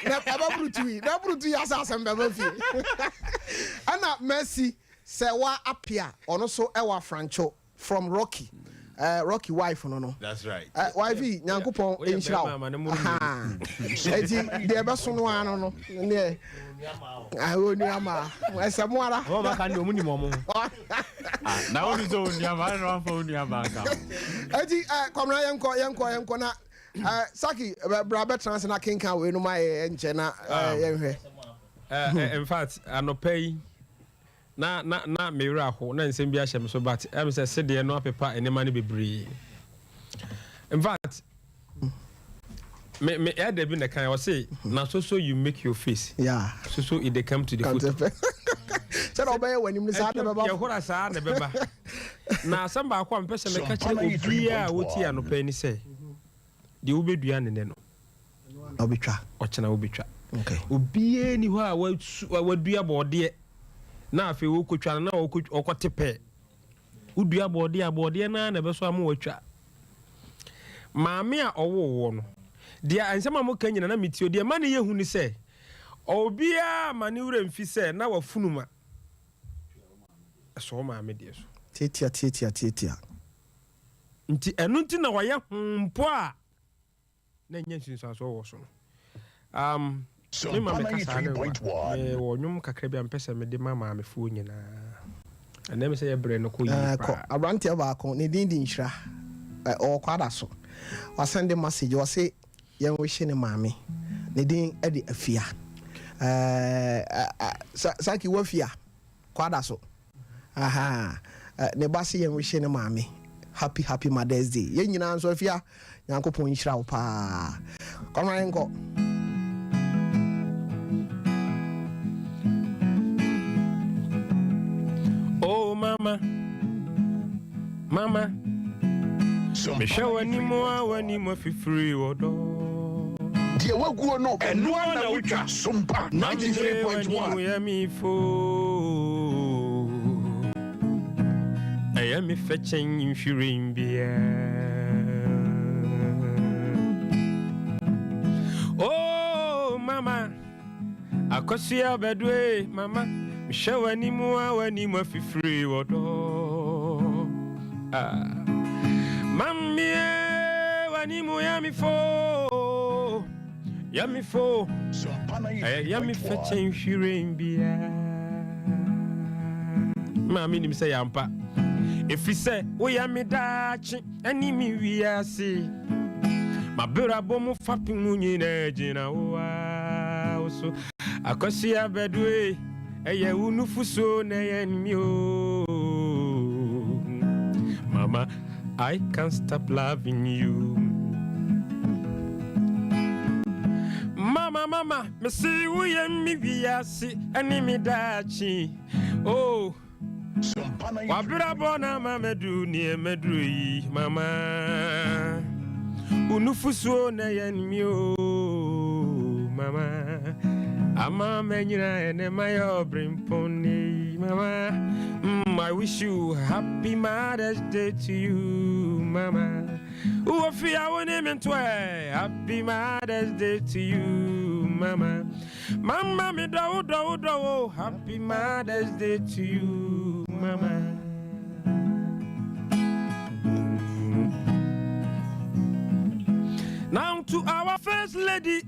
S1: na brutu ya sa asem be fi ana Mercy say wa apia ono so e wa Francho from Rocky Rocky wife no
S10: that's right
S1: wifey nyankopon enhira eti de be so no ano no ne oni ama esamuara
S5: o ba kan de omuni momo
S10: na oni zo oni ama no afa oni ama ka
S1: eti komra yenko na Saki bra betrans na kenka we no ma enche na yenhwe
S6: in fact anopay na mewura ho na nsem bi ahyem so but am say sede no apepa enema ne bebre in fact me ada bi na kan o say na so you make your face
S1: yeah
S6: so it they come to the foot
S1: say no be wanim ni sa da baba
S6: ya hora sa na beba na samba akwa mpese me ka kire obi a woti anopa ni say de ubedua ne no
S1: obetwa
S6: ochena obetwa
S1: okay
S6: obi ni ho a wadua bode na afi wo kotwa na okotepe udua bode na be so am watwa maame a owo no dia ansema mo kanyina na mitio dia mane yehu ni se obi a mane wura mfi se na wafunuma so maame dia so
S1: titia
S6: nti enu nti na waya mpo a na nya nsinso so wo so me ma me kasa ne wo nwum kakra bi ampese me de mama me fu nyina ana me say ye bre no ko yi pa
S1: abrante ba ko ne din din hira o kwada so wa send message o say ye wo hye ne maame ne din e de afia saki wo afia kwada so aha ne ba se ye wo hye ne maame happy Mother's Day ye nyina nso afia yankopon hira wo pa koma enko
S6: oh mama me show any more free odo
S3: die waguo no eno na wutwa Sompa 93.1
S6: ya mi fo ayami fetching insuring bia oh mama akosia bedwe mama me show any more free odo Mami wani mu yami fo yami fetching shirin bia Mami nim say yampa if he say o yami dachi ani mi wiase mabera bomu fapi mu nyina jina wa so akosi abedwe eye unufuso na yenmi o mama I can't stop loving you. Mama, me see we and me viasi and me dachi. Oh, wabira bona mama do near medui, mama. Unufuso na yen mio, mama. Ama menina and my obrim pony, mama. I wish you happy Mother's Day to you, mama. Who fear our name and happy Mother's Day to you, mama. Mama, me do, happy Mother's Day to you, mama. Now to our first lady,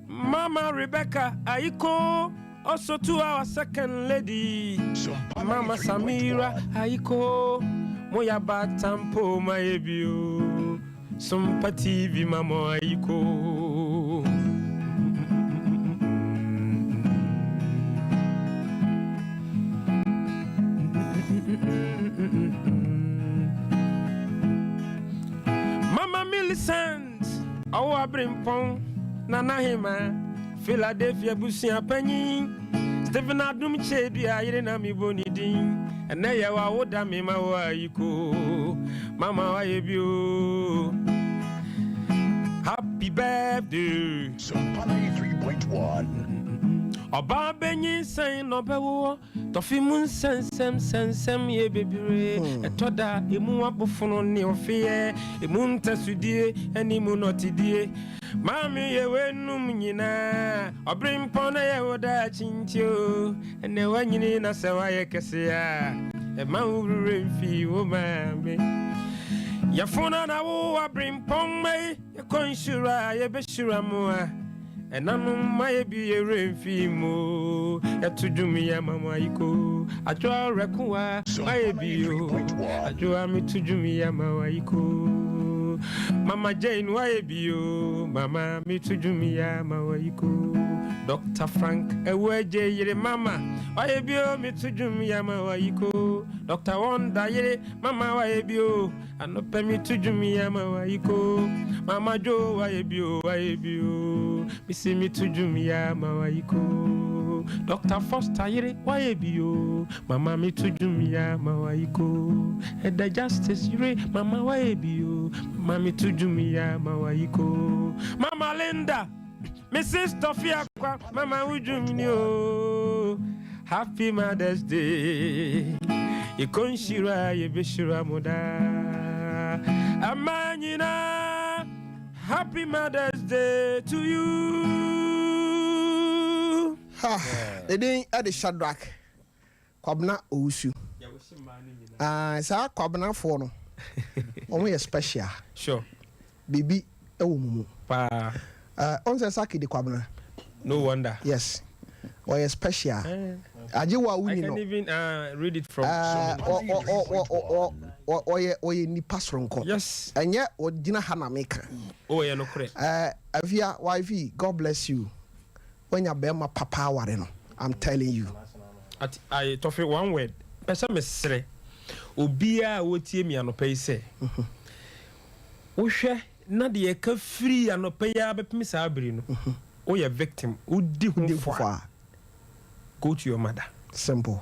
S6: Mama Rebecca Aiko. Also to our second lady, Mama Samira Aiko, Moya Batampo Maebio, Sompa TV Mama Aiko. Mama Millicent, our Brimpong, Nana Hima, Philadelphia Busia Penny. Stephen Adum Chedi ayire na mi bonidin ene ye wa woda mi ma wa yiko mama wa yebio happy birthday
S3: Sompa 93.1
S6: Oba benyin sen no bewo tofi mun sensem ye bebire etoda emu abofono ne ofie emu ntasudie ani mu notidie mami ye wenum nyina obrimpon na ye woda chinchio ene wanyini na sewa ye kesia e ma wurure mfi wo mami ya fona na wo obrimpon mai ye konshura ye beshura moa enanu maye bi ye remfi mo ya tujumi ya mama iko ajo rekuwa maye bi yo ajo ami tujumi ya mama iko Mama Jane Waibio, Mama Mitujumi Mawaiko, Dr. Frank Eweje Yere Mama, Waibio Mitujumi Mawaiko, Dr. Wanda Yere Mama Waibio, and no Pemitujumi Mawaiko, Mama Jo Waibio, Missy Mitujumi Mawaiko, Dr. Foster Yere Waibio, Mama Mitujumi Mawaiko, and the Justice Yere Mama Waibio. Mami tujumia mawaiko Mama Linda Mrs. Tofiakwa Mama ujumnio Happy Mother's Day Ikonshira yebeshira moda Amanyina Happy Mother's Day to you
S1: They didn't add the Shadrach Kwabna Ousu sa Kwabna Fono Only a special.
S6: Sure.
S1: Bibi Ewumu.
S6: Pa.
S1: On the Saki de Kwabna.
S6: No wonder.
S1: Yes. Or special. Ajiwa
S6: I
S1: uni
S6: can
S1: no.
S6: even read it from
S1: or ni pasronko.
S6: Yes.
S1: And yet or dina hana maker.
S6: Oh yeah, no correct.
S1: Avia YV, God bless you. When you bear my papa wareno, I'm telling you.
S6: I Tofi one word. Pesa mesre. Obia wotie mi anopai se. Wohwe na de ka free anopai ya bepemi sa abiri no. O ye victim, udi hu fa. Go to your mother.
S1: Simple.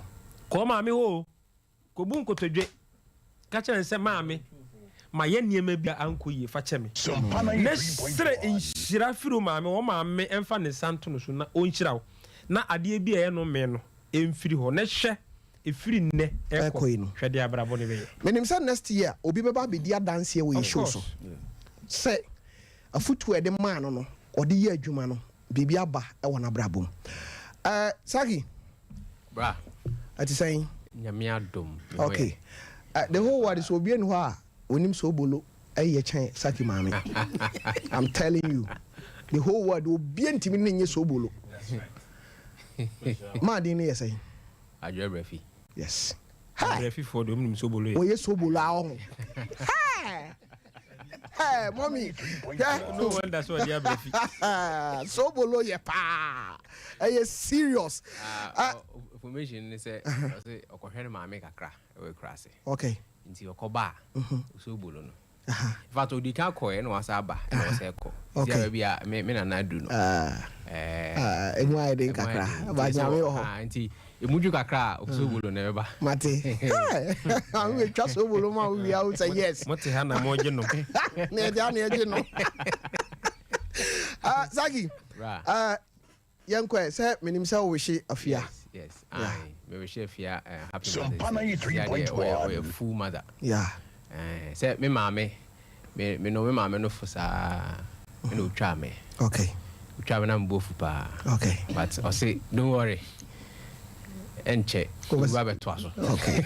S6: Ko maame ho. Ko bu nkotodwe. Ka kire nse maame. Ma ye niema bia anko yi fa kye me. Na sere inhira firu maame wo maame emfa ne santo no so na onhira wo. Na ade bia ye no me no emfiri ho. Na hwe efiri nne ekọ no. Hwe de abrabo ne be.
S1: Menim say next year obi beba be dia dance here we show so. Say afutu e de man no odi ye adwuma no bibi aba e wona brabom. Sagi.
S6: Bra.
S1: Ati saying
S6: Nyame adom.
S1: Okay. The whole world is obi enu ha onim so bolo eye chen Sagi mami. I'm telling you. The whole world obi ntimi ne nye so bolo. Ma din ne say.
S6: Ajrefi.
S1: Yes.
S6: Ajrefi for the onim so bolo.
S1: Oye so bolo a Hey, mommy. Yeah.
S6: No one that's what they have.
S1: So bolo ye pa. Are serious?
S13: Information is say okohwere maame kakra we krase.
S1: Okay.
S13: Nti okoba so bolo no. In fact odi kan koye no wasa aba na wasa ekọ. Ti bia me na na du no.
S1: Emu ai den kakra. Ba nyame ho.
S13: Nti emuju kakra so bolo na beba.
S1: Mate. I'm we trust so bolo ma we out say yes.
S6: Mate ha na mo je no.
S1: Na je no. Sagi. Yankwe say menim say we she afia.
S13: Yes. Me wish afia happy
S3: Sompa
S13: Mother's Day.
S3: 93.1.
S13: We a full mother.
S1: Yeah.
S13: Say me mama me no me mama no for sa me no twa me.
S1: Okay.
S13: Twa me na mbofu pa.
S1: Okay.
S13: But I say don't worry. Enche we ba beto so.
S1: Okay.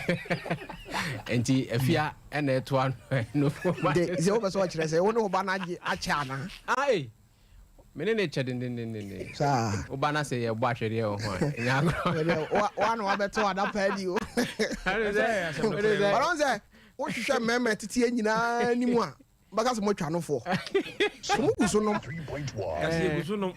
S13: Enti afia na eto an no.
S1: De se oba so kire say wonu oba na acha na.
S13: Ai. Me ne chede
S1: Sa.
S13: Oba na say ye bo ahwede e ho. Nya agro.
S1: One obeto ada padi o. Baron say wo hwehwe meme tete anyina ni mu a baka so mo twa no fo. So mo guso no
S3: 3.1.
S6: Kasi guso no.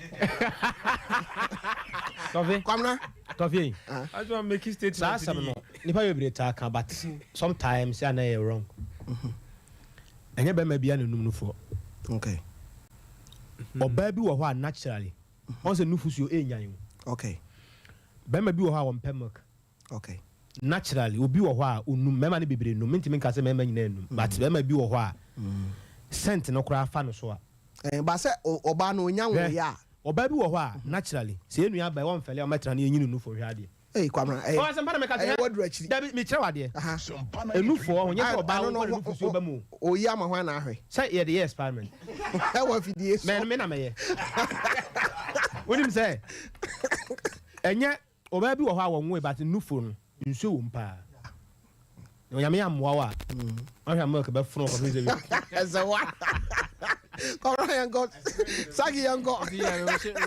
S5: Tofi.
S1: Kwamna.
S5: Tofi.
S6: I just make it state.
S5: Sa asem no. Nipa we bre ta kan but sometimes ya na you wrong. Enye be ma bia nanum no fo.
S1: Okay.
S5: Oba bi wo ho a naturally. On se nufusu enyan.
S1: Okay.
S5: Be ma bi wo ho a won milk.
S1: Okay.
S5: Naturally obi wo ho a onum mema ne bebre num ntimi nka se mema nyina num but be ma bi wo ho a scent no kra fa no so a
S1: ba se oba no nya wo ya
S5: oba bi wo ho a naturally se enu aba won fele o metra na enyinu nu fo hwe ade
S1: kwamna
S5: o se mpa me ka se
S1: wodru achi
S5: da mi kire wade enu fo ho nya oba no nu fusu oba mu
S1: o ya ma ho na ahwe
S5: say ye the experiment
S1: e wa fidie so
S5: me na me ye wonim say enye oba bi wo ho a won we but nu fo no nso wo mpa no ya me amwa wa ahwa milk be funu ko fize bi
S1: eza wa Kora yango Sagi yango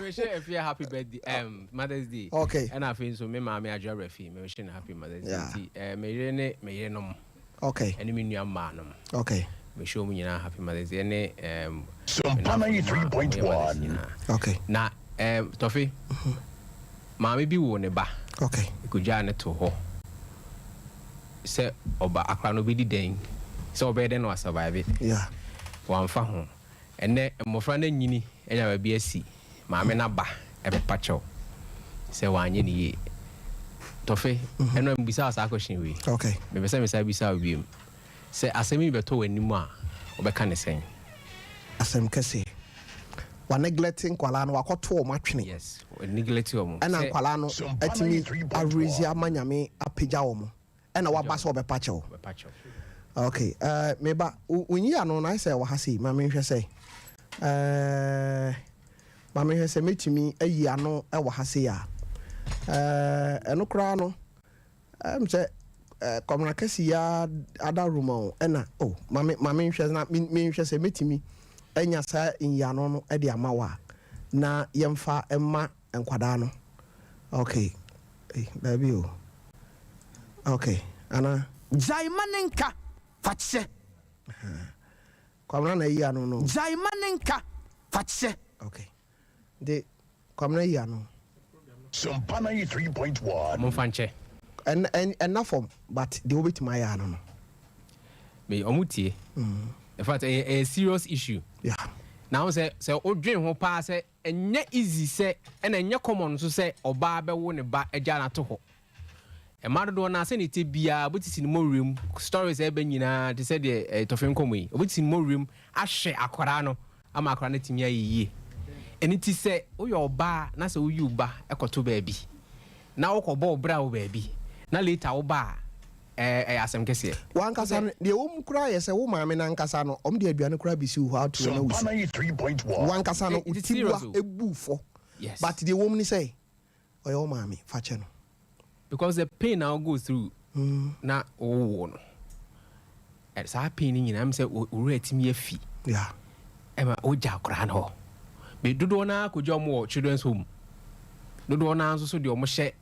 S13: we share if you happy birthday Mother's Day.
S1: Okay.
S13: And I feel so me mama ajo refi me wish you happy Mother's Day. Me yere nom.
S1: Okay.
S13: And me nua ma nom.
S1: Okay.
S13: Me show me nyina happy Mother's Day ne
S3: Sompa 93.1.
S1: Okay.
S13: Na Tofi. Mama bi wo ne ba.
S1: Okay.
S13: Ikuja ne to ho. Se oba akra no bi di den. Se oba den no survive it.
S1: Yeah.
S13: Wamfa ho. Ene mmofra na nyini enya ba bi asi. Maame na ba e be pacho. Se wanye ni ye. Tofe eno mbisa asa question we.
S1: Okay.
S13: Me be se bisa obiem. Se asemi be to wanimu a obeka ne sen.
S1: Asem kese. Wa neglecting kwala no wakoto o matwene.
S13: Yes, we neglect o mo.
S1: Ena kwala no atimi arezi amanyame apagya wo mo. Ena waba so obepacho. Okay. Meba unyi ano na say wa hasi ma me hwe say. Ma me hwe say metimi ayi ano e wa hasi ya. Eno kra no say communication ya ada room ena ma me hwe na me hwe say metimi enya sa inyi ano no e de amawa na yemfa emma nkwadaa no okay baby o okay ana
S3: Jaimanenka fatse
S1: kwamna na yi ano no
S3: Jaimanenka fatse
S1: okay de kwamna yi ano
S3: Sompa 93.1
S13: mo fanche
S1: and na form but the obit my ano no
S13: me omutie in fact a serious issue
S1: yeah
S13: now say odwen ho pa say enye easy say and enye common so say oba be wo ne ba agya na to ho e ma do na say ne te bia botisi ne mowrem stories e ba nyina te say de Tofi nkomo yi botisi ne mowrem ahwe akora no ama akora na timi ayeye eni ti say oyo oba na say oyu ba ekoto ba bi na wo ko bo bra wo ba bi na later wo ba asem kese
S1: wan kasa no de wo mkura ye se wo maame na nkasa no om de aduane kura bisi wo how to na wusi
S3: 93.1
S1: wan kasa no utibua ebufo
S13: yes
S1: but de wo mni say oyo maame fa che no
S13: because the pain now go through na oh no it's a pain nyina am say o retimi afi
S1: yeah
S13: ema oja kura no be dodo na kojo mo children's home dodo na nso so de o mo hye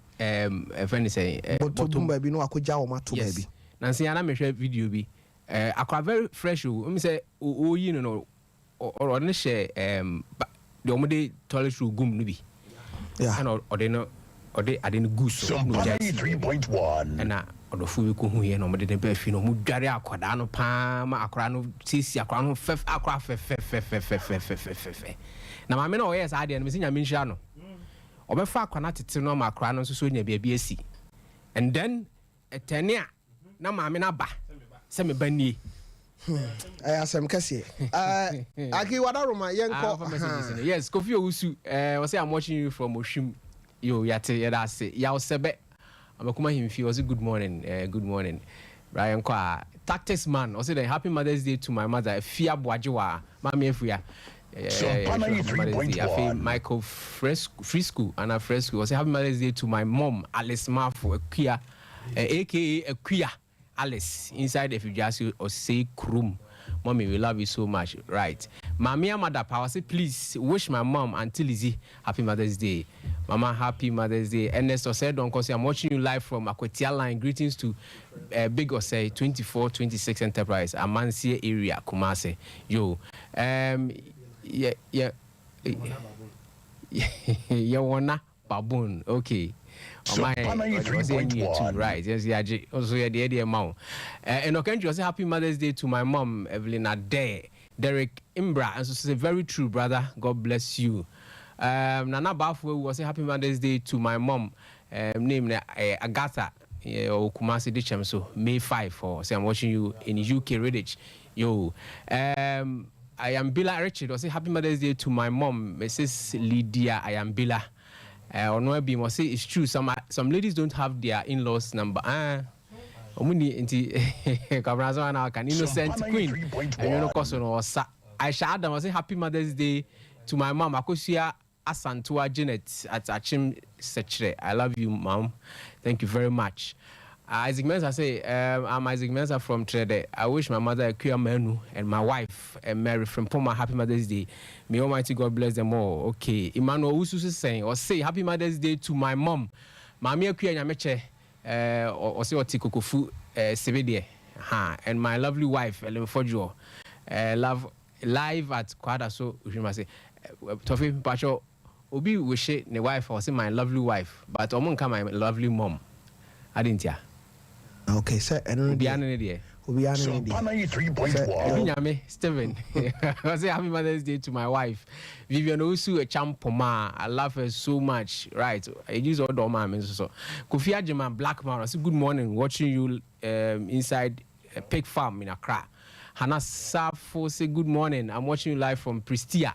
S13: friend say
S1: bottom baby no akoja o mato baby
S13: na nsi ana mehwe video bi akwa very fresh o me say o yi no or ne hye de o mo de toilet room gum no bi
S1: yeah
S13: and o de no ode ade no goose no
S3: 93.1
S13: na odofo bi ko hu ye no mo de ba fi no mo dware akoda no pa ma akora no sisi akora no fef akora fef na ma me no yes ade no me sinya me nhia no obefa akwana tete no ma akora no so nya bia esi and then etenia na ma me na ba se me ba nie
S1: asem kase aki wadaroma yenko
S13: yes Kofi Owusu we say I'm watching you from Oshim yo yate yada say ya osebe amakuma himfi was good morning Brian kwa tactics man also the happy Mother's Day to my mother Fia Boajiwa mami efuya Michael Frisco and Fresco was happy Mother's Day to my mom Alice Mafo Akia aka Akia Alice inside the Fujasi or say Krum. Mommy, we love you so much. Right. Mami Amada Power say please wish my mom Auntie Lizzie happy Mother's Day. Mama, happy Mother's Day. Ernest Osei Donkosi, I'm watching you live from Akwetia Line. Greetings to Big Osei 2426 Enterprise, Amansie area, Kumase. Yo. Yeah. Yawana Baboon. Okay. Right. Yes, yeah. Also, yeah, the amount. And okay, you say happy Mother's Day to my mom, Evelyn Ade, Derek Imbra, and so say very true, brother. God bless you. Nana Bafwe was say happy Mother's Day to my mom, named Agatha. Or Kumasi Dichem, so May 5 for say I'm watching you in UK Redditch. Yo. I am Billa Richard. Was say happy Mother's Day to my mom, Mrs. Lydia. I am Billa. Or no be must say it's true. Some ladies don't have their in-laws number. Omuni inti kabrazo na kan innocent queen. And you know koso no sa. Aisha Adam was say happy Mother's Day to my mom. Akosia Asantua Janet at Achim Sechere. I love you, mom. Thank you very much. Isaac Mensa say, I'm Isaac Mensa from Trede. I wish my mother Akuya Menu and my wife Mary from Poma happy Mother's Day. May Almighty God bless them all. Okay. Emmanuel Usu is saying, or say happy Mother's Day to my mom. Mami Akuya Nyameche, or say what Tikokufu Sevede. And my lovely wife, Ellen Fojo. Love live at Quada. So we must say, Tofi Pacho, Obi wish the wife or say my lovely wife, but Omonka my lovely mom. I didn't ya.
S1: Okay, sir. And
S3: Sompa 93.1
S13: Steven. I say happy Mother's Day to my wife, Vivian Osu, a champoma. I love her so much. Right. I use all the mom. So Kofi Ajima Black Man. I say good morning. Watching you inside a pig farm in Accra. Hannah Safo say good morning. I'm watching you live from Pristia.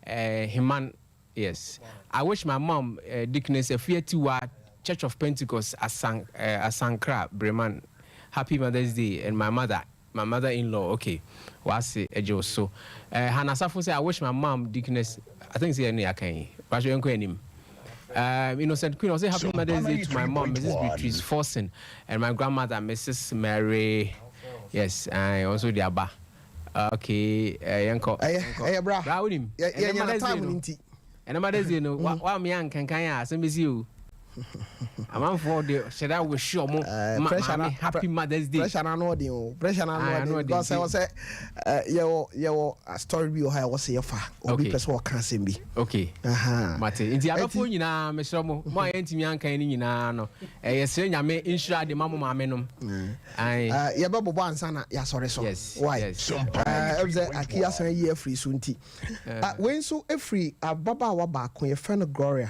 S13: Himan. Yes. I wish my mom, Dickness, a Fiatiwa Church of Pentecost, Asankra, Breman. Happy Mother's Day. And my mother-in-law, okay. Was it so? Hannah Safo say, I wish my mom, Dickness, I think say any akan. But you him. Innocent Queen, I say happy Mother's Day to my mom, Mrs. Beatrice Forsen, and my grandmother, Mrs. Mary. Yes, I also the Abba. Okay, Yanko.
S1: Hey, bra.
S13: Bra with him.
S1: Yeah, time.
S13: And Mother's Day, no, what me and can ask and you. I'm for the should I wish sure more happy Mother's Day.
S1: Pressure and audio. Pressure and audio. Because I was your story view how I was here for. Okay. What can be.
S13: Okay. Mate. In the other phone, you know, Miss Romo, my auntie and can you know. Yes, I may insure the mamma menum. Yeah, Babo Bansana. Yeah, sorry, so. Yes. Why? I can't a year free soon tea. When so a free, a Baba Wabak when your friend of Gloria.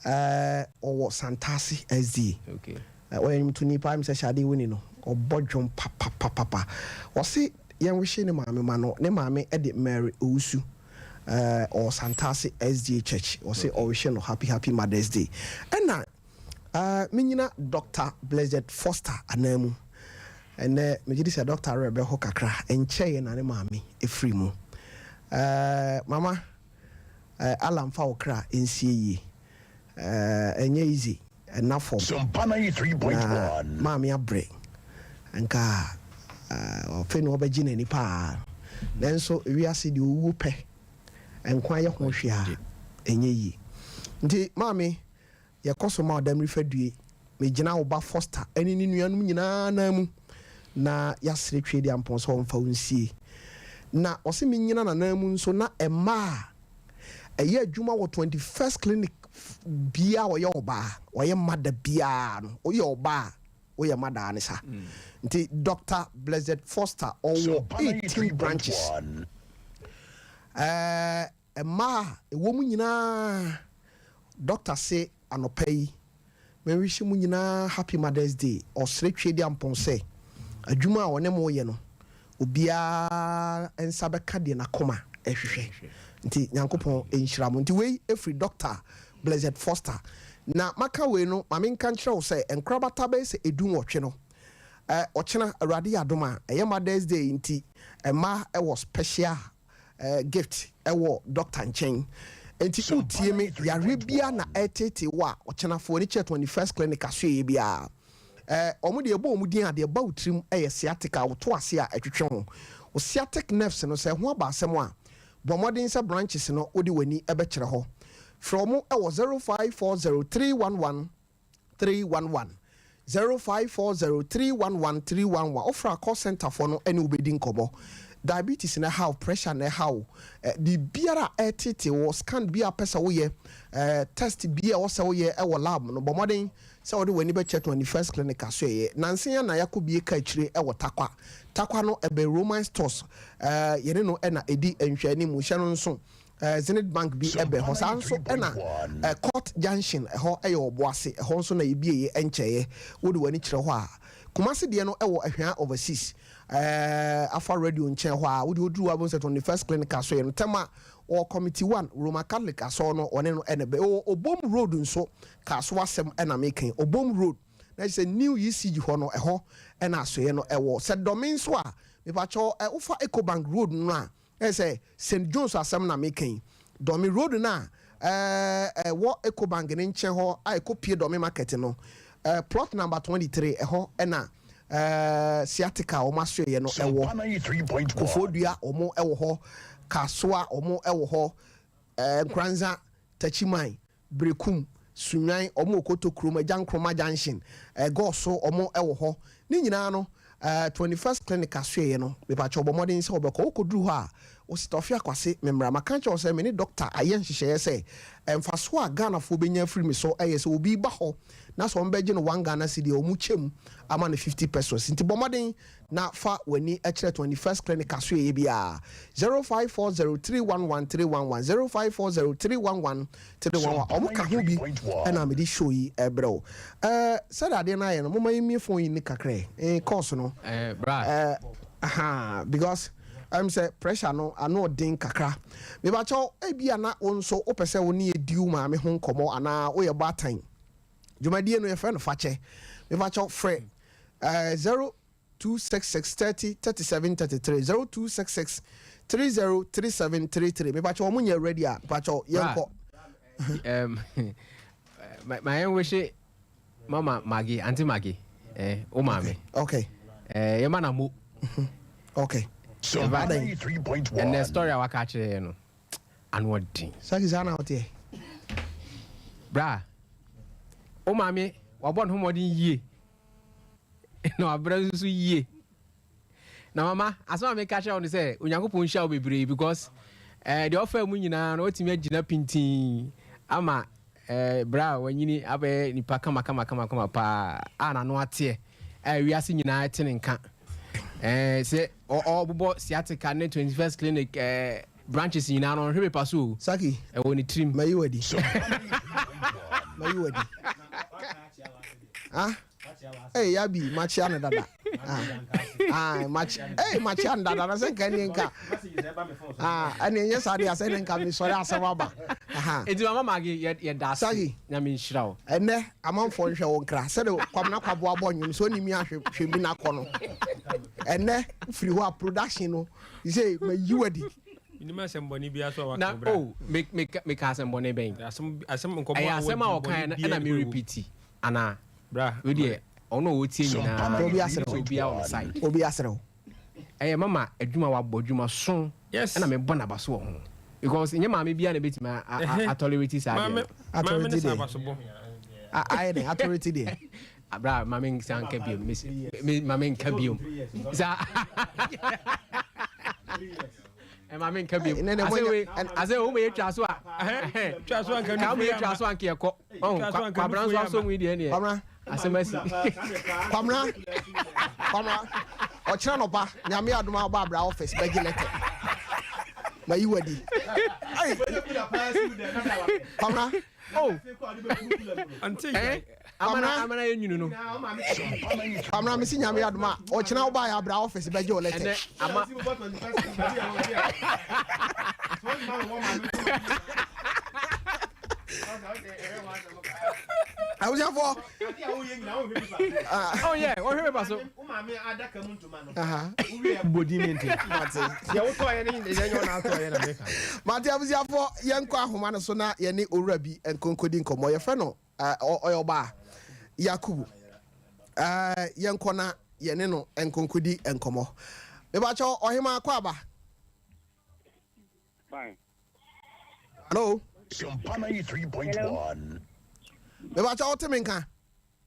S13: Or Santasi SD. Okay. When to Nipa, Mr. Shadi winning or Bodrum Papa. Or see, young wishing a mammy mano, ne mammy edit Mary Usu or Santasi SD Church, or say, or wishing happy Mother's Day. And now, Minina Dr. Blessed Foster Anemu. And me say Dr. Rebel Hokakra and Che and Mammy a free mo. Mama Alam Faukra in CE. Easy enough for
S3: Sompa 93.1.
S1: Mammy a break and car fin over gin any pa. Then so we are see the whoop and quiet Hoshia and ye. Mammy, your customer them referred to me General Ba Foster any new namu na yasri trade and pons home phone see. Na Osimina namun so na a ma a year Juma or 21st clinic. Bia or your bar, or your mother bia, or your bar, or your mother Anissa. Dr. Blessed Foster, or 18 branches. A woman, doctor say, and pay. May wish you happy Mother's Day, or straight trade and ponce. A Juma or Nemo Yeno, Ubia and Sabakadi and Akoma, Nti Yankopon enhiramu nti we every doctor Blessed Foster na maka we no mame nka nkyerɛw sɛ enkrabata bɛ sɛ edun wɔtwe no ɔkyena awurade adoma ɛyɛ Mother's Day nti ɛma ɛwɔ special gift ɛwɔ doctor nkyɛn nti utie me yare bia na ɛtete wa ɔkyena fo ni 21st clinic aso yɛ bia ɔmo de ɛbɔ ɔmo din ade ɛba utrim ɛyɛ sciatica woto ase a ɛtwetwe ho o sciatic nerves no sɛ ho aba asɛm a Bomodin sa branches no odi weni ebekere ho from ewo 0540311311 0540311311 offer call center for no any ubedi nkobo diabetes na how pressure na how the biara etete wo scan bia pesa wo ye test bia wo se wo ye ewo lab no bomodin se odi weni be check 21st clinic aso ye nansen na yakobie ka chire ewo takwa no ebe Roman stores yene no na edi enhwani mu hye no nso Zenith Bank bi ebe ho sanso na Court Junction ho eye oboase ho nso na ebie encheye wodi wani kire ho a Kumasi de no ewo ahwan overseas afa radio nchen ho a wodi oduru abon 21st clinic aso ye no tema or committee 1 Roman Catholic aso no one no enebe obom road nso ka so asem na making obom road na say new ECG ho no eho na aso ye no ewo se domin so a me pa cho ufa Ecobank road no a say St John's asem na making domin road na wo Ecobank ni nchen ho a ekopie domin market no plot number 23 eho na sciatica o maso ye no ewo Kofodua omo ewo ho Kaswa omo ewo ho Nkranza Tachiman Brekum Sunyan omo Koto Kroma Jankroma Junction Goso omo ewo ho ni nyina no 21st clinic aswe no me pa cho bomodin se obeko okoduru ho a o Tofiakwa se memra maka cho se me ni doctor ayen hihye se emfaso a Ghana fo benya free me so eye se obi ba ho na so mbeje no 1 Ghana cedi o mu chem ama no 50 pesos nti bomodin na fa wani e kire 21st clinic aswe ye bia 0540311311 0540311311 omo ka ho bi e na me di show yi ebro said ade na ye no mo mai mi phone yi ni kakre course no
S13: bra
S1: because I'm say pressure no ano den kakra me ba cho e bia na onso opese wo ne ediu ma me ho nkomo ana wo ye batan dwumadie no ye friend Fakye me ba cho free 0266303733 0266303733 me ba cho omunye ready a ba cho yenko
S13: my wish mama Maggie auntie Maggie o mama
S1: okay
S13: ye mana mo
S1: okay
S3: so 93.1
S13: and the story I catch you know anwadi
S1: Saki sana hote
S13: bra o mami wabon homodin yie na wabra nso yie na mama asoma me ka on say onyankopon hia obebre because the offer mu nyina na otimi agina pintin ama bra wanyini abe nipa kama pa ana no ate wiase nyina tene nka say obobo sciatica ne 21st clinic branches nyina no hwe paso
S1: Saki
S13: woni trim
S1: mayi wadi hey yabi machia na dada machia na dada na se kan nka ani nye sade ase nka mi sori asawa ba
S13: edi mama magi ye da
S1: Saki
S13: na mi nhyirawo
S1: ene amanfo nhwe wo nkra se de kwamna kwabo abonwum so ni mi ahwe bi na kono ene free wa production no you say mayi wadi
S6: Inima semboni bi aso
S13: na oh me ka semboni ben
S6: asem nkomo
S13: asem a okan na me repeat ana
S6: bra
S13: we dey ono wo tie nyina
S1: obi asere
S13: obi on side
S1: obi asere
S13: mama adwuma wa bodwuma so na me bona baso ho because nye mama bia na betima tolerate sa
S6: mama
S1: authority
S6: na
S1: dey
S6: baso bo
S1: authority dey
S13: abra mama nsan ka biom mama nka biom sa mama nka biom ase wo me twa so
S6: twa so anka
S13: ka me twa so anka yeko kwa branzo aso mu die ne asemasi
S1: kwamra ochira no ba nyame adoma ba bra office begilete mayi wadi kwamra
S13: anti amana yenyunu no
S1: kwamra misi nyame adoma ochira wo ba ya bra office begilete
S13: ama
S1: I was here for.
S13: Oh yeah, what hear so?
S1: Body maintain. Yeah, what toy any you na toy na make. Mate I was here for yanko ahoma no so na ye ni owura bi enkonkodi nkomo ye fe no oyoba Yakubu. Yanko na ye ne no enkonkodi enkomo. Me ba cho ohima akwa aba.
S4: Fine.
S3: Hello. Sompa 93.1.
S1: Me ba cha otemi nka.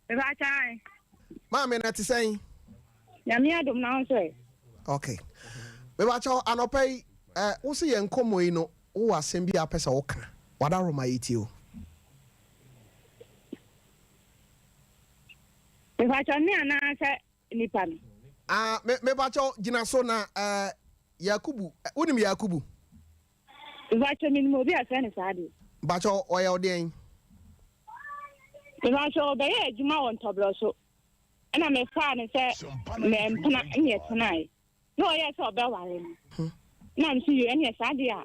S2: Me ba cha.
S1: Ma me na ti sen.
S2: Ya mi adom na so.
S1: Okay. Me ba cha anopai wo se ye nkomo yi no wo asem bi apesa wo ka. Wada roma yiti o.
S2: Me ba cha ni ana se nipa no.
S1: Me ba cha gina so na Yakubu. Wonim Yakubu.
S2: Me ba cha mi mo bi ase ne saade.
S1: Ba cha oya odien.
S2: Because I be a juma on tablo so. And I'm a fan and say, "Me mpana nye tonight." No, yes, or Bellwaren. Now I'm see you any idea.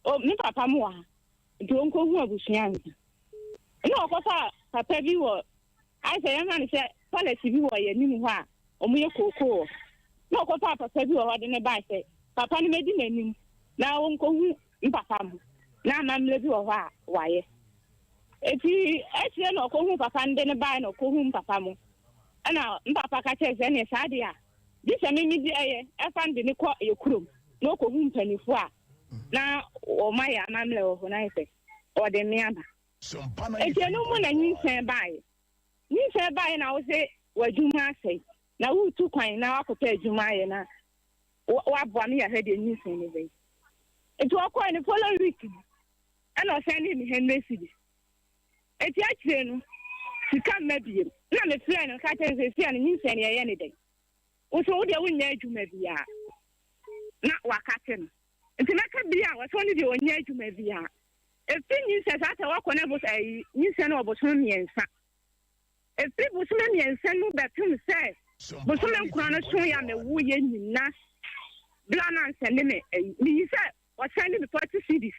S2: Oh, me papa mo. Don't go who abusian. No, papa bi wo. I say, man, say policy bi wo ye ni mu ha. Omo ye koko. No, papa bi wo wa de ne ba say. Papa ni medi nanim. Na won ko hu papa mo. Na mamle bi wo ha wa ye. Eti no ko hu papa nde ne bai no ko hu papa mo ana papa ka che ze ne saade a di se me di eye e fa nde ne ko ye kurom no ko hu mpanifo a na o ma ya mamle o ho na ife o de me aba eti no mu na nyinsen bai na wo se wadwuma asai na wo tu kwan na wakota adwuma ye na wa boa me ya he de nyinsen ne bai eti o ko ne follow week ana send me Henry eti akire no sika mabiem na me friend no ka tell say sia no nyinse ne ye ne dey wo so wo de wo nya adwuma bia na wakate no enti na ka bia wo so ne de wo nya adwuma bia efi nyinse sa ta wakọ na bo sai nyinse na oboso miensa efi bo so miensa no betum say bo so me nkura no so ya me wo ye nyina bla na nse ne me ni say wo send me 40 cedis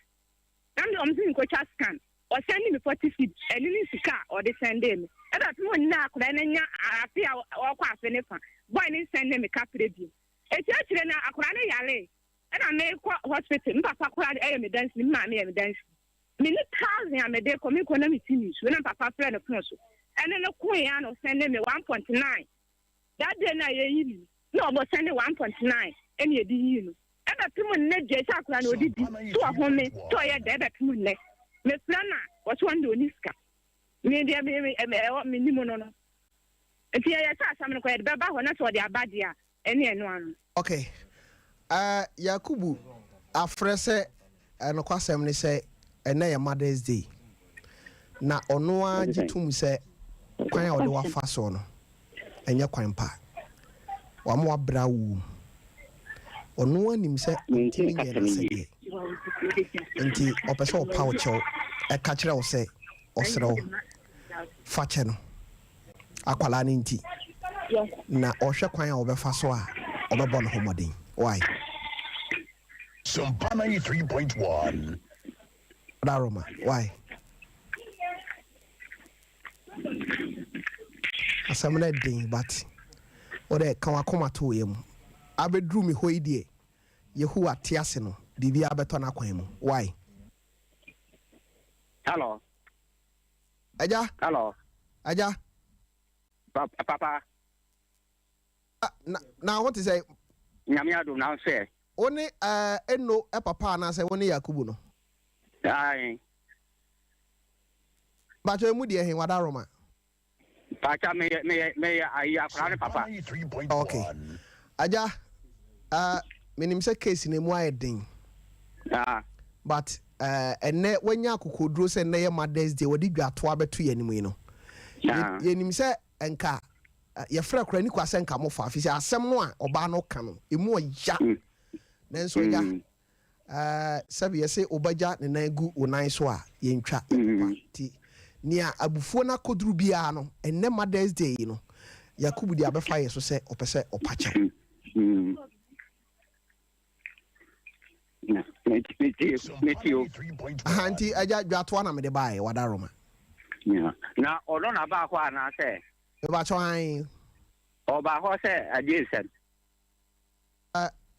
S2: na me omzi nko cha scan or send me 40 feet and in sika or the send them. And that's one knock when I appear or quite a fan. Boy, send them a capital. It's actually a crane yale. And I may hospital, Papa cried, I am a dancing, mammy, and dance. Many thousand I made a comic economy finish when Papa friend of Council. And then a queen or send them a 1.9. That day I no, but send 1.9 any year. And Deba Pimun ne Jesakran or did to a home to a Deba Pimun ne. Miss Lana was one do Niska. Maybe a minimum. If you are some quite Baba, when that's what they are bad, yeah, any one.
S1: Okay. Yakubu, Afrese, and Okwasem say, and now Mother's Day. Na Onoa Jitum say, Quine or the Wafason, and your quine pa. One more brow. Onoa him say, Tinting and say, Inti, Opeso Poucho, a catcher will say, Osro, Facheno, Aqualaninti. Na Osha Quine over Fasoa, over Bon Homodin. Why?
S3: Sompa 93.1.
S1: Daroma, why? Asam na din but ode kan akoma to yem. Abedru mi ho idie. Yehu atiase no, bibi abeto na kwan mu. Why?
S14: Hello.
S1: Aja?
S14: Hello.
S1: Aja?
S14: Papa.
S1: Now what is say?
S14: Nyame adu na say.
S1: Oni eno e papa na say woni Yakubu no.
S14: Aye.
S1: Ba cho emu de hin wada Roma.
S14: Pacha me ayi akra papa.
S1: Okay. Aja menim say case na mu ayedin. But ene wanya kokodro say na ye Mother's Day wodi dwato abeto yanimu yi no. Yenim say enka ye fra kra ni kwase nka mo fa afisi asem no a oba no ka no emu oya nanso ya sabi ye say obaja ne nan gu onan so a ye ntwa ti nia abufuo na kodru bia no enne Mother's Day no Yakubu di abefa ye so say opese opache Hanti aja dwato na me de bae wadaroma
S14: na odo na ba kwa na say
S1: ba cho an
S14: oba ho say adjacent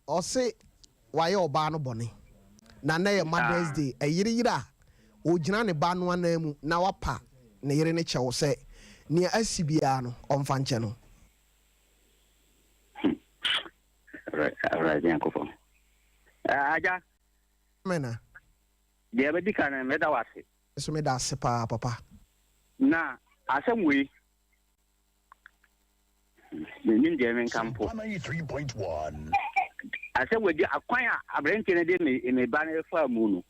S1: o say waye oba no bone na na ye Mother's Day ayiri yira o gina ne ba no anamu na wapa ne yire ne chewo say ne asibia no omfa nche no
S14: right yankofo aja
S1: mena
S14: de be dikana me da wase
S1: so me da sepa papa
S14: na asemwe nin de men campo
S3: 93.1
S14: asemwe di akwan a abrante ne de me ba na fa mu no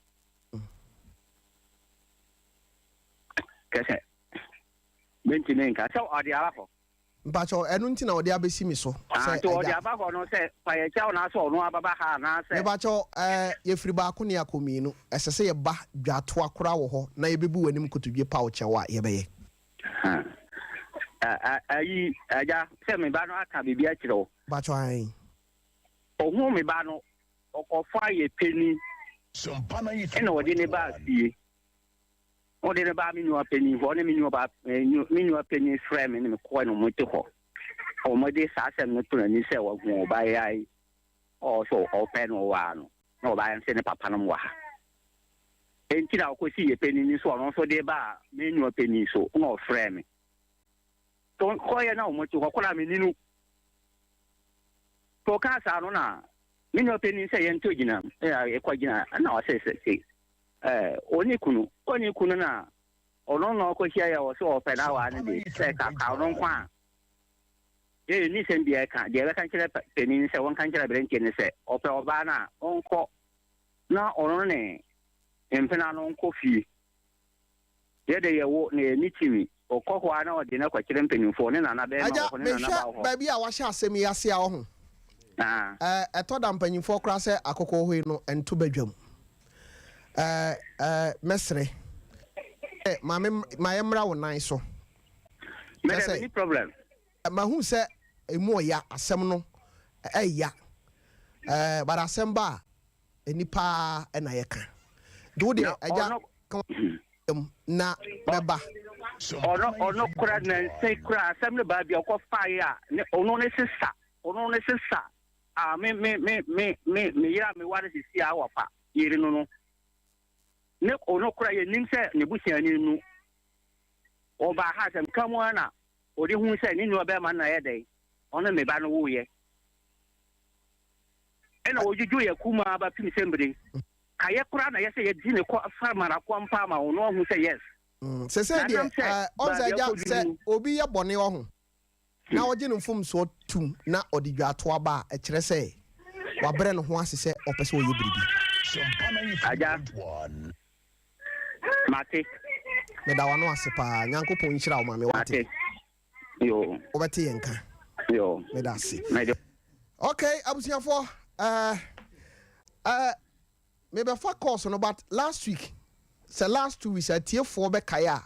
S14: kese benti ne nka so odi alafo
S1: mpacho enu nti na odi abesi mi so
S14: se to odi abafo no se paye cha na so no ababa ha na se
S1: mpacho ye firi ba ko ne akomi no esese ye ba dwato akora wo ho na ye bebu wanim kotodwe pa wo chewa ye beye
S14: ayi aja se me ba no aka bibia kiro
S1: mpacho an
S14: ohun me ba no okofa ye peni
S3: Sompa 93.1
S14: eno odi ne ba sie odi ne ba mi nwa peni ho ne mi nwa peni frame ne me ko no mo te ho o mo de sa asem no to ni se wo gun oba yai o so open o wa no na oba yan se ne papa no wa enti na ko si ye peni ni so no so de ba mi nwa peni so no frame to ko ye na o mo te ho ko na mi ninu to ka sa no na mi nwa peni se ye nto gina e kwa gina na o se oni kunu na ono no ko hia ya o so open na wa ne de se ka no kwa ni se mbia ka de ka kire peni se won kan kire brenke ne se ope oba na onko na ono ne empena no onko fi ye de ye wo ne ni timi okoko ana o de na kwa kire mpenimfo ne na na be ma ko ne na na ba ho
S1: ba bia wa hia asem ya se a ho etoda mpenimfo kra se akoko hoi no ento badwam mesre my emra wonan so
S14: any problem
S1: ma hu se emu ya asem no eya but asem ba enipa na yeka do de aja na beba
S14: ono kura na se kura asem ne ba bia ko fire ne ono ne sisa me ya me ware sisi a wafa yiri no ne ono kura ye nim se ne busiani nu oba ha sem kamwana odi hu se ni nu oba ma na ye dai ono me ba no wo ye ɛna ojuju yɛ kuma aba pim sembere kayɛ kora na yɛsɛ yɛdi ne kɔ farmara kwampa ma wo no ɔhu sɛ yes
S1: sɛ deɛ sɛ obi yɛ bɔne ɔho na ɔgye no mfom so tum na ɔde dwato aba a ɛkyerɛ sɛ wabrɛ no ho ase sɛ ɔpɛ sɛ ɔyɛ biribi
S14: agya mate
S1: meda wano ase paa nyankopɔn nhyira wo ma me wate
S14: yo
S1: wobɛte yɛ nka
S14: yo
S1: meda ase okay abusuafoɔ mebɛfa course no but last week last 2 weeks atiefoɔ bɛkae a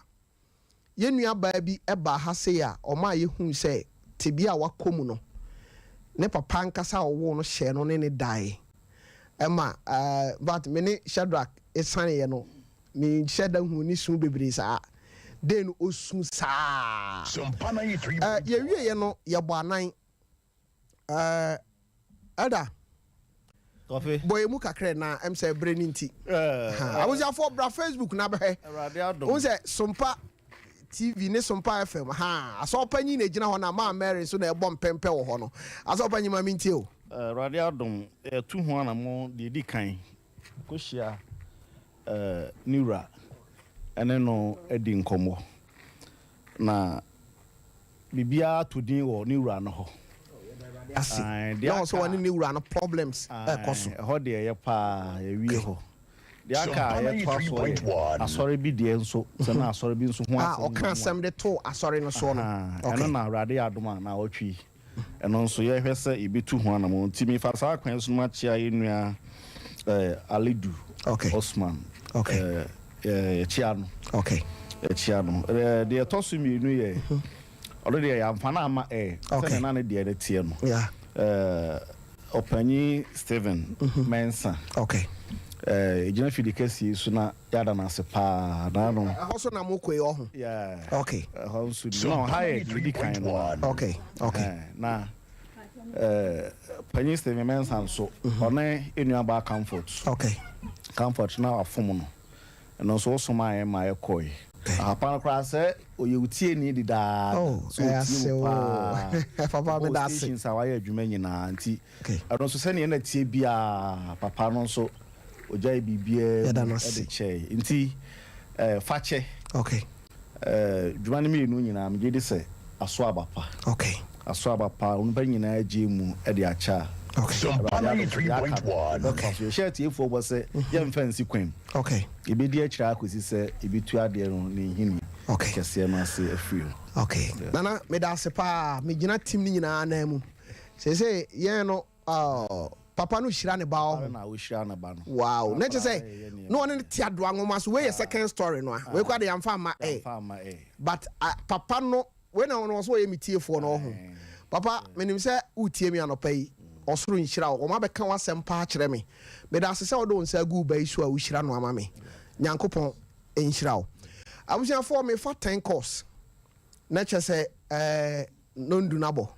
S1: yɛnnua baa bi ɛba ha sei a ɔma a yɛhu sɛ tebi a wakɔ mu no ne papa nkasa a ɔwo no hyɛ no ne dae ɛma but me Shadrach ɛsaneɛ no menhyɛ da hu ne su bebree saa de no ɔsu saa yɛwieɛ no yɛbɔ anan ɛda boy mu kakra na em say brand nti abusiafo bra Facebook na bɛhɛ wo sɛ Sompa TV ne Sompa FM aso panyi na gina hɔ na ma Mary so na ɛbɔ mpɛmpɛ wɔ hɔ no aso panyi ma minti o
S10: awurade adom tu ho na mo de di kan kohyia niwra ɛne no edi nkɔmmɔ na bibia to din wɔ niwra no hɔ
S1: asi na also one niwra no problems koso
S10: hɔ de yɛ pa yɛwie hɔ de aka yɛ to aso asɔre bi de nso sɛ na asɔre bi nso ho asɛm
S1: ɔka asɛm de to asɔre no so no
S10: ɛno na awurade adom na ɔtwi ɛno nso yɛhwɛ sɛ ebitu ho anam ntimi fa saa kwan so ma chia yɛnua Alidu Osman chia no chia no de to so mi nu yɛ already ya mfana ama sɛ na ne de tie no opanyi Steven Mensa ejina fidi kasi so na yada na se pa na no
S1: ahoso na mokwe ho
S10: ahoso no high di kan no na panyi Steven Mensa so one enu ba comfort na afom no no so so ma ekoi apana kwa se oyewutie ni dida
S1: so papa me da se
S10: sa wa adwuma nyina nti ado so se ne na tie bia papa no so ojai bibie e de che nti Fakye dwuma ne me nu nyina me de se aso abapa aso abapa onba nyina agye mu e de acha
S3: Sompa 93.1
S10: share tie fo bo se yem fancy kwem ibe di akira akosi se ibe tu ade no ne hini kese ma se afiri
S1: nana me da se pa me gina team ni nyina na mu se yen no papa no hira ne ba ho
S10: na wo hira na ba no
S1: wow na che say no one ti ado anwoma so we second story no we kwa de yamfa ma but papa no we na no so ye mitiefo no ho papa menim se utie mi anopa yi osoro nhira o ma beka wasem pa akere me da asese o do nsa gu ba isu a wo hira no ama me nyankopon enhira o abusia for me for 10 course na che se no ndu nabo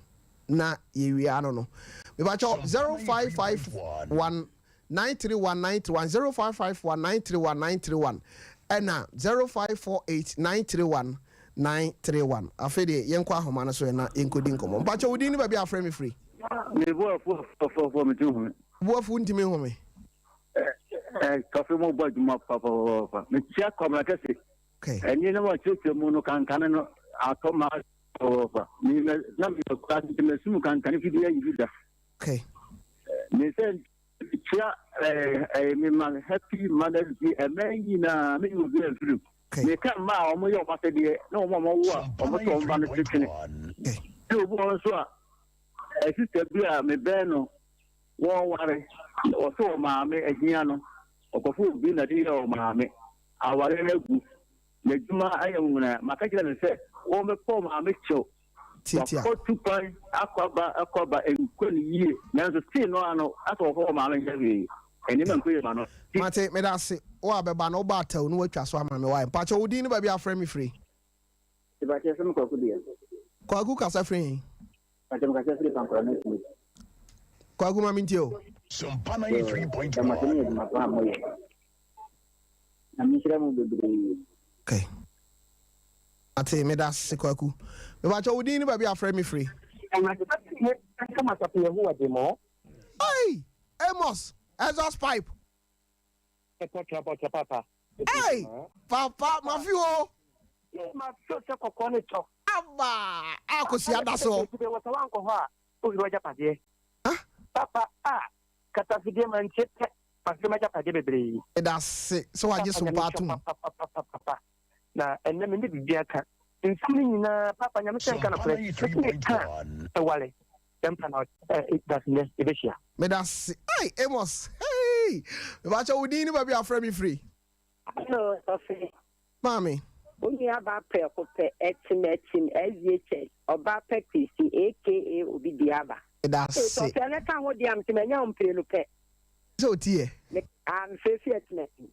S1: na yewi ano no me ba cho 0551 931 0551 and 0548 931 931 afede yenko ahoma no so na yenkodi nkomo ba cho wudi ni ba bia frame free
S14: me boa for me too
S1: boa fu ntimi ho me
S14: kafe mo ba juma papa me tia komra kase eni na wa chocho mu no kankana no atoma papa ni na me kwa me sumu kankana fi dia yida me say tia me man happy mother's day emeyi na me you be through me kan ma o mo yo ma se de na o mo wo o mo to mba no titini to bo so a sister bia me be no won ware o so ma me ehia no okofo bi na de o ma me aware na gu na juma ayamuna maka kira ne se wo me po ma me cho
S1: titia
S14: ko tupan akwaba enkoni yie na so ti no ano aso ko ma me nyawe eni man koye ma no
S1: mate me da se wo abeba no ba taw no watwa so ama me wa pa cho wudi ni ba bia frame free
S14: ti ba che se me ko ku dia
S1: ko agu kasa free
S14: ate me ka se free kan ko na ti
S1: ko agu ma mintio
S3: Sompa 93.1
S1: ate me da se ko agu me ba cho wudi ni ba bia frame free ai Amos, exhaust pipe.
S14: Papa.
S1: Hey, Papa, my view.
S14: My sister Coconito.
S1: Abba, I could see that so.
S14: There was a uncle who was Japan. Papa, Catafidem and Chip, Pasamaja Padabi.
S1: That's it. So I just want to.
S14: Now, and then maybe Jacka. In something, Papa, I'm saying, kind of place. A wally. It doesn't Evisha.
S1: Me that's it. Hey, Amos. Hey, watch out, Udini, baby, our friend me free.
S15: No, Sophie.
S1: Mommy.
S15: Only about prayer for estimating SHS or Bapec PC, aka Obidiaba.
S1: That's it.
S15: So, I can't hold the Amtimanian Pelupe.
S1: So, dear.
S15: I'm 50 estimating.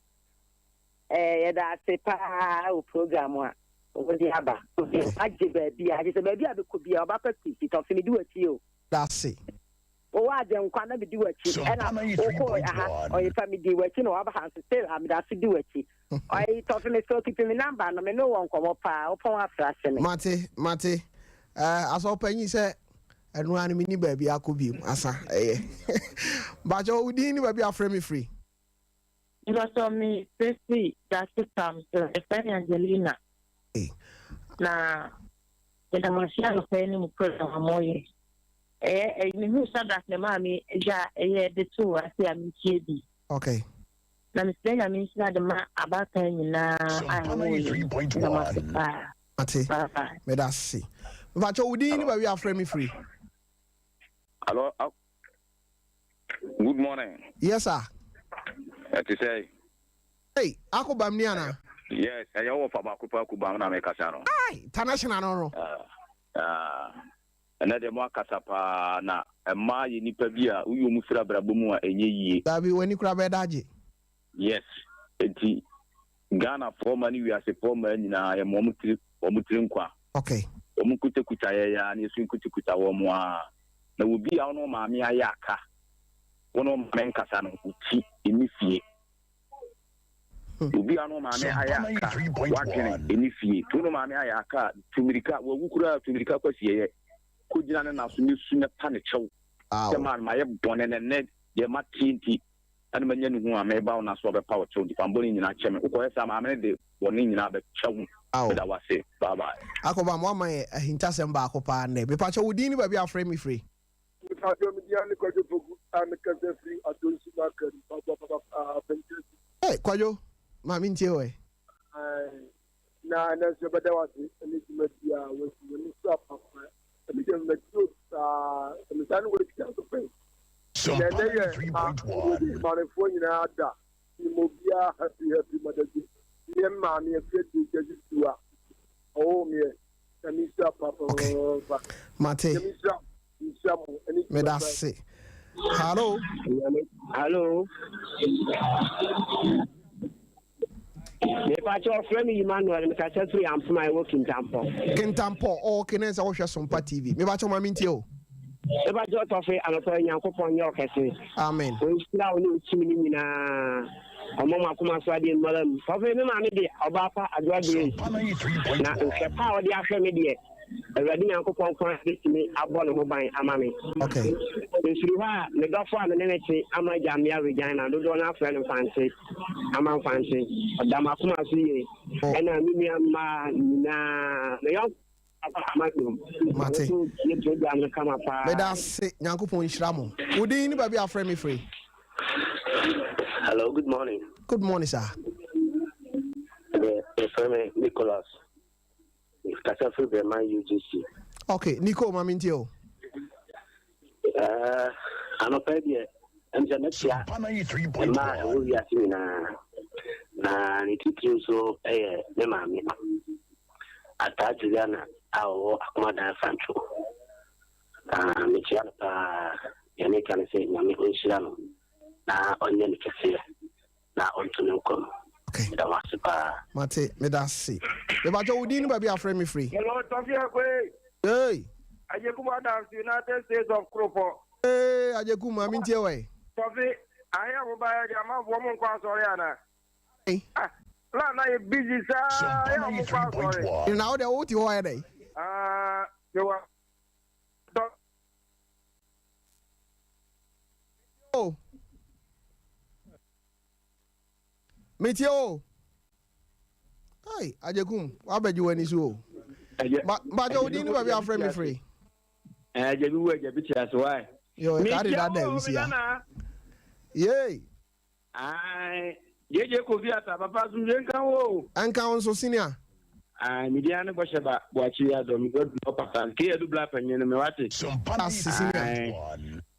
S15: That's a power program. Obidiaba. I give a beer. I just a baby could be a Bapec PC. Talk to me, do it to you.
S1: That's it.
S15: Oh, I don't want to do it. And I'm or if I'm doing it, you know, I have to tell him that to do it. I thought me so keep me number, and I no one come up upon a flash.
S1: Mate, as open you say, and one mini baby, I could be, asa, but you didn't baby, I frame me free.
S16: You know, so me, Tracy, that's the time, the friend Angelina. Now, the Martian of any program, more. Who said that the mammy, the two, I say, I'm kidding.
S1: Okay.
S15: na mistake I mean the man about na
S1: ate me da see but you within we are frame free.
S17: Hello. Good morning.
S1: Yes sir.
S17: To say
S1: hey akobam ni ana.
S17: Yes, I offer bakupa kubam na me kasa no.
S1: Ai, international no.
S17: And the more kasapa na ma ye nipa bi a uyo mu fira brabo mu a enye yie.
S1: Dabi wani kura be daje.
S17: Yes. Enti Ghana for money we are say for money na ye mo mutiri nkwa.
S1: Okay.
S17: Omu kuta ya na esu kuta wo mu a na obi a no ma me aya aka. Wono men kasa no uti emifie. Obi a no ma me aya aka. Wakene emifie. Tu no ma me aya aka tumirika wo wukura tumirika kwasi ye. Kujina na so ne su ne pa ne chew. Se man ma ye bone ne ye ma tinti. Ani manya nu hu a me ba na so be pa wo chew di pamboni nyina cheme. Uko yesa ma me de woni nyina be chew. Da wase. Bye bye.
S1: Akoba mo ma ye hinta sem ba akopa ne. Be pa chew wudi ni ba bia frame me free. Hey, kwajo. Ma mi ntie we.
S18: Na so bada wase ni timadia wo ni so apa. Me dem na so me san wo ti so pe.
S3: Sompa 3.1.
S18: Ma ne fo nyina ada. Ni mo bia happy madaji. Ni ma mi e fe di jeju tuwa. Oh me. Ni so apa.
S1: Mate. Me da se. Hello.
S14: Hello. Me pacho friend Emmanuel me ka say free am for my working tampo.
S1: Kintampo o kenen sa wo hwe Sompa TV. Me pacho ma mintie o.
S14: Me pacho Tofi anoto Nyankopon ye okese.
S1: Amen.
S14: O sira oni uchimi ni nyina. Omo makoma so ade malam. Tofi me ma me de oba fa adwa de. Na nke pa o de afre me de. Already Nyankopon kwa me abon mo ban amame.
S1: Okay.
S14: Nsiri wa me dofo a me ne nechi ama jamia regina do do na friend fancy. Ama fancy. Odama kuma so ye. Ena mi ma na me yo
S1: Mate. Me da se Nyankopon hira mo. Wudi ni ba bia frame me free.
S14: Hello, good morning.
S1: Good morning, sir.
S14: Frame Nicholas. Kasa free be man UGC.
S1: Okay, Nico ma mintie o.
S14: Anopa die enjanetia. Ma wo ya ti na ni titun so me ma mi. Ata Juliana awo akomada fancho. Me chia pa yani kan se nyame onshirano na onye ni kese na ontunu nkom.
S1: Okay.
S14: Da wasipa.
S1: Mate, me da se. Me ba jo wudi ni ba bia frame me free.
S18: Hello, Tofiakwa.
S1: Hey.
S18: Ajekuma dance United States of Kropo.
S1: Hey, Ajekuma mintie we.
S18: Tofi, aya mo ba ya ma bo mo kwa sori ana.
S1: Hey.
S18: La na e busy sa ya mo kwa sori.
S1: Now the what you are there.
S18: You are.
S1: Oh. Metie o. Hey, Ajekum, wabeji wani so. Ba jo odi ni ba bi afre me free.
S19: Jebi wo jebi tia so why.
S1: Yo, carry that there we see. Yay.
S19: Ai, jeje ko bi ata papa zum je nkan wo.
S1: Anka on so senior.
S19: Media ne bɔhyɛ ba boakyi ya do me go do papa ke edu bla panyin no me wate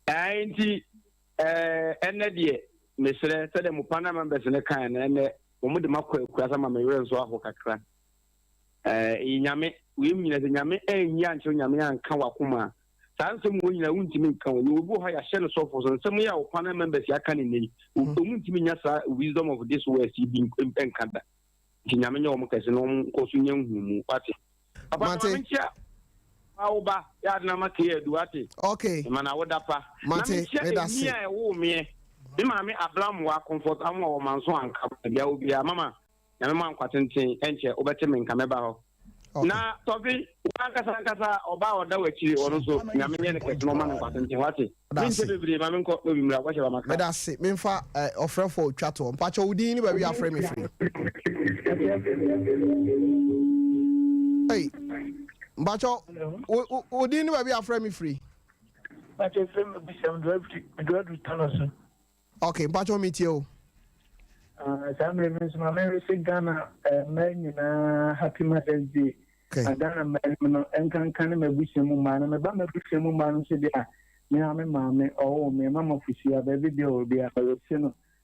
S19: nti enne de mesrɛ sɛ de mo pana members ne kan na enne mo de makɔ kurasa ma me were nso aho kakra nyame we nyina de nyame enyi anche nyame anka wakoma saa nsɛm wo nyina wuntimi nka wo ni obu ha ya hyɛ no sɔfo so nsɛm ya wo pana members ya ka ne nei wo muntimi nya saa wisdom of this world si bi nka da nyame nya wo kase no ko so nya nhumu wate papa mantia awoba ya na make edu wate
S1: okay
S19: mana woda pa
S1: mate
S19: me da se e wo me bi ma me ablam wa comfort am wo manso anka bia obi mama nyame man kwatenten enche obete me nka meba ho na tobi wankasa oba oda wachiri ono so nyame nye ne kase no man kwatenten wate nche bebiri ma me nko obi mra kwa she ba maka
S1: me da se me mfa ofrefo twato mpacho udi ni ba wi afre me free. Hey, Bacho, udi ni ba bi afre me free.
S20: Bacho frame be some drive return also.
S1: Okay, Bacho meet you.
S20: Some remains my Mary Ghana man happy Mother's Day. Okay. Ghana man and can me wish him man and about me wish him man said yeah. Me ame mama oh me mama official every day will be a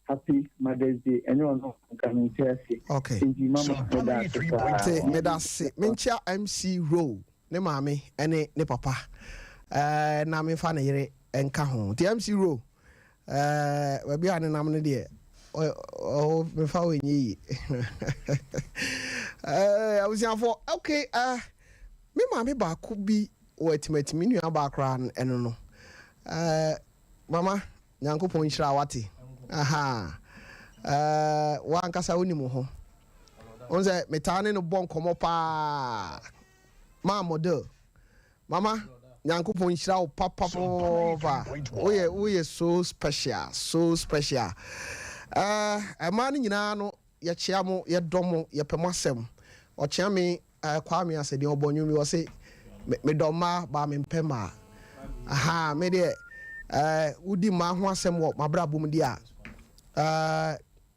S20: happy Mother's Day and you know coming to see.
S1: Okay. Me da se mencha MC Row ne mame ene ne papa na me fa na yere enka ho the MC Row we bia ne nam ne de oh me fa wenyi abusiafo okay me mame ba ko bi wetmatimi nua ba kra eno no mama nyankopon nhira wate aha wa ankasa wonimu ho onse metane no bon komo pa ma model mama nyankopon nhira wo papa oye so special man nyina no ye chia mo ye domo ye pemasem o chia me kwa me asede obonyu mi wo se me doma ba me mpema aha me de udi ma ho asem wo mabrabum di a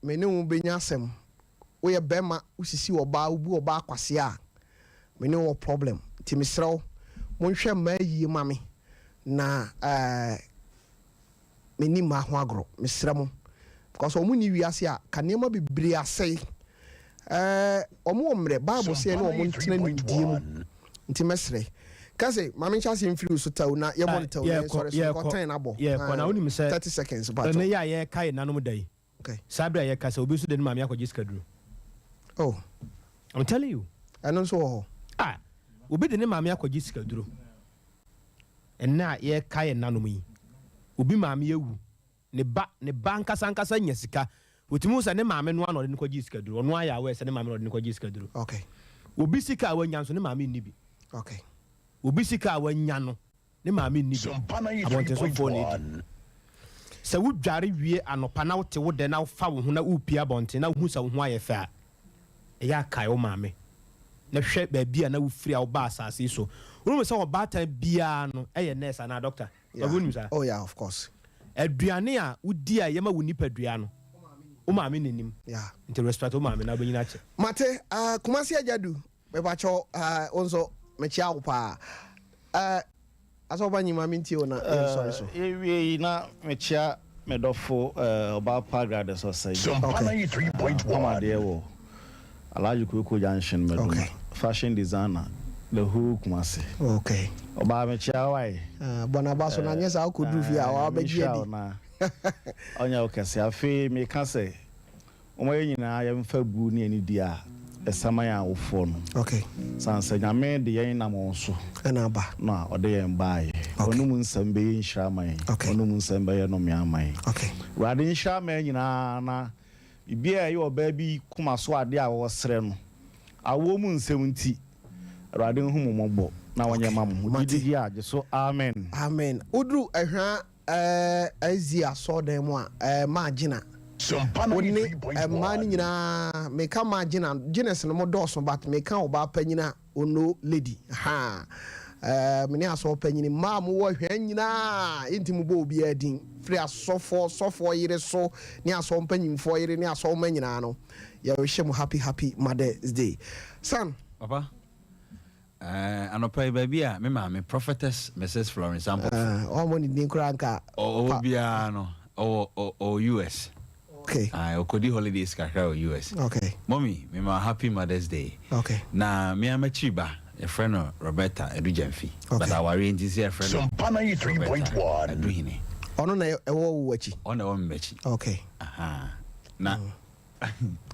S1: me ne wo benya asem wo ye bema usisi wo ba ubu wo ba kwase a me ne wo problem ti misrew mo nhwe ma yi mame na me ni ma ho agro misre mo because omu ni wiase a kanema bebre asai omu omre bible say na omu ntena ni die mu nti mesre kase mame chase mfiri so taw na ye monitor sorry so contain na bo
S5: na oni me say
S1: 30 seconds but
S5: na ya ye kai nanom dai
S1: okay
S5: sabra ye kase obi so de mame akọ jiska duro
S1: oh
S5: I'm telling you
S1: I know so
S5: obi de ne mame akọ jiska duro enna ye kai nanom yi obi mame yewu ne ba nkasa nya sika otimu se ne mame no anode ne kọ jiska duro ono aya we se ne mame no de ne kọ jiska duro
S1: okay
S5: obi sika awanya so ne mame ni bi
S1: okay
S5: obi sika awanya no ne mame ni bi abonte so fo ne se wo dware wie anopa na wote wo de na fa wo ho na upia bonte na hu sa wo ho ayefa ya kai wo mame na hwe ba bia na wo firi a wo ba asase so wo se wo ba ta bia no eye nurse na doctor obunim sa
S1: oh yeah of course
S5: aduane a wodi a yema wo nipa dua no wo mame nenim
S1: yeah
S5: into respect wo mame na banyina che
S1: mate kumasi ajadu be ba cho onzo mechia wo pa aso banyi mame ntio na sorry so
S10: ewie na mechia medofo oba pagrade so say
S3: okay 3.1
S10: de wo Alaji Kuku Junction meduma fashion designer the who kumasi
S1: okay
S10: oba mechia wai
S1: bona baso na nyesa akodu fi a wa beji
S10: na onya okase afi me ka say omo nyina ya mfa bu ni ani dia esama ya wofo no
S1: okay
S10: sanse nyame de yen na mo so
S1: na ba
S10: na ode yen baaye onum nsam be yin hraman onum nsam be no me aman
S1: okay
S10: wade hraman nyina na bibia ye oba bi kuma so ade a wo sere no awo mu nsam nti wade hu mombo na wonye mam didi age so amen
S1: udru ehwa azia so dem a magina Woni man nyina meka ma Guinness no mo dɔɔso but meka oba panyina ono lady ha mene aso panyini ma mo wo hwa nyina enti mo bo obi adin free asofo yire so ne aso panyimfo yire ne aso ma nyina no ya we hye mo happy Mother's Day son
S11: papa anopai baby a me ma me prophetess Mrs Florence Sampo
S1: o mo ni din kura nka
S11: o bia no o US.
S1: Okay.
S11: Okodi holidays kakra o US.
S1: Okay.
S11: Mommy, me ma happy Mother's Day.
S1: Okay.
S11: Na me amachiba a friend of Roberta Edujemfi.
S1: Okay.
S11: But our range is a friend of
S3: Sompa 93.1.
S11: Eduhine.
S1: Ono na ewo wachi.
S11: Ono mechi.
S1: Okay.
S11: Aha. Na.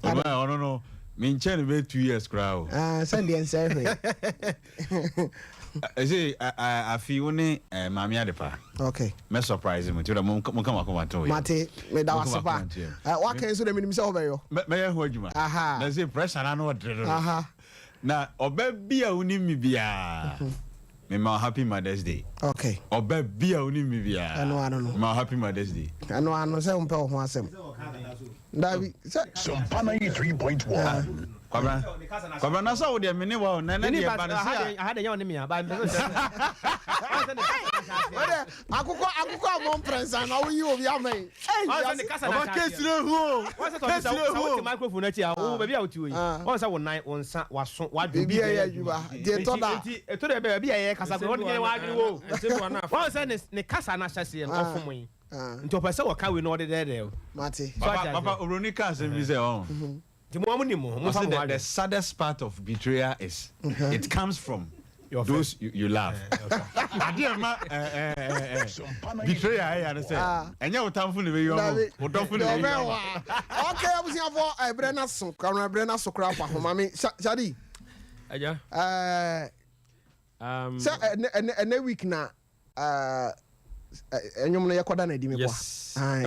S11: No. Me nchen be 2 years crowd.
S1: Sunday and Saturday.
S11: I say I feel ne mami adepa.
S1: Okay.
S11: Me surprise him to the mum come to you.
S1: Mate, me da wasapa. Wa kan so dem nim se obeyo.
S11: Me ya ho adwuma.
S1: Aha.
S11: Na say pressure na no odre.
S1: Aha.
S11: Na oba bia uni mi bia. Me ma happy Mother's Day.
S1: Okay.
S11: Oba bia uni mi bia.
S1: I don't know.
S11: Ma happy Mother's Day.
S1: Ano say umpe ho asem. Davi,
S3: Sompa 93.1.
S11: Kwabra na so de me ne wa na de ba na say
S5: I had a young me ba
S1: akukọ mo prince na wo yi obi amen
S5: Oba
S11: case le hu
S5: what's that the microphone na ti a o baby a o ti we won say won nine won sa waso wadu
S1: bi ya juba de to da
S5: to de baby ya kasa ko won nye wa adwene wo won say ne kasa na hyase en ofo mo nti o pese wo ka we no de there
S1: mate
S11: papa oroni ka se bi say on the saddest part of betrayal is it comes from those you love. Betrayal, I understand. And you time for the way you are. Okay,
S1: I was here for a Brenna so, Brenna so crap. Mammy, Shadi. And a week now. Enyom no yakoda na di me kwa ai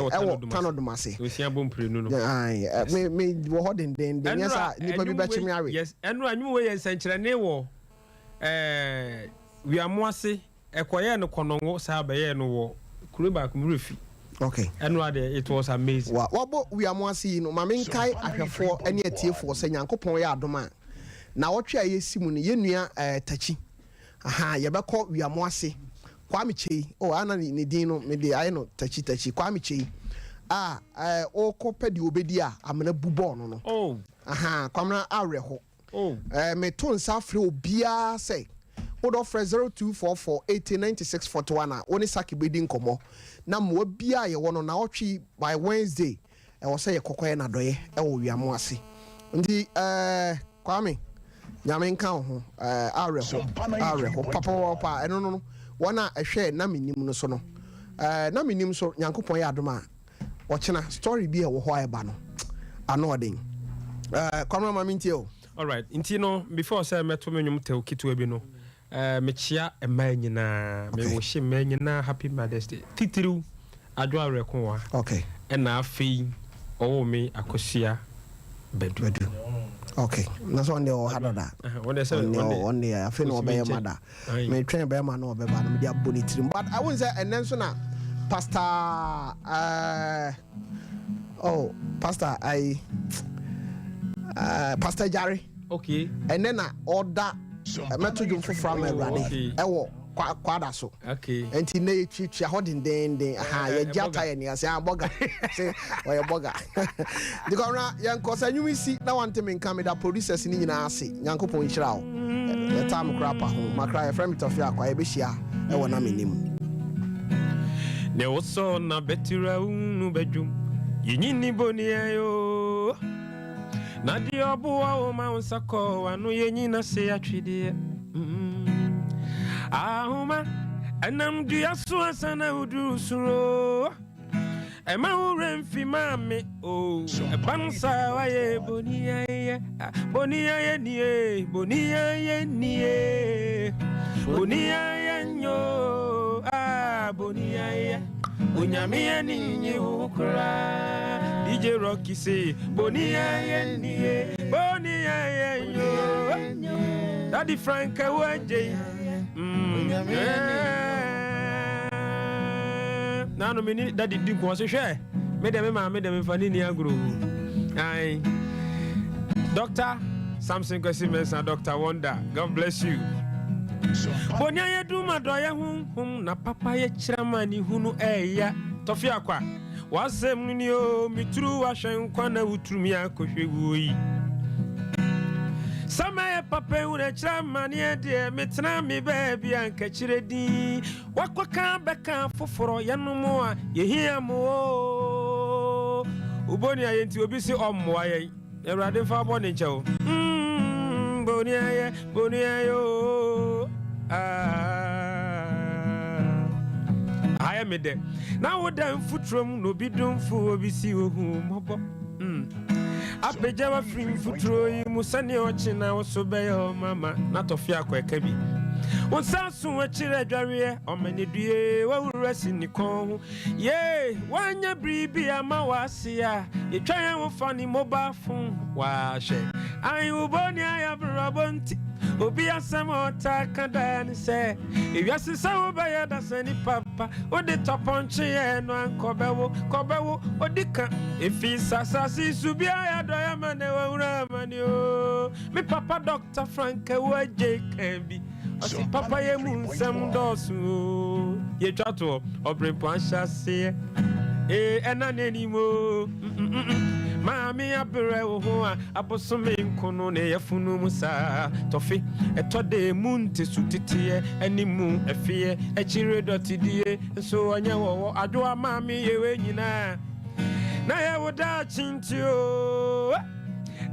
S1: tano do mase
S6: we sia bom pre no
S1: ai me wo hoden den yesa nipa bi ba chimi awe
S6: yes enu anyu we yensankyere ne wo wi amoase ekoye no konongo sa ba ye no wo kuruba kumrefi
S1: okay
S6: enu ade it was amazing
S1: wa bo wi amoase no ma menkai ahwefo ene atiefo se nyankopon ya adoma na wotwe ayesimu ne yenua tachi aha ye bekọ wi amoase Kwame Chei ana ni din no me de aye no tachi Kwame Chei o ko pedi obedi a amena bubo no aha kwamna areho me to nsa afre obia say odo fre 0244809641 a oni saki bedi nkomo na mo bia ye wono na otwi by Wednesday wo say ye kokoye na doye wo wiamo ase ndi Kwame nyame nka ho areho papa eno wana ehwe na menim no so no na menim so nyankopon ya adoma ochena story bi e wo ho eba no ano odin kwamra ma mintie o
S6: all right inti no before say meto menwum tew kitwa bi no me chia ema nyina me wo hye ema nyina happy Mother's Day titiriu adwo arekon wa
S1: okay
S6: na afei owo me akosia bedu
S1: okay na so nde o hadoda on the afi no be mada me train be ma no be ba no me dia bonitrim but I won't say and so na pastor pastor Pastor Jerry
S6: okay
S1: and then order meto dum for from everybody ewo kwada so
S6: okay
S1: enti na etwitwa hodin den aha ye jata ye ni ase aboga say oye boga the corner yan kosa nyumisi na wante me nka me da producers ni nyina ase nyankopon hira o e tam krapa ho makra ye frame Tofiakwa ye be hia e wona menim
S6: ne woso na betira unu bedwum yinyini boni ayo na di obuwa o ma unsako anu yenyina se atwide ahuma anam dia so asana uduru suro ema uremfi mame o ebansa waye bonia ye nie bonia ye nyo bonia ye unyamie ninyi ukura DJ Rocky say bonia ye nyo Daddy Frank waje nano mini daddy din ko so hwe me dem fa ni agro ai Dr. Samson Kwesimensa, Dr. Wonder, God bless you. Bonya ye duma doye hum na papa ye chiramani hunu eya Tofiakwa wasem ni o mitru ahwenkwa na utrumi akohwewu yi Sama ye papa una chiramani e de metna mi baby anka chiredi wakwaka beka foforo yanumu a ye hiamo uboni ayenti obi si ommoa ye Erade fa boni nchewo boni ayo I am there. Now what damn footrum no be done for obisi ohu mobo. Apejawa free footro musani ochina osobeye mama na Tofiakwa ekebi. On sansu wachire adware o menedue wa wurasi ni kon ye wanya bribi ama wasia ye twan wo fani mobile phone wa she ai uboni ayabrabonti obi asem otaka dan se ewiase se wo ba ya dasani papa odi toponche ye no ankobewo odika efi sasasi subia ya do ya mane wa wura mane o mi papa Dr. Frank waje kambi Osi papa ye munsem dosu ye twato obrempo anhyase enaneni mo Mami abere wo ho a abosome nkono ne yafunu musa tofi etode munte sutete animu efie echire dotidie so anya wo adwo mami yewe nyina na ye woda chintio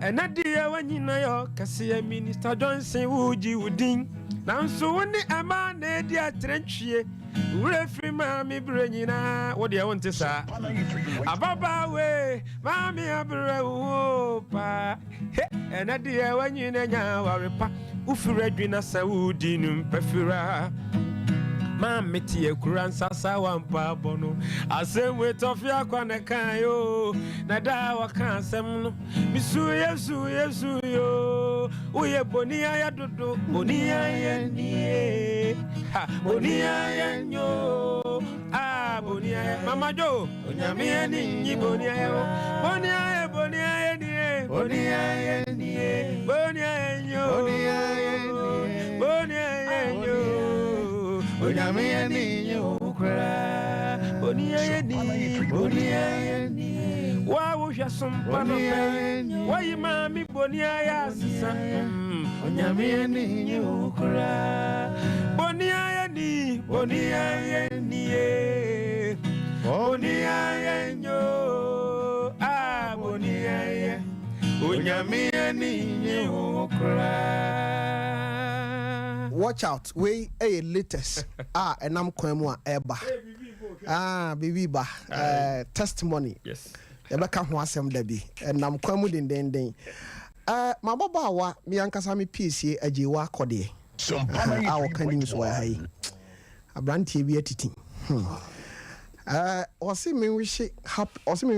S6: enadie wanyina yo kase minister Johnson wuji wudin nanso woni ama na edi atrentwie wurefri mami brenyina wo de wonte sa ababa we mami abre wo pa he enade wanyina nya warepa ufura adwina saudi num pafira Mami tie kuran sasa wampa bono asemwe Tofiakwa na kan yo na da wa kan asem no misu yesu yo uye bonia ya dodo bonia ya nie ha bonia ya nyo bonia ya mama jo onyame ni nyi bonia ya nie bonia ya nie bonia ya nyo bonia ya nyo Onyame ya ni ukra Bonia ya ni Wa wuhya Sompa no pe Wa yimami bonia ya sisa Onyame ya ni ukra Bonia ya ni Bonia ya nyo bonia ya Onyame ya ni ukra
S1: Watch out, we a latest. And I'm kwemu eba. Bibi ba. Testimony.
S6: Yes.
S1: Ebeka ho asem da bi. And I'm kwemu den. My baba wa mi ankasa mi PC ajewa akode. Awo kanim so hai. Abrantie bi atiti. Osi me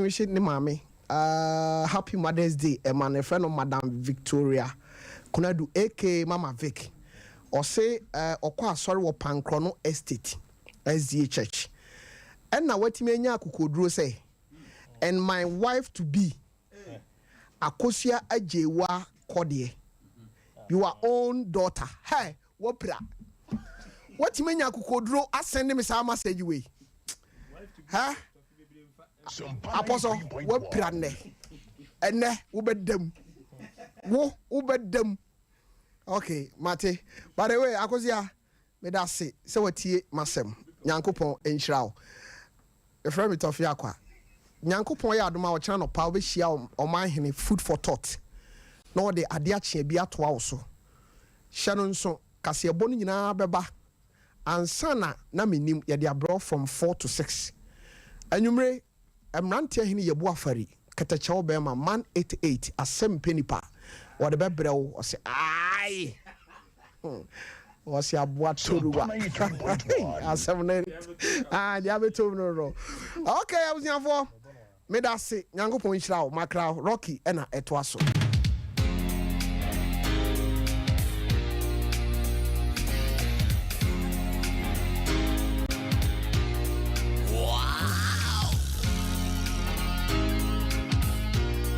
S1: wish ni mame. Happy Mother's Day. E man friend of Madam Victoria. Kunadu AK Mama Vic. Or say, okwa sorry wo Pankrono Estate, SDA Church. And now what me nya kukodro say, and my wife to be, Akosia Ajewa Kodie, your own daughter. Hey, wopra. What me nya kukodro? I send me some message way. Huh? Apostle, wopra ne? And ne ubedem. Wo ubedem. Okay, Mate. By the way, Akosia, me da say watie masem. Nyankopon enhyira. E friend me Tofiakwa. Nyankopon ya adoma wo kyana no pa obehia oman hene food for thought. No de ade akye bi atoa wo so. Hye no nso kase ebo no nyina beba. Ansana na menim ye de abro from 4 to 6. Anwumre emrante hene yebu afari. Katachawo be ma man 88 asem penipa. What the bebrew was aye. Was ya boat to I 7 8. The other 2 no. Okay, I was here for me that say Yango Point Macra Rocky and a etwaso.